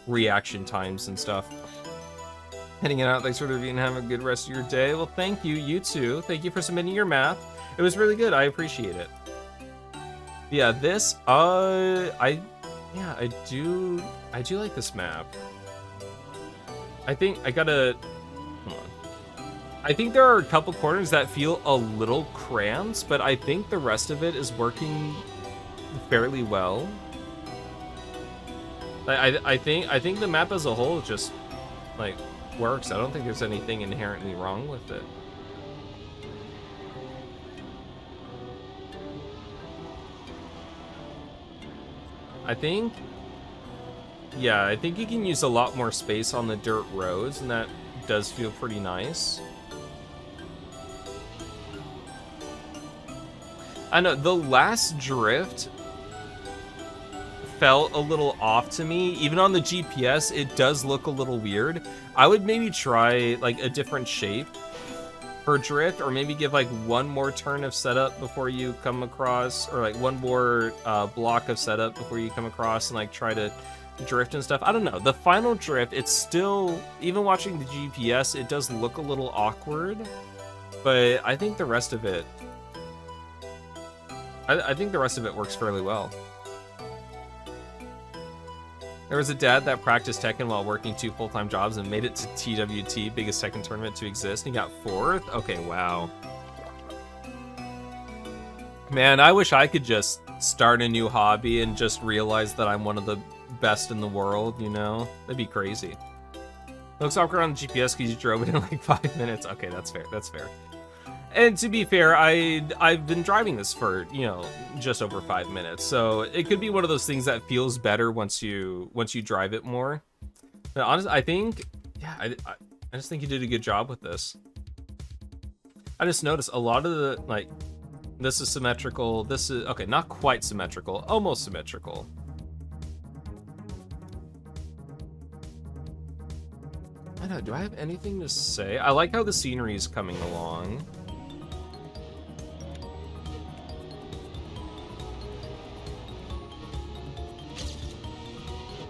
Speaker 1: reaction times and stuff. Heading it out. Thanks for the review and have a good rest of your day. Well, thank you. You too. Thank you for submitting your math. It was really good. I appreciate it. Yeah, this I do like this map. I think I gotta hold on. I think there are a couple corners that feel a little cramped, but I think the rest of it is working fairly well. I think the map as a whole just like works. I don't think there's anything inherently wrong with it. I think you can use a lot more space on the dirt roads, and that does feel pretty nice. I know the last drift felt a little off to me. Even on the GPS, it does look a little weird. I would maybe try like a different shape for drift, or maybe give like one more turn of setup before you come across, or like one more block of setup before you come across and like try to drift and stuff. I don't know. The final drift, it's still, even watching the GPS, it does look a little awkward, but I think the rest of it, I think the rest of it works fairly well. There was a dad that practiced Tekken while working 2 full-time jobs and made it to TWT, biggest Tekken tournament to exist, and he got 4th? Okay, wow. Man, I wish I could just start a new hobby and just realize that I'm one of the best in the world, you know? That'd be crazy. Looks awkward on the GPS because you drove it in like 5 minutes. Okay, that's fair, that's fair. And to be fair, I've been driving this for, you know, just over 5 minutes, so it could be one of those things that feels better once you drive it more. But honestly, I think, yeah, I just think you did a good job with this. I just noticed a lot of the, like, this is symmetrical, this is, okay, not quite symmetrical, almost symmetrical. I don't know, do I have anything to say? I like how the scenery is coming along.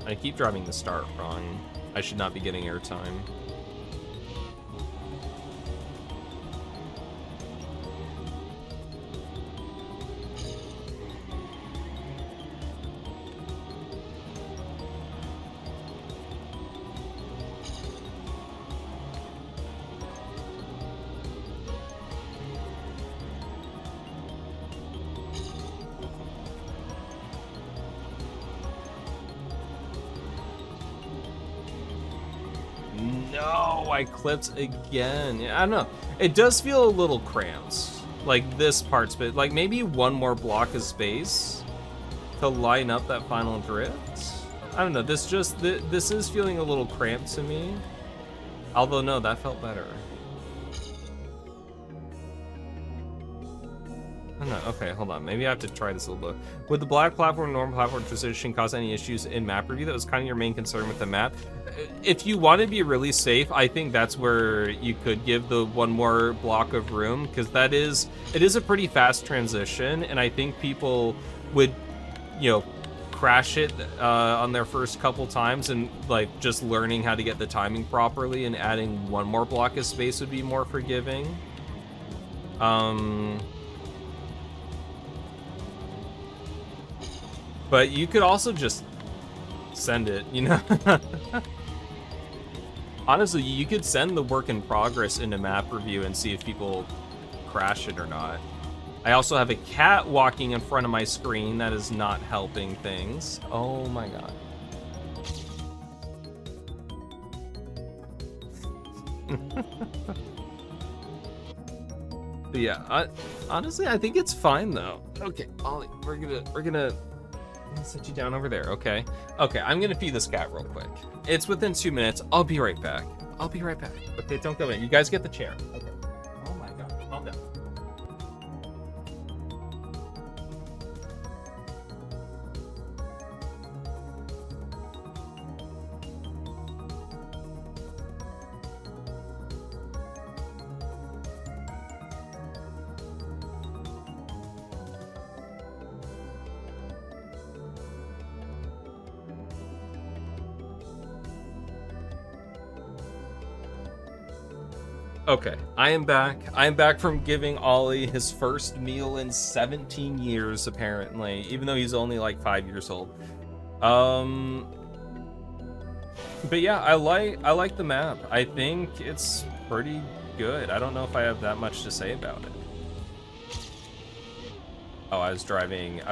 Speaker 1: I keep driving the start wrong. I should not be getting airtime. No, I clipped again. I don't know. It does feel a little cramped. Like this part's bit, like maybe one more block of space to to line up that final drift. I don't know, this is feeling a little cramped to me. Although no, that felt better. I don't know, okay, hold on. Maybe I have to try this a little bit. Would the black platform, normal platform transition cause any issues in map review? That was kind of your main concern with the map. If you want to be really safe, I think that's where you could give the one more block of room, because it is a pretty fast transition, and I think people would, you know, crash it on their first couple times, and like just learning how to get the timing properly and adding one more block of space would be more forgiving. But you could also just send it, you know? Honestly, you could send the work in progress into map review and see if people crash it or not. I also have a cat walking in front of my screen that is not helping things. Oh my god. But yeah, honestly, I think it's fine though. Okay, Ollie, we're gonna set you down over there, okay? Okay, I'm gonna feed this cat real quick. It's within 2 minutes. I'll be right back. Okay, don't go in. You guys get the chair. Okay. Oh my god, calm down. Okay, I am back. I am back from giving Ollie his first meal in 17 years, apparently, even though he's only like 5 years old. But yeah, I like the map. I think it's pretty good. I don't know if I have that much to say about it. Oh, I was driving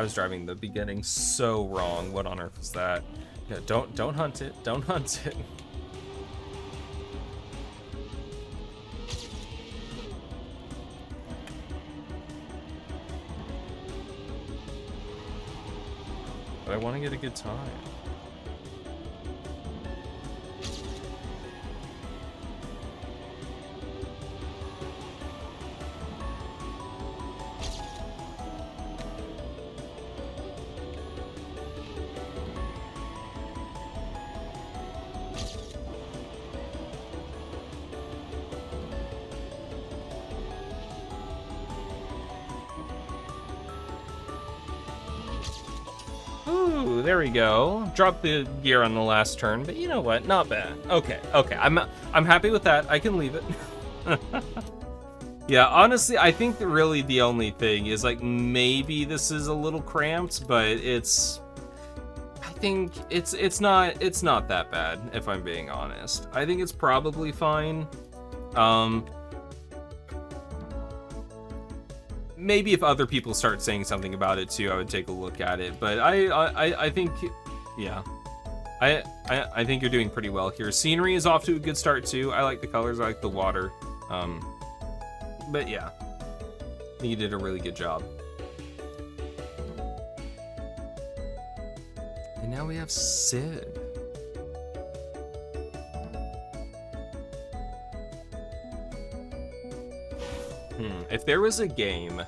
Speaker 1: the beginning so wrong. What on earth is that? Yeah, don't hunt it. Don't hunt it. But I want to get a good time. Ooh, there we go. Drop the gear on the last turn, but you know what? Not bad. Okay. I'm happy with that. I can leave it. Yeah, honestly, I think that really the only thing is like maybe this is a little cramped, but I think it's not that bad if I'm being honest. I think it's probably fine. Maybe if other people start saying something about it too, I would take a look at it. But I think, yeah, I think you're doing pretty well here. Scenery is off to a good start too. I like the colors. I like the water. But yeah, I think you did a really good job. And now we have Sid. If there was a game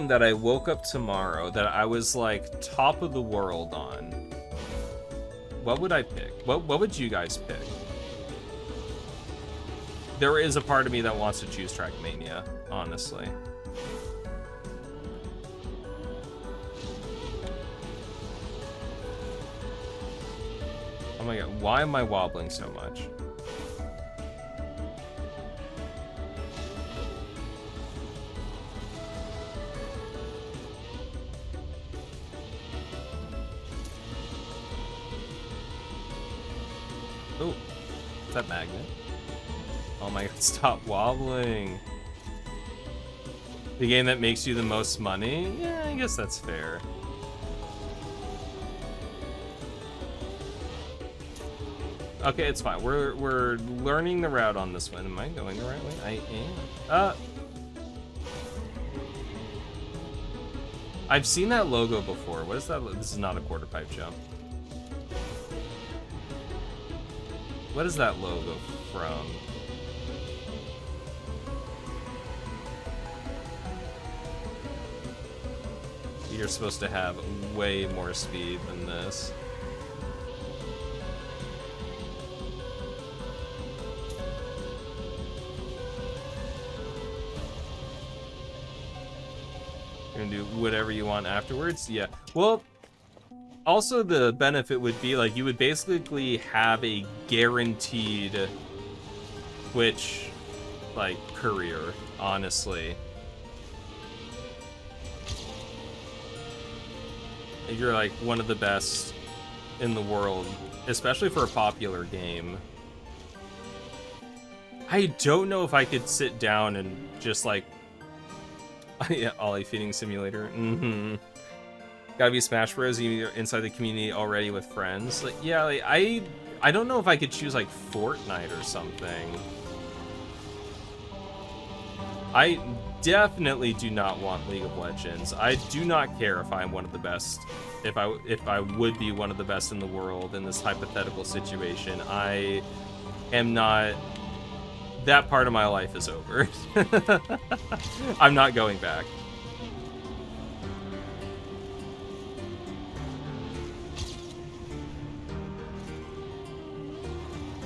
Speaker 1: that I woke up tomorrow that I was like top of the world on, what would I pick? What would you guys pick? There is a part of me that wants to choose Trackmania, honestly. Oh my god, why am I wobbling so much? Oh, is that magnet? Oh my god, stop wobbling. The game that makes you the most money? Yeah, I guess that's fair. Okay, it's fine. We're learning the route on this one. Am I going the right way? I am. I've seen that logo before. What is that? This is not a quarter pipe jump. What is that logo from? You're supposed to have way more speed than this. You're gonna do whatever you want afterwards? Yeah. Well, also the benefit would be, like, you would basically have a guaranteed Twitch, like, career, honestly. You're, like, one of the best in the world, especially for a popular game. I don't know if I could sit down and just, like, yeah, Ollie feeding simulator. Gotta be Smash Bros. You're inside the community already with friends. Like, yeah, like, I don't know if I could choose, like, Fortnite or something. I definitely do not want League of Legends. I do not care if I'm one of the best. If I would be one of the best in the world in this hypothetical situation. I am not. That part of my life is over. I'm not going back.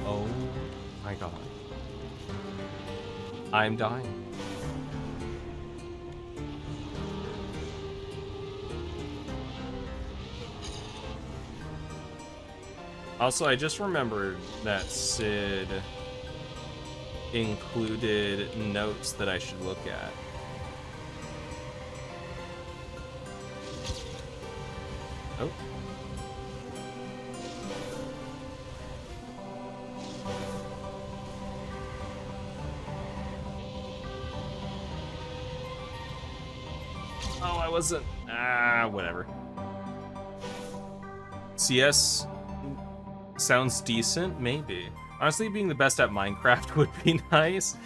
Speaker 1: Oh my god. I'm dying. Also, I just remembered that Sid included notes that I should look at. Oh. Oh, I wasn't. Whatever. CS sounds decent, maybe. Honestly, being the best at Minecraft would be nice.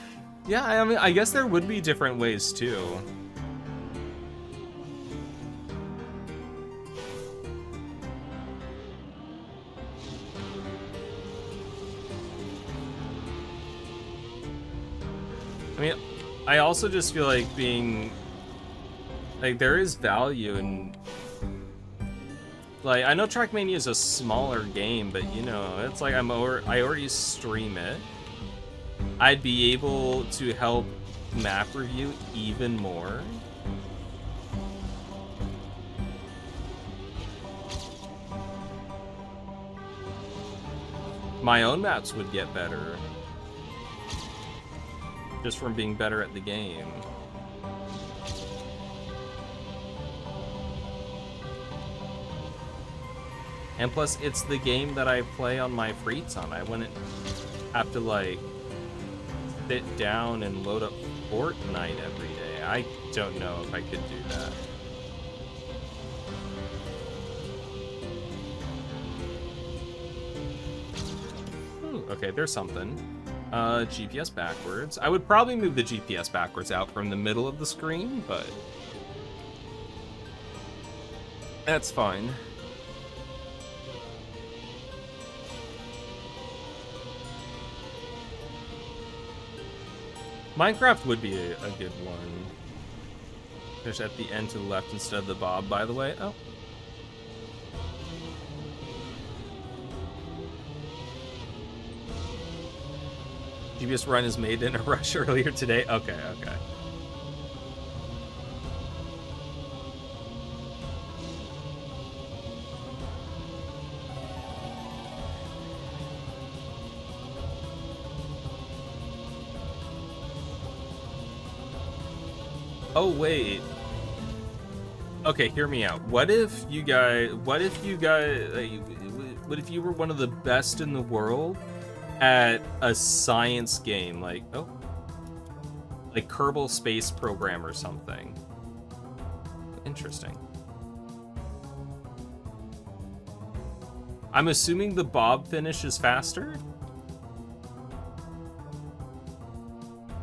Speaker 1: Yeah, I mean, I guess there would be different ways too. I mean, I also just feel like being, like, there is value in, like, I know Trackmania is a smaller game, but, you know, it's like I already stream it. I'd be able to help map review even more. My own maps would get better. Just from being better at the game. And plus, it's the game that I play on my free time. I wouldn't have to, like, sit down and load up Fortnite every day. I don't know if I could do that. Ooh, okay, there's something. GPS backwards. I would probably move the GPS backwards out from the middle of the screen, but that's fine. Minecraft would be a good one. There's at the end to the left instead of the bob, by the way. Oh. GPS run is made in a rush earlier today. Okay, okay. Oh, wait. Okay, hear me out. What if you were one of the best in the world at a science game, like Kerbal Space Program or something? Interesting. I'm assuming the bob finish is faster?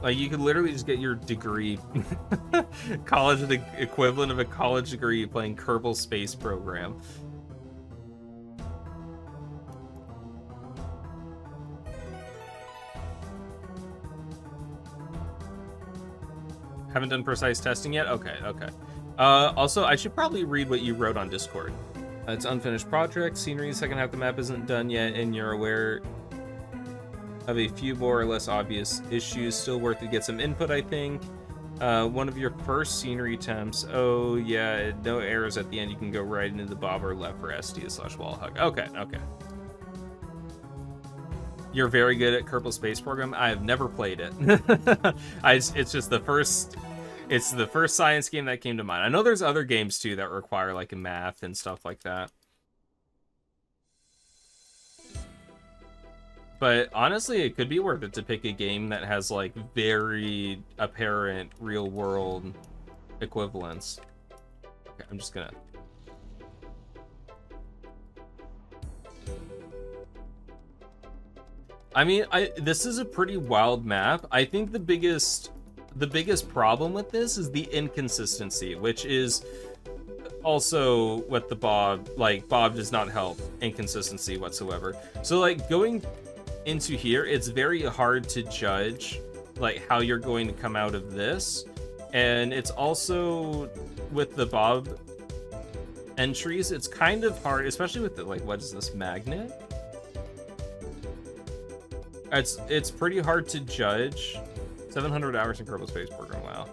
Speaker 1: Like, you could literally just get your degree, college, the equivalent of a college degree playing Kerbal Space Program. Haven't done precise testing yet? Okay, okay. Also, I should probably read what you wrote on Discord. It's unfinished project, scenery, second half of the map isn't done yet, and you're aware of a few more or less obvious issues. Still worth to get some input, I think. One of your first scenery attempts. Oh, yeah, no errors at the end. You can go right into the bob or left for SD/wall hug. Okay, okay. You're very good at Kerbal Space Program. I have never played it. It's just the first... It's the first science game that came to mind. I know there's other games, too, that require, like, math and stuff like that. But honestly, it could be worth it to pick a game that has, like, very apparent real-world equivalents. Okay, I'm just gonna... I mean, this is a pretty wild map. I think the biggest problem with this is the inconsistency, which is also what the Bob does not help inconsistency whatsoever. So, like, going into here, it's very hard to judge, like, how you're going to come out of this. And it's also, with the Bob entries, it's kind of hard, especially with the, like, what is this, magnet? It's pretty hard to judge. 700 hours in Kerbal Space Program, wow.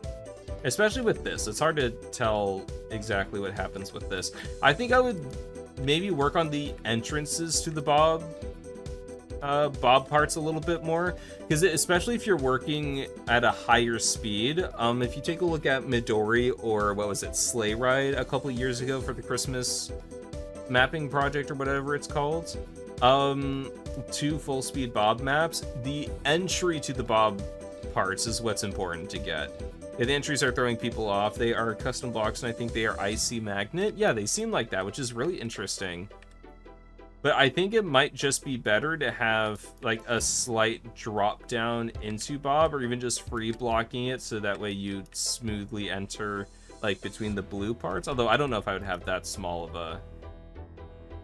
Speaker 1: Especially with this, it's hard to tell exactly what happens with this. I think I would maybe work on the entrances to the Bob parts a little bit more, because especially if you're working at a higher speed. If you take a look at Midori, or what was it, Sleigh Ride a couple years ago for the Christmas mapping project or whatever it's called, 2 full speed Bob maps, the entry to the Bob parts is what's important to get. Yeah, the entries are throwing people off. They are custom blocks, and I think they are IC magnet. Yeah, they seem like that, which is really interesting. But I think it might just be better to have, like, a slight drop down into Bob, or even just free blocking it, so that way you smoothly enter, like, between the blue parts. Although I don't know if I would have that small of a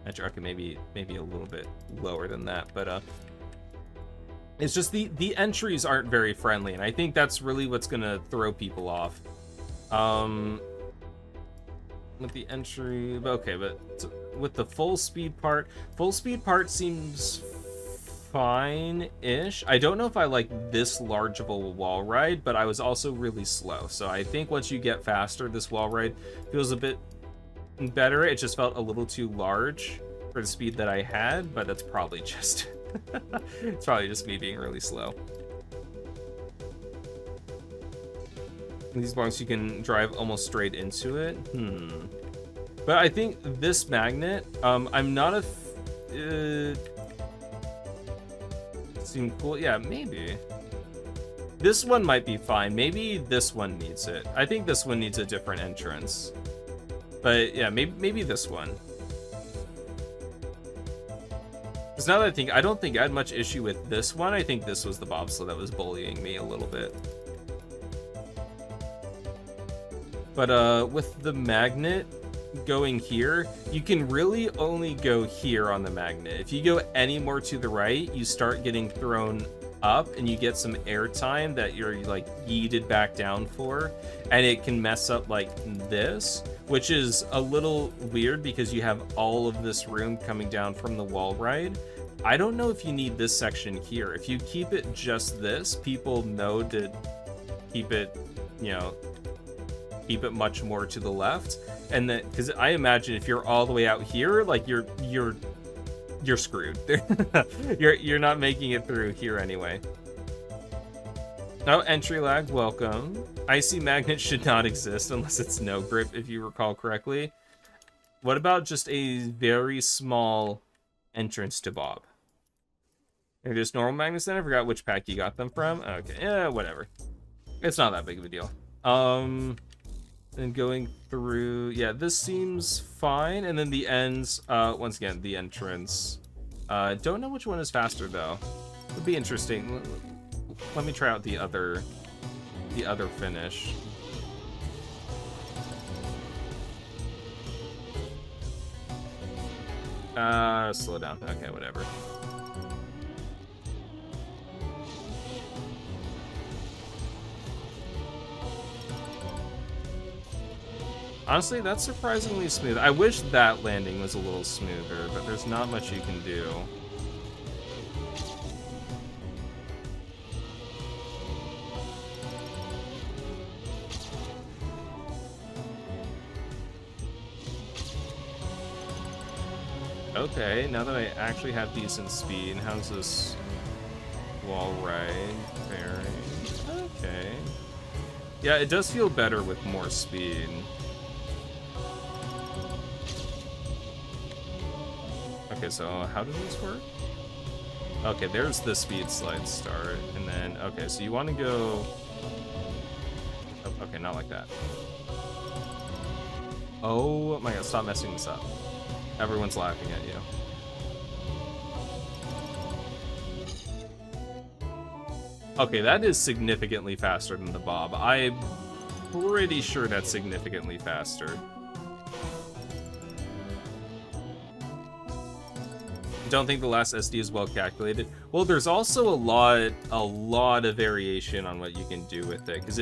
Speaker 1: entry. Okay, maybe a little bit lower than that, but it's just the entries aren't very friendly, and I think that's really what's gonna throw people off. With the entry, okay, but with the full speed part seems fine-ish. I don't know if I like this large of a wall ride, but I was also really slow, so I think once you get faster, this wall ride feels a bit better. It just felt a little too large for the speed that I had, but that's probably just it's probably just me being really slow. These blocks you can drive almost straight into it. But I think this magnet, I'm not a seem cool. Yeah, maybe this one might be fine. Maybe this one needs it. I think this one needs a different entrance. But yeah, maybe this one. Because now that I think, I don't think I had much issue with this one. I think this was the bobsled that was bullying me a little bit. But with the magnet going here, you can really only go here on the magnet. If you go any more to the right, you start getting thrown up, and you get some airtime that you're, like, yeeted back down for, and it can mess up like this, which is a little weird because you have all of this room coming down from the wall ride. I don't know if you need this section here. If you keep it just this, people know to keep it, you know, keep it much more to the left. And that, because I imagine if you're all the way out here, like, you're screwed. you're not making it through here anyway. Oh, entry lag, welcome. IC magnet should not exist unless it's no grip, if you recall correctly. What about just a very small entrance to Bob? They're just normal magnets then? I forgot which pack you got them from. Okay, yeah, whatever. It's not that big of a deal. And going through, yeah, this seems fine. And then the ends, once again, the entrance. Don't know which one is faster though. Would be interesting. let me try out the other finish. Slow down. Okay, whatever. Honestly, that's surprisingly smooth. I wish that landing was a little smoother, but there's not much you can do. Okay, now that I actually have decent speed, how's this wall ride bearing? Okay. Yeah, it does feel better with more speed. Okay, so how does this work? Okay, there's the speed slide start, and then, okay, so you want to go... Oh, okay, not like that. Oh my god, stop messing this up. Everyone's laughing at you. Okay, that is significantly faster than the bob. I'm pretty sure that's significantly faster. Don't think the last SD is well calculated. Well, there's also a lot of variation on what you can do with it. Because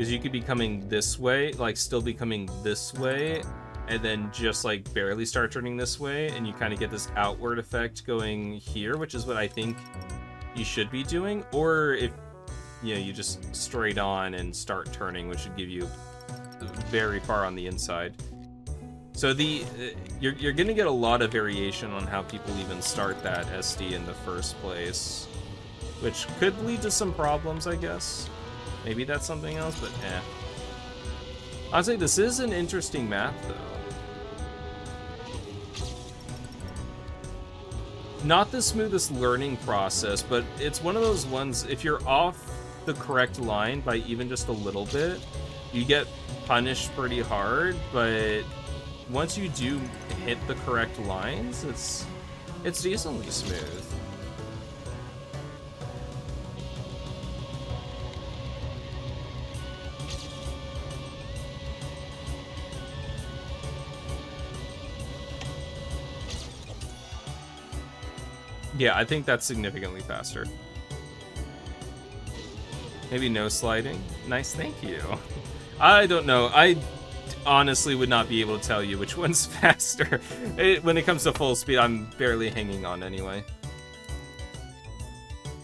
Speaker 1: you could be coming this way, like still be coming this way, and then just like barely start turning this way, and you kind of get this outward effect going here, which is what I think you should be doing. Or if you just straight on and start turning, which would give you very far on the inside. So you're gonna get a lot of variation on how people even start that SD in the first place, which could lead to some problems, I guess. Maybe that's something else, but eh. Honestly, this is an interesting map, though. Not the smoothest learning process, but it's one of those ones, if you're off the correct line by even just a little bit, you get punished pretty hard, but once you do hit the correct lines, it's decently smooth. Yeah, I think that's significantly faster. Maybe no sliding. Nice, thank you. I don't know. I honestly would not be able to tell you which one's faster. When it comes to full speed, I'm barely hanging on anyway.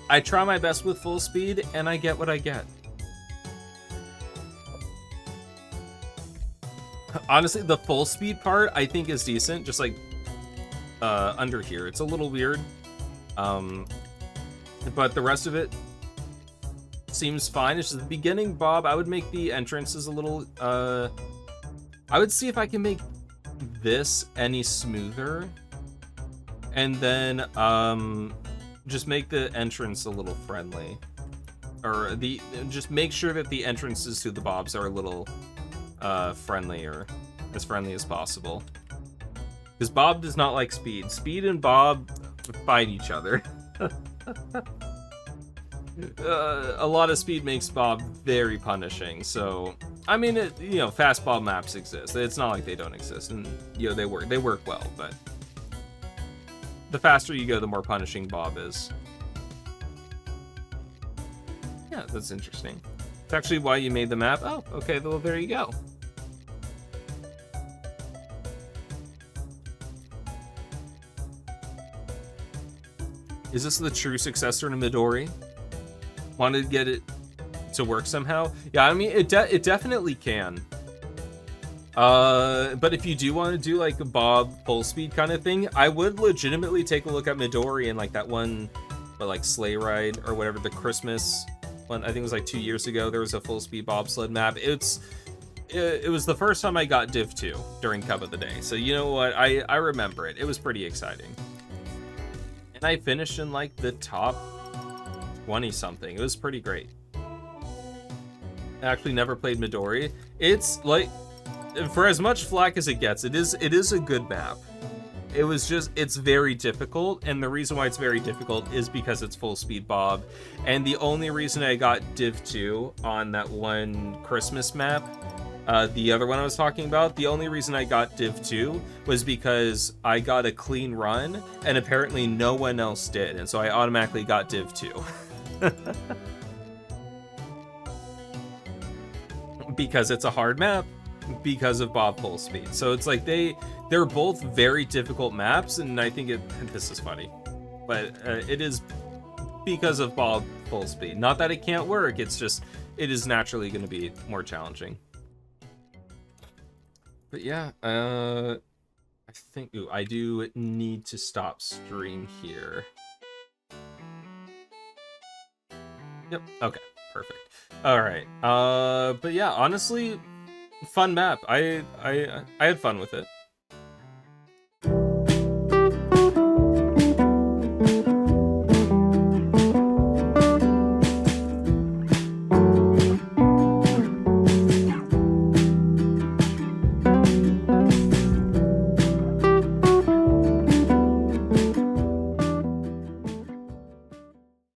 Speaker 1: I try my best with full speed, and I get what I get. Honestly, the full speed part, I think, is decent. Just like under here. It's a little weird. But the rest of it seems fine. It's just the beginning, Bob. I would make the entrances a little... I would see if I can make this any smoother. And then just make the entrance a little friendly. Or just make sure that the entrances to the Bobs are a little friendlier. As friendly as possible. Because Bob does not like speed. Speed and Bob fight each other. A lot of speed makes Bob very punishing, so I mean, fast Bob maps exist. It's not like they don't exist, and they work well. But the faster you go, the more punishing Bob is. Yeah, that's interesting. It's actually why you made the map. Oh, okay. Well, there you go. Is this the true successor to Midori? Wanted to get it to work somehow? Yeah, I mean, it definitely can. But if you do want to do like a Bob full speed kind of thing, I would legitimately take a look at Midori and like that one, like sleigh ride or whatever, the Christmas one. I think it was like 2 years ago. There was a full speed bobsled map. It was the first time I got Div 2 during Cup of the Day. So you know what? I remember it. It was pretty exciting. And I finished in like the top 20 something. It was pretty great. I actually never played Midori. It's like, for as much flack as it gets, it is a good map. It was just, it's very difficult, and the reason why it's very difficult is because it's full speed Bob. And the only reason I got Div 2 on that one Christmas map, the other one I was talking about, the only reason I got Div 2 was because I got a clean run, and apparently no one else did, and so I automatically got Div 2. Because it's a hard map, because of Bob full speed. So it's like they're both very difficult maps, and I think this is funny, but it is because of Bob full speed. Not that it can't work, it's just it is naturally going to be more challenging. But yeah, I think I do need to stop stream here. Yep, okay, perfect. All right, but yeah, honestly, fun map. I had fun with it.